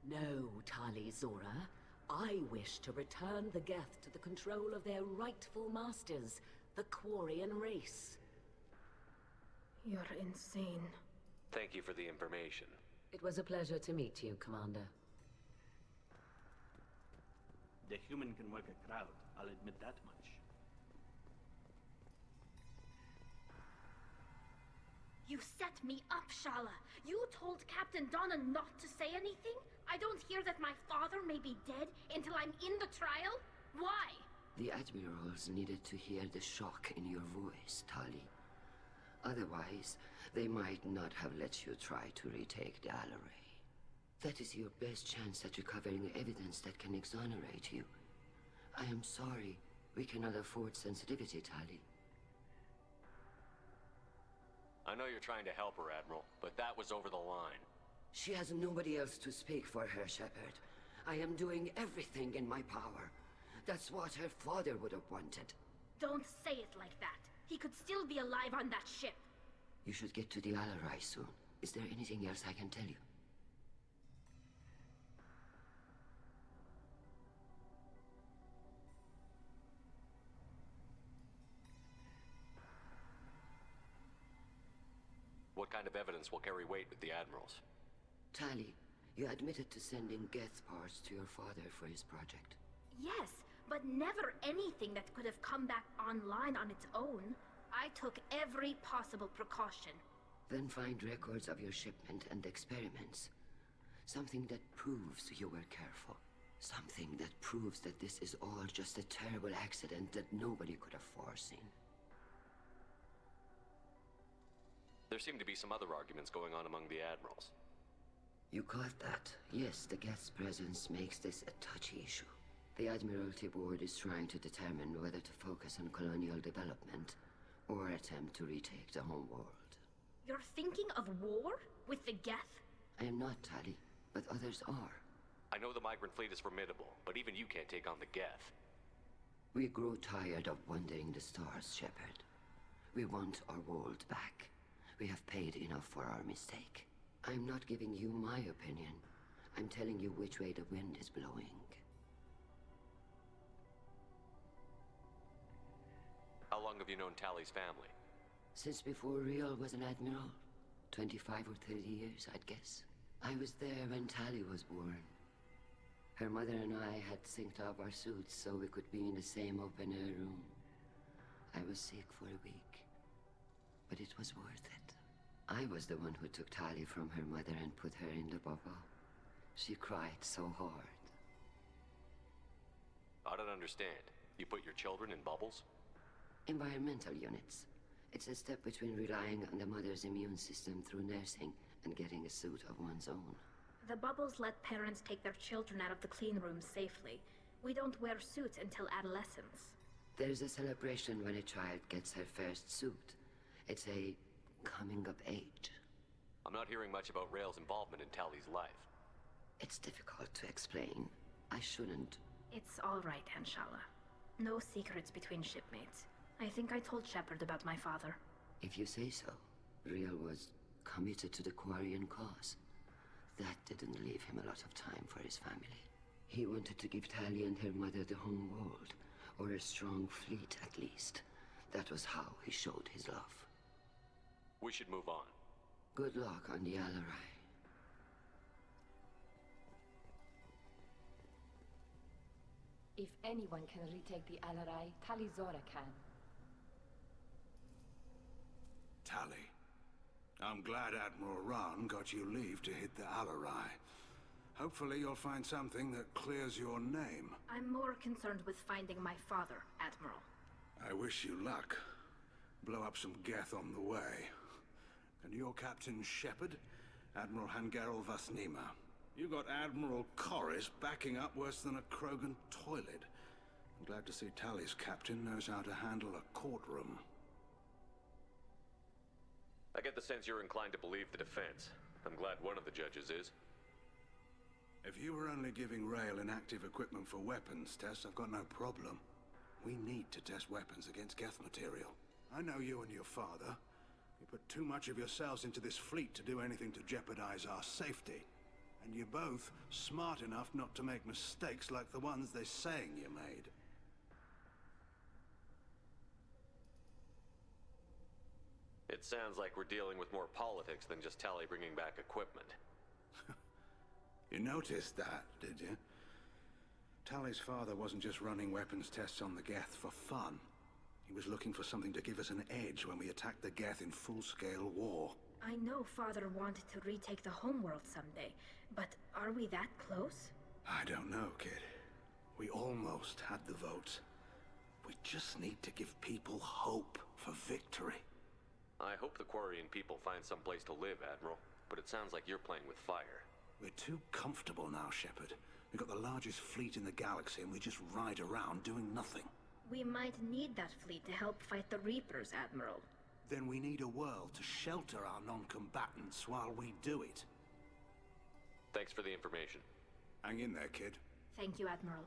No, Tali Zora. I wish to return the Geth to the control of their rightful masters, the Quarian race. You're insane. Thank you for the information. It was a pleasure to meet you, Commander. The human can work a crowd, I'll admit that much. You set me up, Shala. You told Captain Donna not to say anything? I don't hear that my father may be dead until I'm in the trial? Why? The Admirals needed to hear the shock in your voice, Tali. Otherwise, they might not have let you try to retake the Alaray. That is your best chance at recovering evidence that can exonerate you. I am sorry. We cannot afford sensitivity, Tali. I know you're trying to help her, Admiral, but that was over the line. She has nobody else to speak for her, Shepard. I am doing everything in my power. That's what her father would have wanted. Don't say it like that. He could still be alive on that ship. You should get to the Alarai soon. Is there anything else I can tell you? What kind of evidence will carry weight with the Admirals? Tali, you admitted to sending Geth parts to your father for his project. Yes, but never anything that could have come back online on its own. I took every possible precaution. Then find records of your shipment and experiments. Something that proves you were careful. Something that proves that this is all just a terrible accident that nobody could have foreseen. There seem to be some other arguments going on among the Admirals. You caught that. Yes, the Geth's presence makes this a touchy issue. The Admiralty Board is trying to determine whether to focus on colonial development or attempt to retake the homeworld. You're thinking of war? With the Geth? I am not, Tali, but others are. I know the migrant fleet is formidable, but even you can't take on the Geth. We grow tired of wandering the stars, Shepard. We want our world back. We have paid enough for our mistake. I'm not giving you my opinion. I'm telling you which way the wind is blowing. How long have you known Tali's family? Since before Riel was an admiral. 25 or 30 years, I'd guess. I was there when Tali was born. Her mother and I had synced up our suits so we could be in the same open-air room. I was sick for a week, but it was worth it. I was the one who took Tali from her mother and put her in the bubble. She cried so hard. I don't understand. You put your children in bubbles? Environmental units. It's a step between relying on the mother's immune system through nursing and getting a suit of one's own. The bubbles let parents take their children out of the clean rooms safely. We don't wear suits until adolescence. There's a celebration when a child gets her first suit. It's a coming of age. I'm not hearing much about Rael's involvement in Tali's life. It's difficult to explain. I shouldn't. It's all right, Anshala. No secrets between shipmates. I think I told Shepard about my father. If you say so. Real was committed to the Quarian cause. That didn't leave him a lot of time for his family. He wanted to give Tali and her mother the home world, or a strong fleet at least. That was how he showed his love. We should move on. Good luck on the Alarai. If anyone can retake the Alarai, Talizora can. Tali, I'm glad Admiral Rahn got you leave to hit the Alarai. Hopefully you'll find something that clears your name. I'm more concerned with finding my father, Admiral. I wish you luck. Blow up some Geth on the way. And your Captain Shepard? Admiral Hangarel Vasnima. You got Admiral Corris backing up worse than a Krogan toilet. I'm glad to see Tali's captain knows how to handle a courtroom. I get the sense you're inclined to believe the defense. I'm glad one of the judges is. If you were only giving Rail inactive equipment for weapons tests, I've got no problem. We need to test weapons against Geth material. I know you and your father. You put too much of yourselves into this fleet to do anything to jeopardize our safety. And you're both smart enough not to make mistakes like the ones they're saying you made. It sounds like we're dealing with more politics than just Tali bringing back equipment. You noticed that, did you? Tali's father wasn't just running weapons tests on the Geth for fun. He was looking for something to give us an edge when we attacked the Geth in full-scale war. I know Father wanted to retake the homeworld someday, but are we that close? I don't know, kid. We almost had the votes. We just need to give people hope for victory. I hope the Quarian people find some place to live, Admiral, but it sounds like you're playing with fire. We're too comfortable now, Shepard. We've got the largest fleet in the galaxy and we just ride around doing nothing. We might need that fleet to help fight the Reapers, Admiral. Then we need a world to shelter our non-combatants while we do it. Thanks for the information. Hang in there, kid. Thank you, Admiral.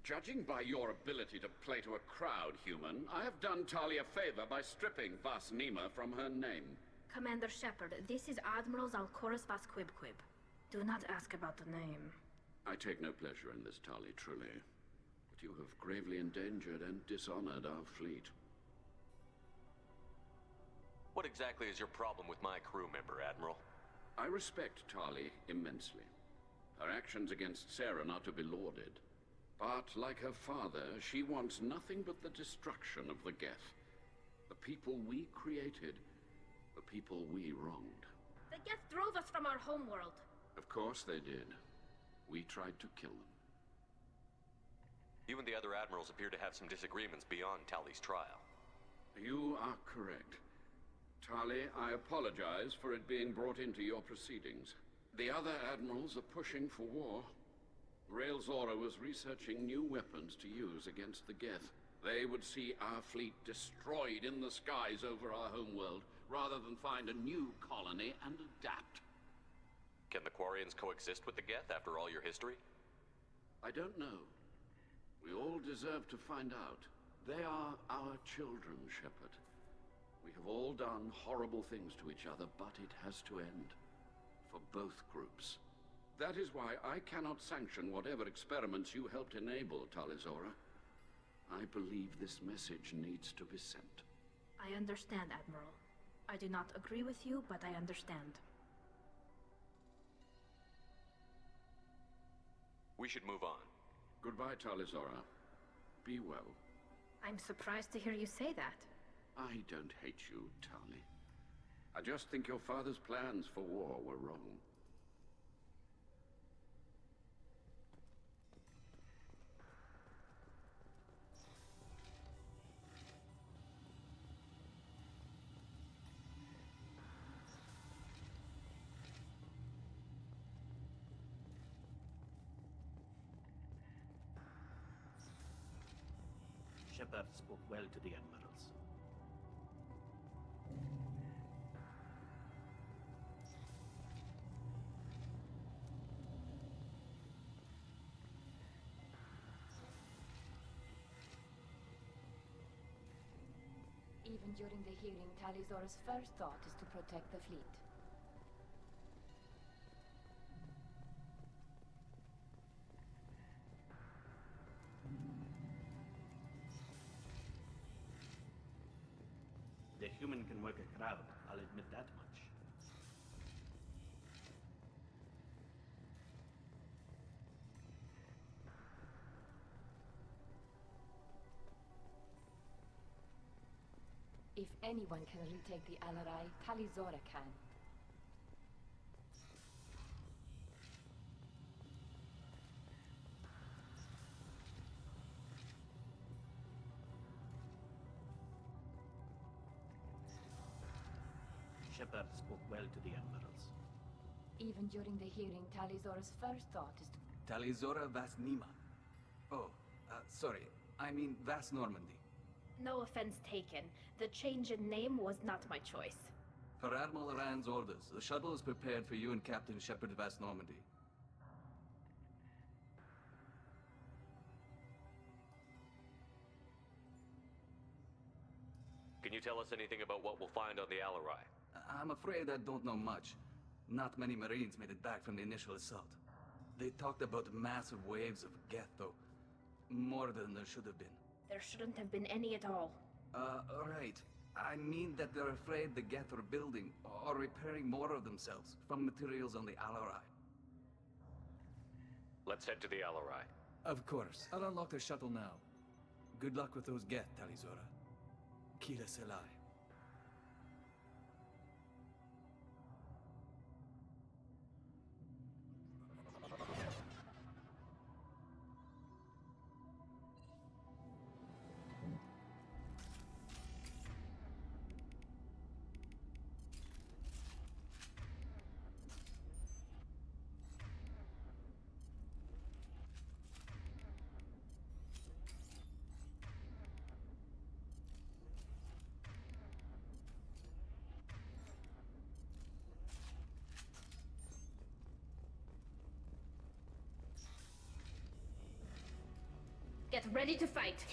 Judging by your ability to play to a crowd, human, I have done Tali a favor by stripping Vasnima from her name. Commander Shepard, this is Admiral Zalkoris Vasquibquib. Do not ask about the name. I take no pleasure in this, Tali, truly. But you have gravely endangered and dishonored our fleet. What exactly is your problem with my crew member, Admiral? I respect Tali immensely. Her actions against Sarah are to be lauded. But, like her father, she wants nothing but the destruction of the Geth. The people we created. The people we wronged. The Geth drove us from our homeworld. Of course they did. We tried to kill them. You and the other admirals appear to have some disagreements beyond Tali's trial. You are correct. Tali, I apologize for it being brought into your proceedings. The other admirals are pushing for war. Rail Zora was researching new weapons to use against the Geth. They would see our fleet destroyed in the skies over our homeworld, rather than find a new colony and adapt. Can the Quarians coexist with the Geth after all your history? I don't know. We all deserve to find out. They are our children, Shepard. We have all done horrible things to each other, but it has to end. For both groups. That is why I cannot sanction whatever experiments you helped enable, Talizora. I believe this message needs to be sent. I understand, Admiral. I do not agree with you, but I understand. We should move on. Goodbye, Talizora. Be well. I'm surprised to hear you say that. I don't hate you, Tali. I just think your father's plans for war were wrong. Shepard spoke well to the admirals. Even during the hearing, Tali'Zorah's first thought is to protect the fleet. The human can work a crowd, I'll admit that much. If anyone can retake the Alarai, Tali'Zorah can. Shepard spoke well to the admirals. Even during the hearing, Tali'Zorah's first thought is to... Tali'Zorah Vas Nima. Oh, sorry. I mean Vas Normandy. No offense taken. The change in name was not my choice. Per Admiral Rand's orders, the shuttle is prepared for you and Captain Shepard Vas Normandy. Can you tell us anything about what we'll find on the Alarai? I'm afraid I don't know much. Not many Marines made it back from the initial assault. They talked about massive waves of Geth, though. More than there should have been. There shouldn't have been any at all. Right. I mean that they're afraid the Geth are building or repairing more of themselves from materials on the Alarai. Let's head to the Alarai. Of course. I'll unlock the shuttle now. Good luck with those Geth, Tali'Zorah. Kila Selai. Get ready to fight.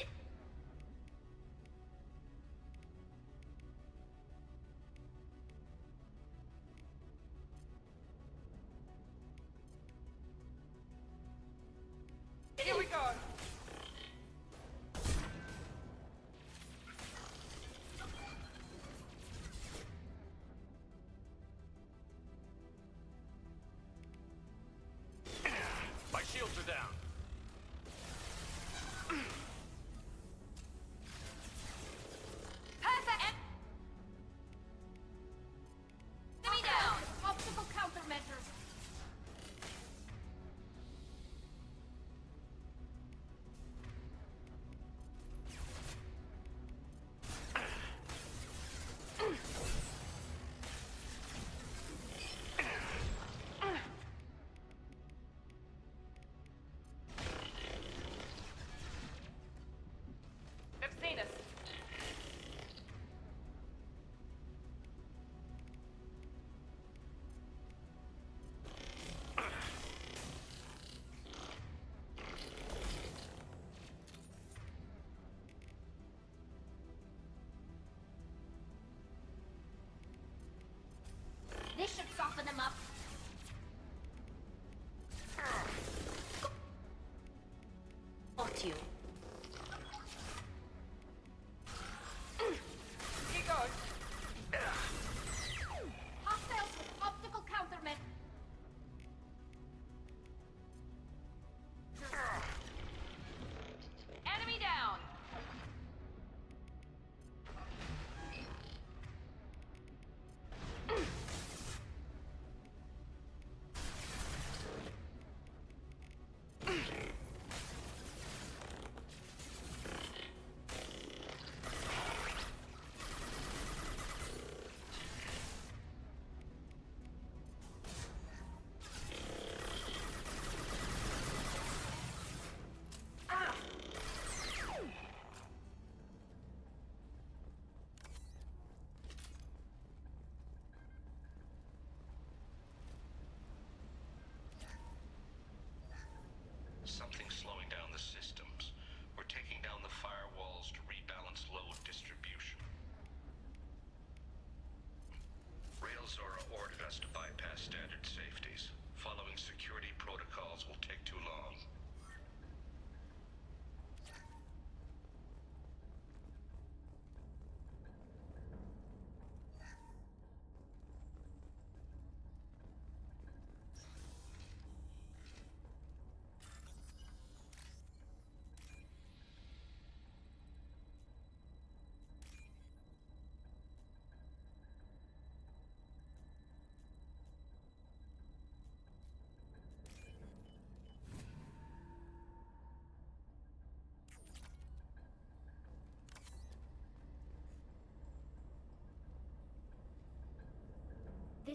Here we go. My shields are down. Perfect! Enemy down! Obstacle countermeasures. They've seen us. This should soften them up. Got you.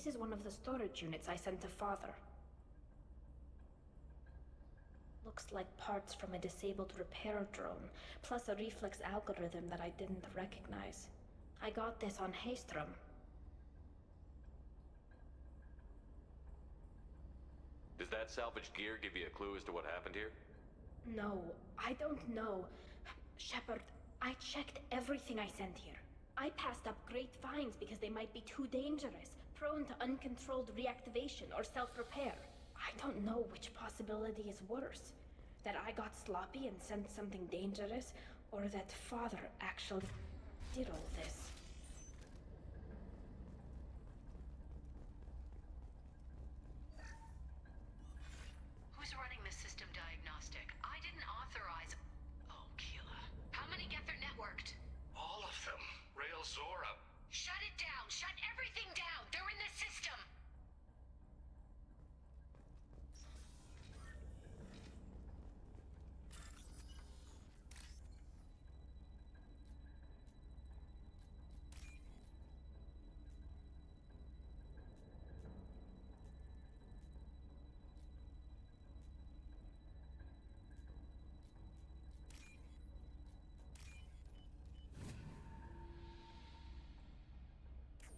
This is one of the storage units I sent to Father. Looks like parts from a disabled repair drone, plus a reflex algorithm that I didn't recognize. I got this on Haystrom. Does that salvaged gear give you a clue as to what happened here? No, I don't know. Shepard, I checked everything I sent here. I passed up great finds because they might be too dangerous, prone to uncontrolled reactivation or self-repair. I don't know which possibility is worse. That I got sloppy and sent something dangerous, or that Father actually did all this. Who's running the system diagnostic? I didn't authorize... Oh, Keela. How many get their networked? All of them. Rail Zora. Shut it down! Shut everything down! They're in the system!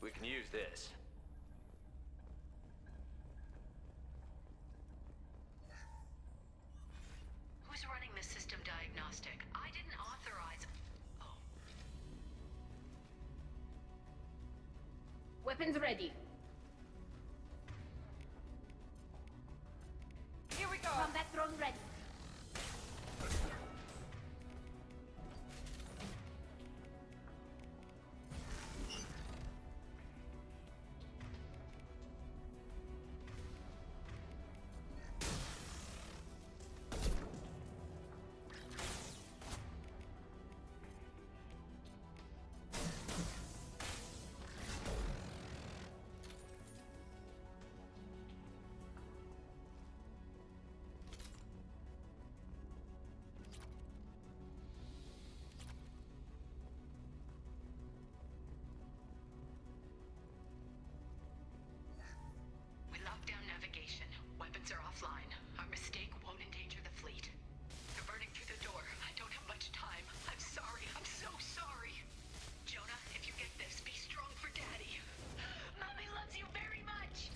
We can use this. Who's running the system diagnostic? I didn't authorize... Oh. Weapons ready. Here we go! Combat drone ready. We locked down navigation. Weapons are offline. Our mistake won't endanger the fleet. They're burning through the door. I don't have much time. I'm sorry. I'm so sorry. Jonah, if you get this, be strong for Daddy. Mommy loves you very much!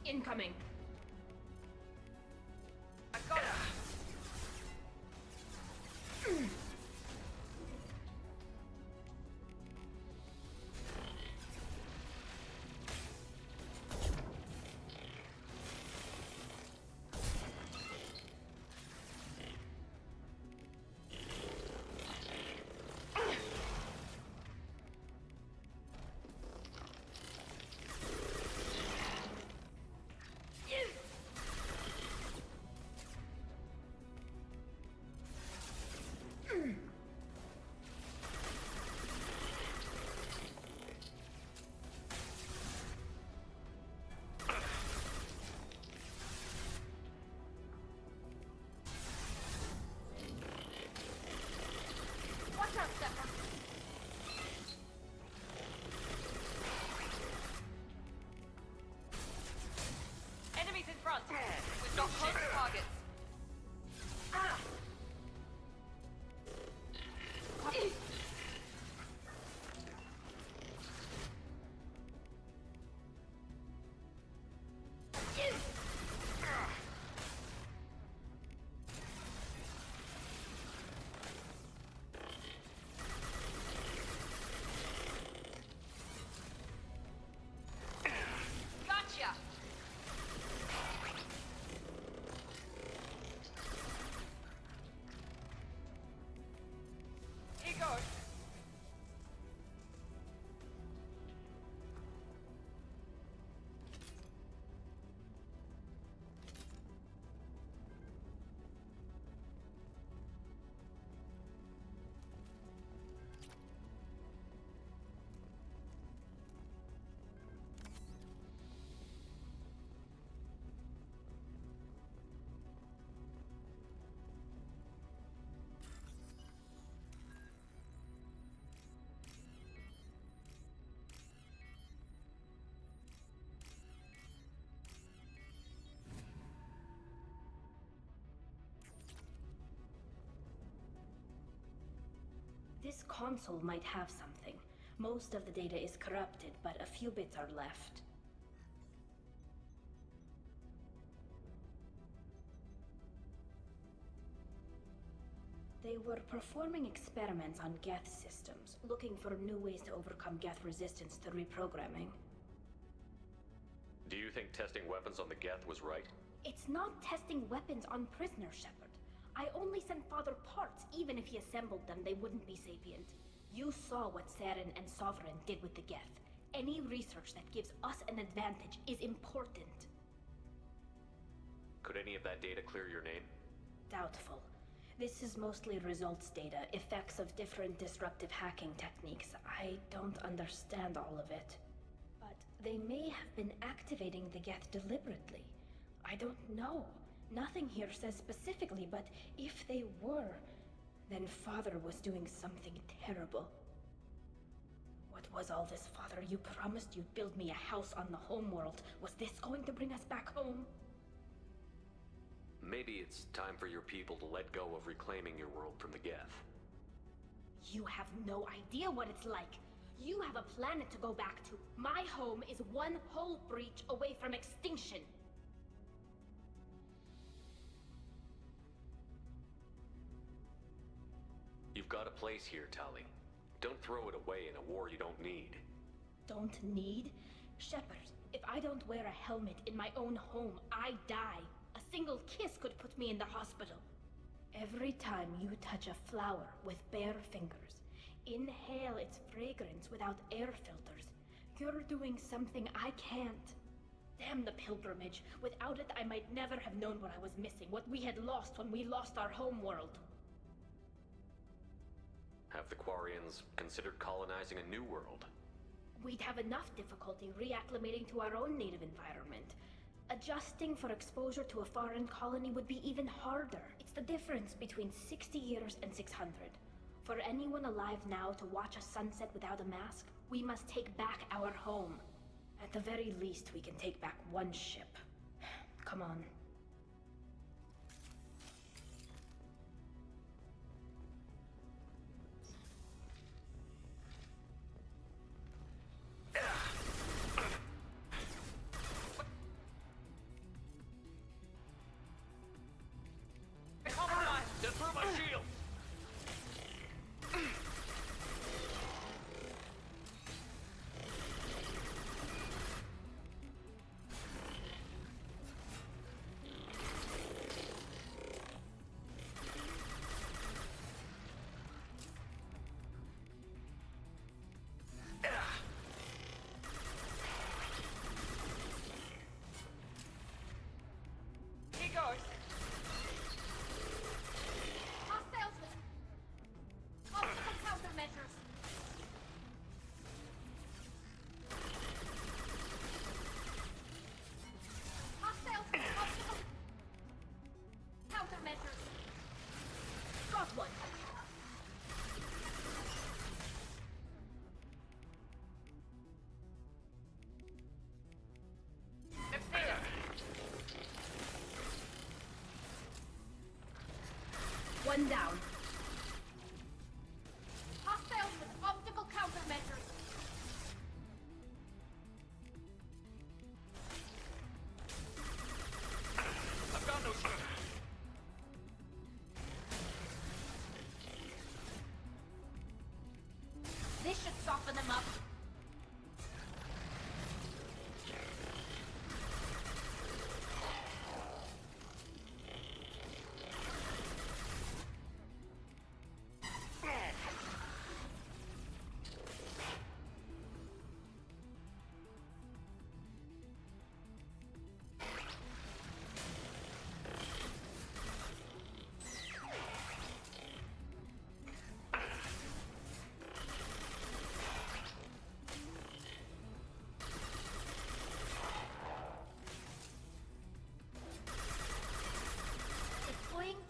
Incoming. I got it! This console might have something. Most of the data is corrupted, but a few bits are left. They were performing experiments on Geth systems, looking for new ways to overcome Geth resistance to reprogramming. Do you think testing weapons on the Geth was right? It's not testing weapons on prisoners, Shepard. I only sent Father parts. Even if he assembled them, they wouldn't be sapient. You saw what Saren and Sovereign did with the Geth. Any research that gives us an advantage is important. Could any of that data clear your name? Doubtful. This is mostly results data, effects of different disruptive hacking techniques. I don't understand all of it. But they may have been activating the Geth deliberately. I don't know. Nothing here says specifically, but if they were, then Father was doing something terrible. What was all this, Father? You promised you'd build me a house on the homeworld. Was this going to bring us back home? Maybe it's time for your people to let go of reclaiming your world from the Geth. You have no idea what it's like. You have a planet to go back to. My home is one hull breach away from extinction. You've got a place here, Tali. Don't throw it away in a war you don't need. Don't need? Shepard, if I don't wear a helmet in my own home, I die. A single kiss could put me in the hospital. Every time you touch a flower with bare fingers, inhale its fragrance without air filters, you're doing something I can't. Damn the pilgrimage. Without it, I might never have known what I was missing, what we had lost when we lost our homeworld. Have the Quarians considered colonizing a new world? We'd have enough difficulty reacclimating to our own native environment. Adjusting for exposure to a foreign colony would be even harder. It's the difference between 60 years and 600. For anyone alive now to watch a sunset without a mask, we must take back our home. At the very least, we can take back one ship. Come on. One down. Hostiles with optical countermeasures. I've got no shit. This should soften them up.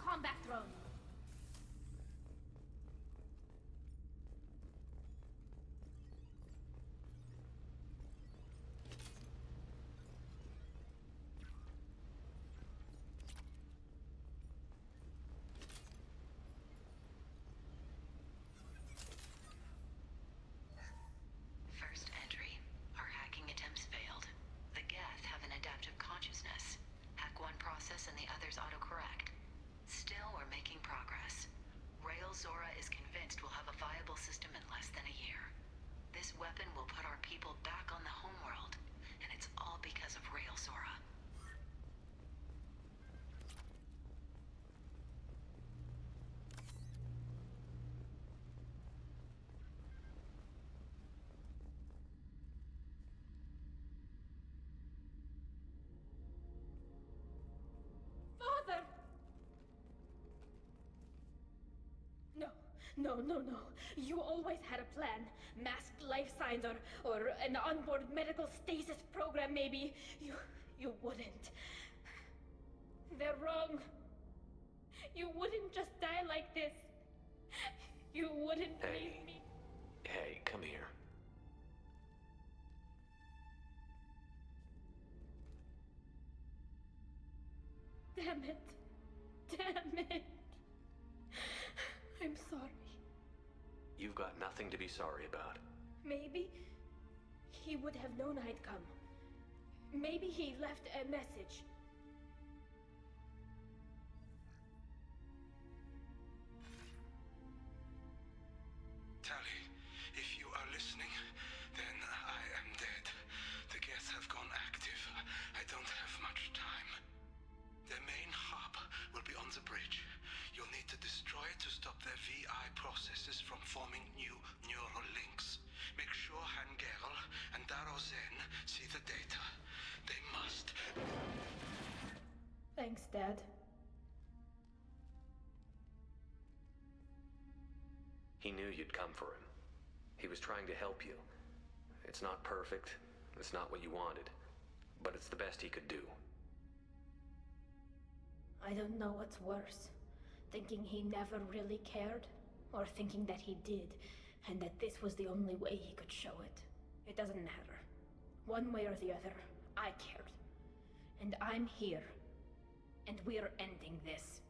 Combat drone. No. You always had a plan. Masked life signs or an onboard medical stasis program, maybe. You wouldn't. They're wrong. You wouldn't just die like this. You wouldn't leave me. Hey, come here. Damn it. I'm sorry. You've got nothing to be sorry about. Maybe he would have known I'd come. Maybe he left a message. Tally, if you are listening, then I am dead. The Geth have gone active. I don't have much time. Their main hub will be on the bridge. You'll need to destroy it to stop their VI processes from forming new neural links. Make sure Hangerl and Darozen see the data. They must. Thanks, Dad. He knew you'd come for him. He was trying to help you. It's not perfect. It's not what you wanted. But it's the best he could do. I don't know what's worse. Thinking he never really cared, or thinking that he did, and that this was the only way he could show it. It doesn't matter. One way or the other, I cared. And I'm here. And we're ending this.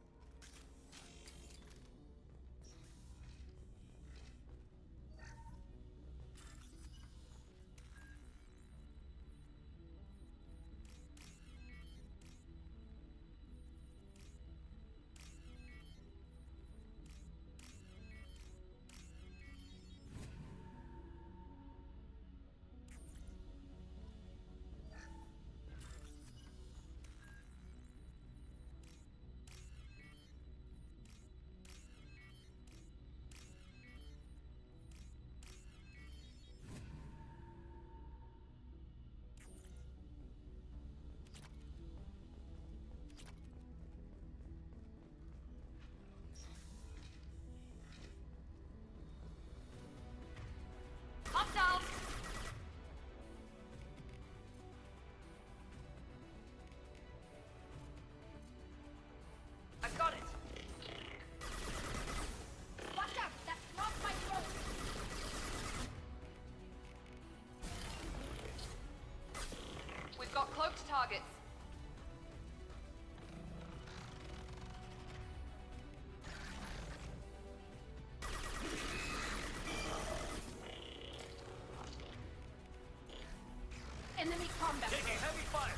Hostiles! I've got it! Watch out! That blocked my throat! We've got cloaked targets. Enemy combat. Taking heavy fire!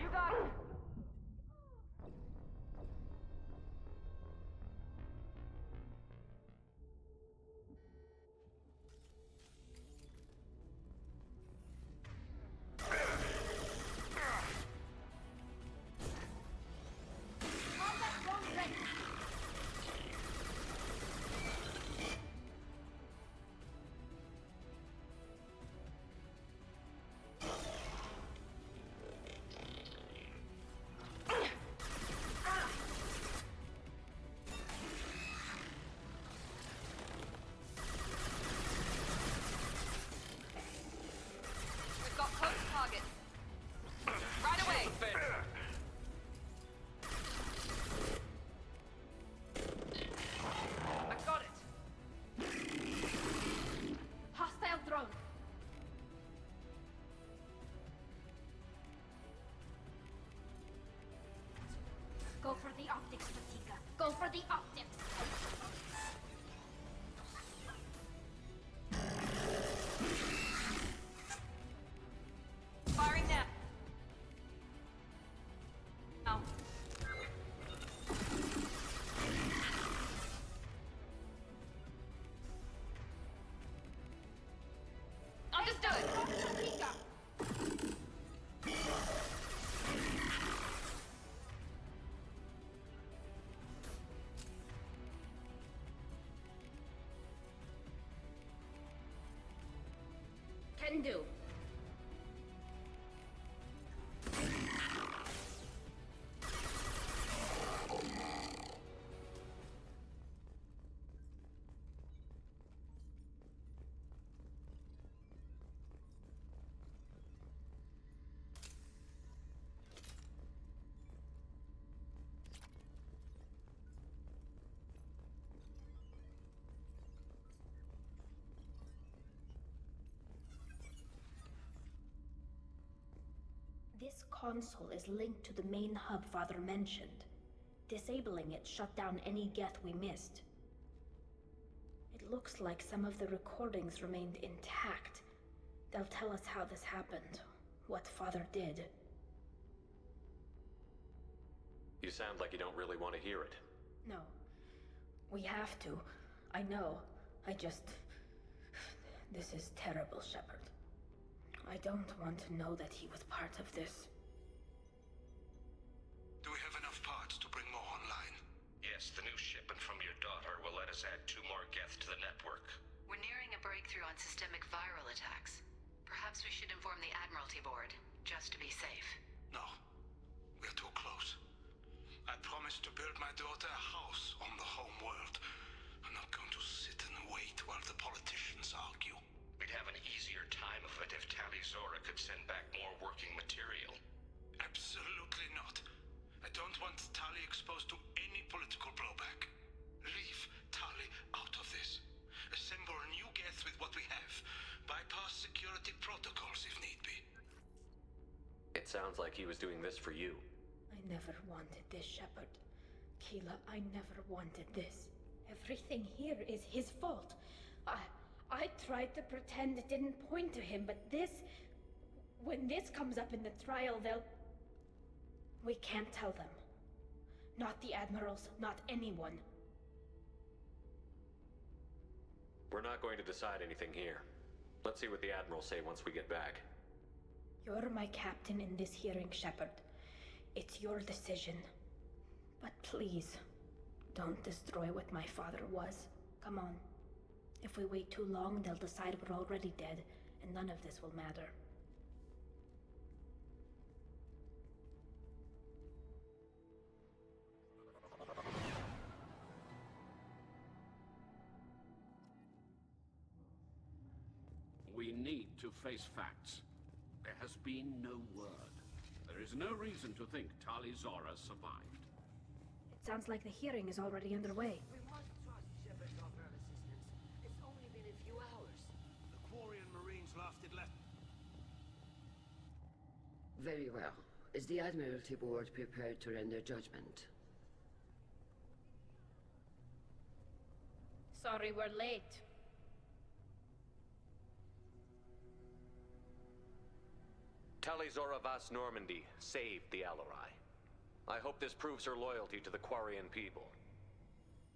You got it! We've got close targets. Right away! I got it! Hostile drone. Go for the optics, Tuchanka. Go for the optics. Firing now. Now. Understood. can do. This console is linked to the main hub Father mentioned. Disabling it shut down any Geth we missed. It looks like some of the recordings remained intact. They'll tell us how this happened, what Father did. You sound like you don't really want to hear it. No. We have to. I know. This is terrible, Shepard. I don't want to know that he was part of this. Do we have enough parts to bring more online? Yes, the new shipment from your daughter will let us add 2 more Geth to the network. We're nearing a breakthrough on systemic viral attacks. Perhaps we should inform the Admiralty Board, just to be safe. No. We're too close. I promised to build my daughter a house on the home world. I'm not going to sit and wait while the politicians argue. We'd have an easier time of it if Tali Zora could send back more working material. Absolutely not. I don't want Tali exposed to any political blowback. Leave Tali out of this. Assemble new Geth with what we have. Bypass security protocols if need be. It sounds like he was doing this for you. I never wanted this, Shepard. Keela, I never wanted this. Everything here is his fault. I tried to pretend it didn't point to him, but this... When this comes up in the trial, they'll... We can't tell them. Not the Admirals, not anyone. We're not going to decide anything here. Let's see what the Admirals say once we get back. You're my captain in this hearing, Shepard. It's your decision. But please, don't destroy what my father was. Come on. If we wait too long, they'll decide we're already dead, and none of this will matter. We need to face facts. There has been no word. There is no reason to think Tali Zora survived. It sounds like the hearing is already underway. We must trust Shepard's offer of assistance. It's only been a few hours. The Quarian Marines lasted less... Very well. Is the Admiralty Board prepared to render judgment? Sorry we're late. Tali Zora Vas Normandy saved the Alarai. I hope this proves her loyalty to the Quarian people.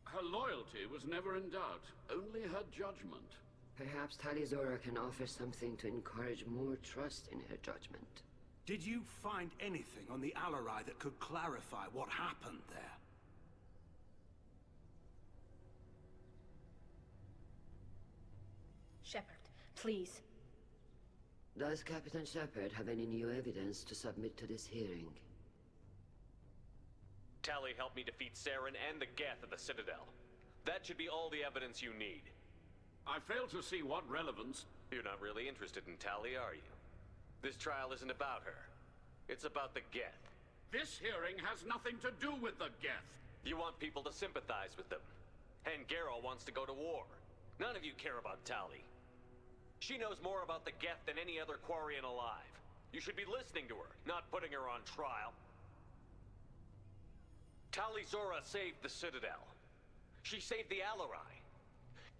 Her loyalty was never in doubt, only her judgment. Perhaps Tali Zora can offer something to encourage more trust in her judgment. Did you find anything on the Alarai that could clarify what happened there? Shepard, please. Does Captain Shepard have any new evidence to submit to this hearing? Tali helped me defeat Saren and the Geth at the Citadel. That should be all the evidence you need. I fail to see what relevance... You're not really interested in Tali, are you? This trial isn't about her. It's about the Geth. This hearing has nothing to do with the Geth. You want people to sympathize with them. And Garrow wants to go to war. None of you care about Tali. She knows more about the Geth than any other Quarian alive. You should be listening to her, not putting her on trial. Tali Zora saved the Citadel. She saved the Alarai.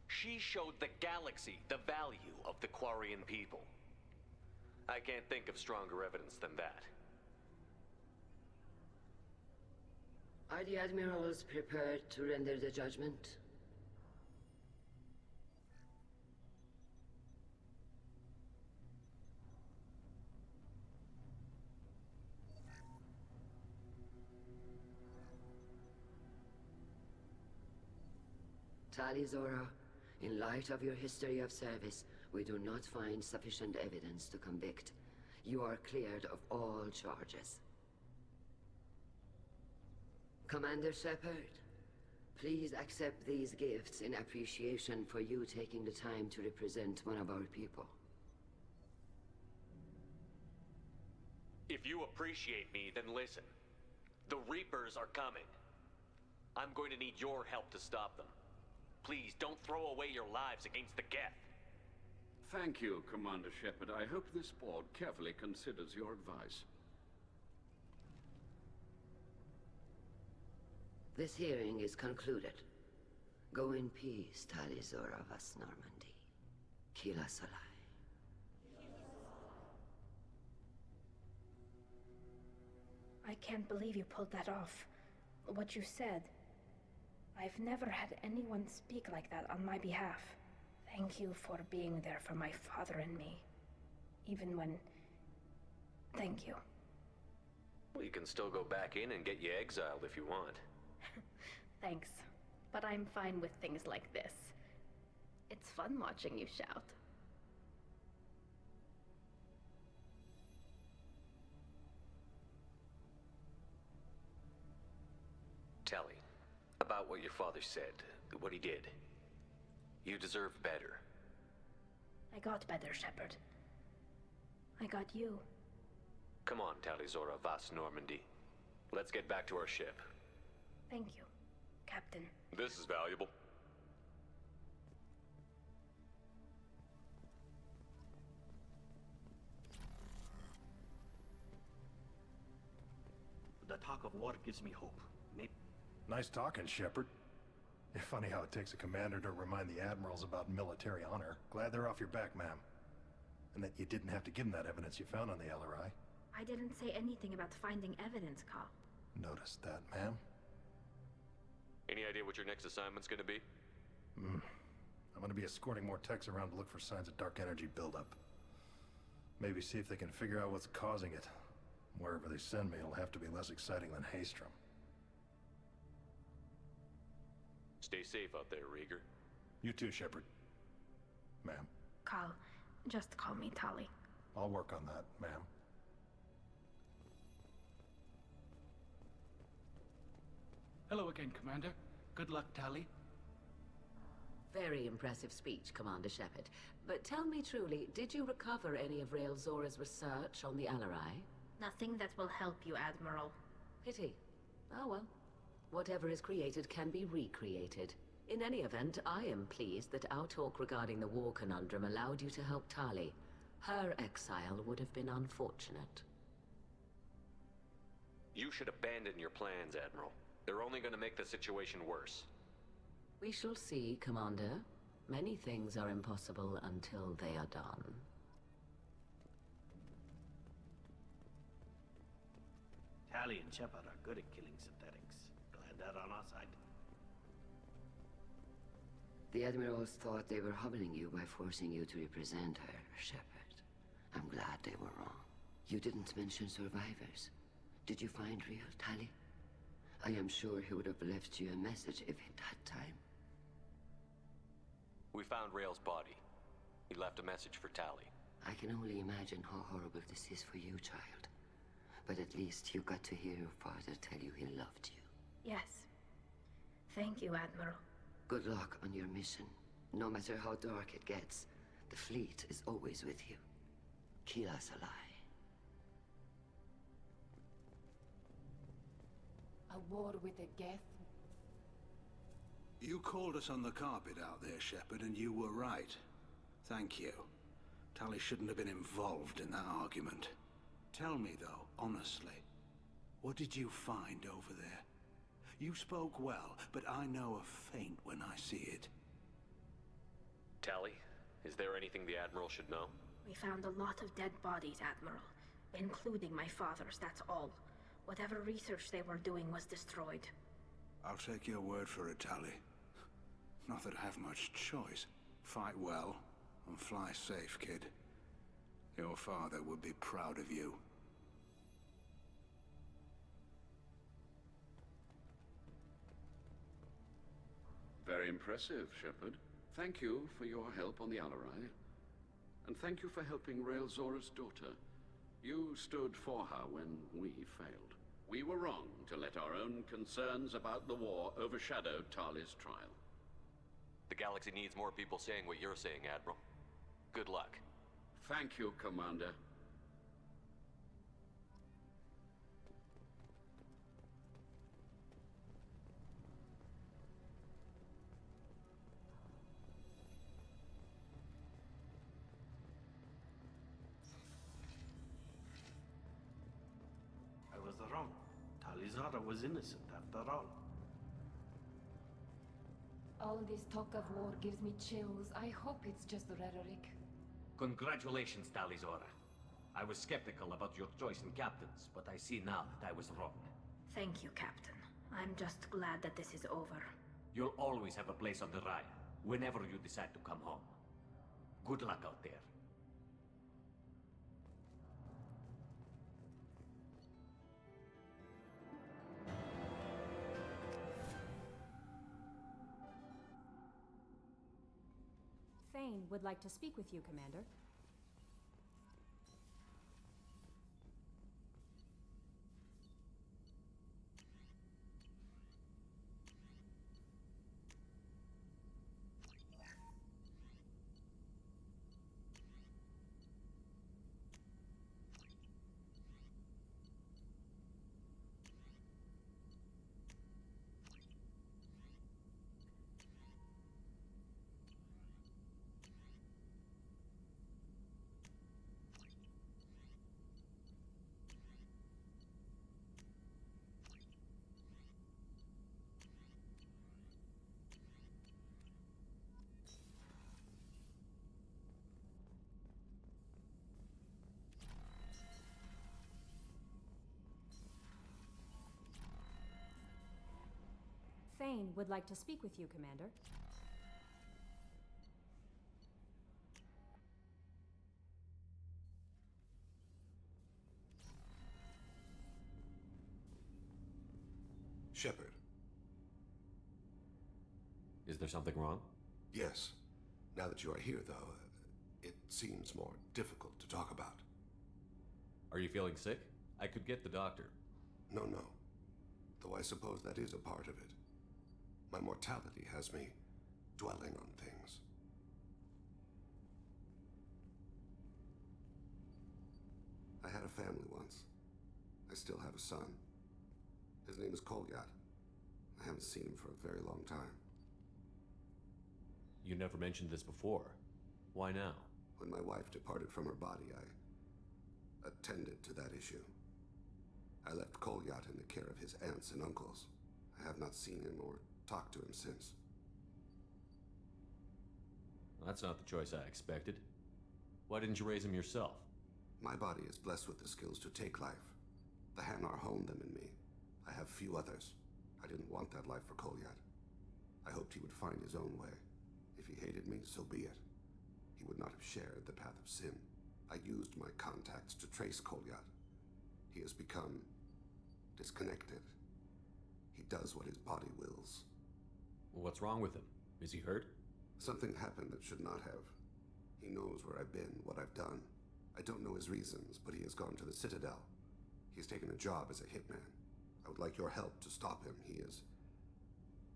She showed the galaxy the value of the Quarian people. I can't think of stronger evidence than that. Are the Admirals prepared to render the judgment? Tali Zora, in light of your history of service, We do not find sufficient evidence to convict. You are cleared of all charges. Commander Shepard, please accept these gifts in appreciation for you taking the time to represent one of our people. If you appreciate me, then listen. The Reapers are coming. I'm going to need your help to stop them. Please, don't throw away your lives against the Geth. Thank you, Commander Shepard. I hope this board carefully considers your advice. This hearing is concluded. Go in peace, Talizora Vas Normandy. Kila Salai. I can't believe you pulled that off. What you said. I've never had anyone speak like that on my behalf. Thank you for being there for my father and me. Even when... Thank you. We can still go back in and get you exiled if you want. Thanks. But I'm fine with things like this. It's fun watching you shout. Tally, about what your father said, what he did. You deserve better. I got better, Shepard. I got you. Come on, Talizora Vas Normandy. Let's get back to our ship. Thank you, Captain. This is valuable. The talk of war gives me hope. Maybe... Nice talking, Shepard. Funny how it takes a commander to remind the admirals about military honor. Glad they're off your back, ma'am. And that you didn't have to give them that evidence you found on the LRI. I didn't say anything about finding evidence, Carl. Noticed that, ma'am. Any idea what your next assignment's gonna be? I'm gonna be escorting more techs around to look for signs of dark energy buildup. Maybe see if they can figure out what's causing it. Wherever they send me, it'll have to be less exciting than Haystrom. Stay safe out there, Rieger. You too, Shepard. Ma'am. Carl, just call me Tali. I'll work on that, ma'am. Hello again, Commander. Good luck, Tali. Very impressive speech, Commander Shepard. But tell me truly, did you recover any of Rael Zora's research on the Alarai? Nothing that will help you, Admiral. Pity. Oh well. Whatever is created can be recreated. In any event, I am pleased that our talk regarding the war conundrum allowed you to help Tali. Her exile would have been unfortunate. You should abandon your plans, Admiral. They're only gonna make the situation worse. We shall see, Commander. Many things are impossible until they are done. Tali and Shepard are good at killing synthetics. Glad they're on our side. The Admirals thought they were hobbling you by forcing you to represent her, Shepard. I'm glad they were wrong. You didn't mention survivors. Did you find real Tali? I am sure he would have left you a message if he'd had time. We found Rael's body. He left a message for Tali. I can only imagine how horrible this is for you, child. But at least you got to hear your father tell you he loved you. Yes. Thank you, Admiral. Good luck on your mission. No matter how dark it gets, the fleet is always with you. Kila Salai. A war with the Geth? You called us on the carpet out there, Shepard, and you were right. Thank you. Tali shouldn't have been involved in that argument. Tell me, though, honestly, what did you find over there? You spoke well, but I know a feint when I see it. Tali, is there anything the Admiral should know? We found a lot of dead bodies, Admiral. Including my father's, that's all. Whatever research they were doing was destroyed. I'll take your word for it, Tali. Not that I have much choice. Fight well, and fly safe, kid. Your father would be proud of you. Very impressive, Shepard. Thank you for your help on the Alarai. And thank you for helping Rael Zora's daughter. You stood for her when we failed. We were wrong to let our own concerns about the war overshadow Tali's trial. The galaxy needs more people saying what you're saying, Admiral. Good luck. Thank you, Commander. I was wrong. Tali Zora was innocent after all. All this talk of war gives me chills. I hope it's just rhetoric. Congratulations, Talizora. I was skeptical about your choice in captains, but I see now that I was wrong. Thank you, Captain. I'm just glad that this is over. You'll always have a place on the Raya, whenever you decide to come home. Good luck out there. Thane would like to speak with you, Commander. Thane would like to speak with you, Commander. Shepard. Is there something wrong? Yes. Now that you are here, though, it seems more difficult to talk about. Are you feeling sick? I could get the doctor. No. Though I suppose that is a part of it. My mortality has me dwelling on things. I had a family once. I still have a son. His name is Kolyat. I haven't seen him for a very long time. You never mentioned this before. Why now? When my wife departed from her body, I attended to that issue. I left Kolyat in the care of his aunts and uncles. I have not seen him or talked to him since. That's not the choice I expected. Why didn't you raise him yourself? My body is blessed with the skills to take life. The Hanar honed them in me. I have few others. I didn't want that life for Kolyat. I hoped he would find his own way. If he hated me, so be it. He would not have shared the path of sin. I used my contacts to trace Kolyat. He has become disconnected. He does what his body wills. What's wrong with him? Is he hurt? Something happened that should not have. He knows where I've been, what I've done. I don't know his reasons, but he has gone to the Citadel. He's taken a job as a hitman. I would like your help to stop him.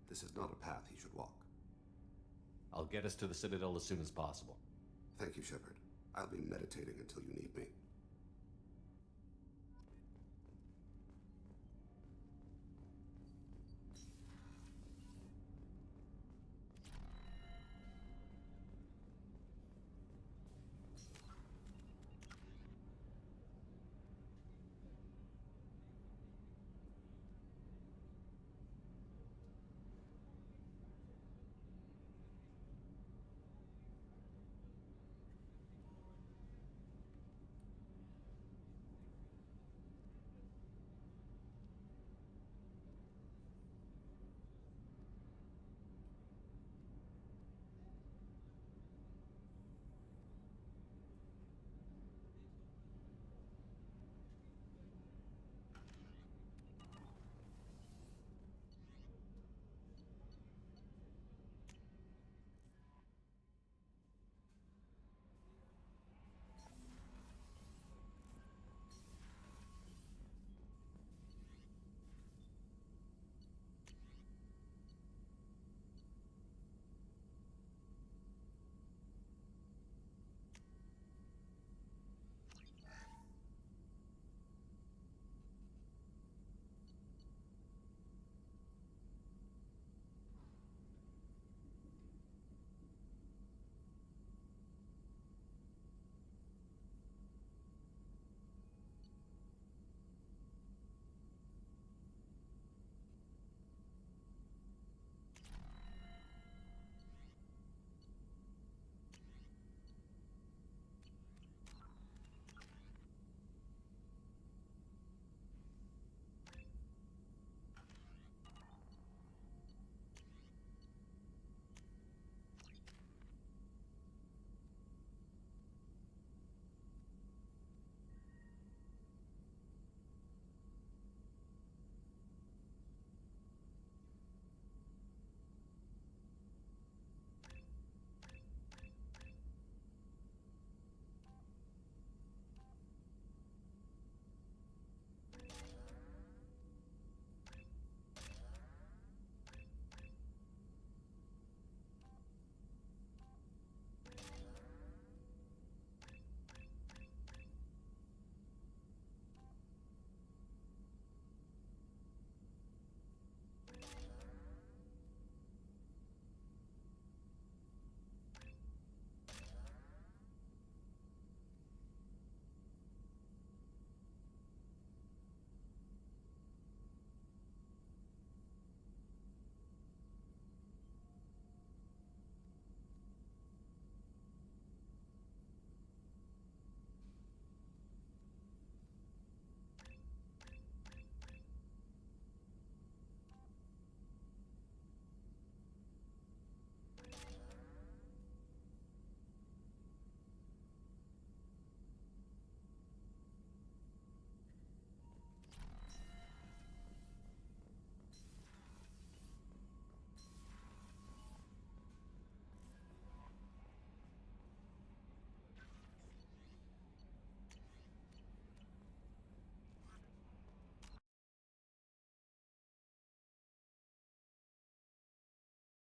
This is not a path he should walk. I'll get us to the Citadel as soon as possible. Thank you, Shepard. I'll be meditating until you need me.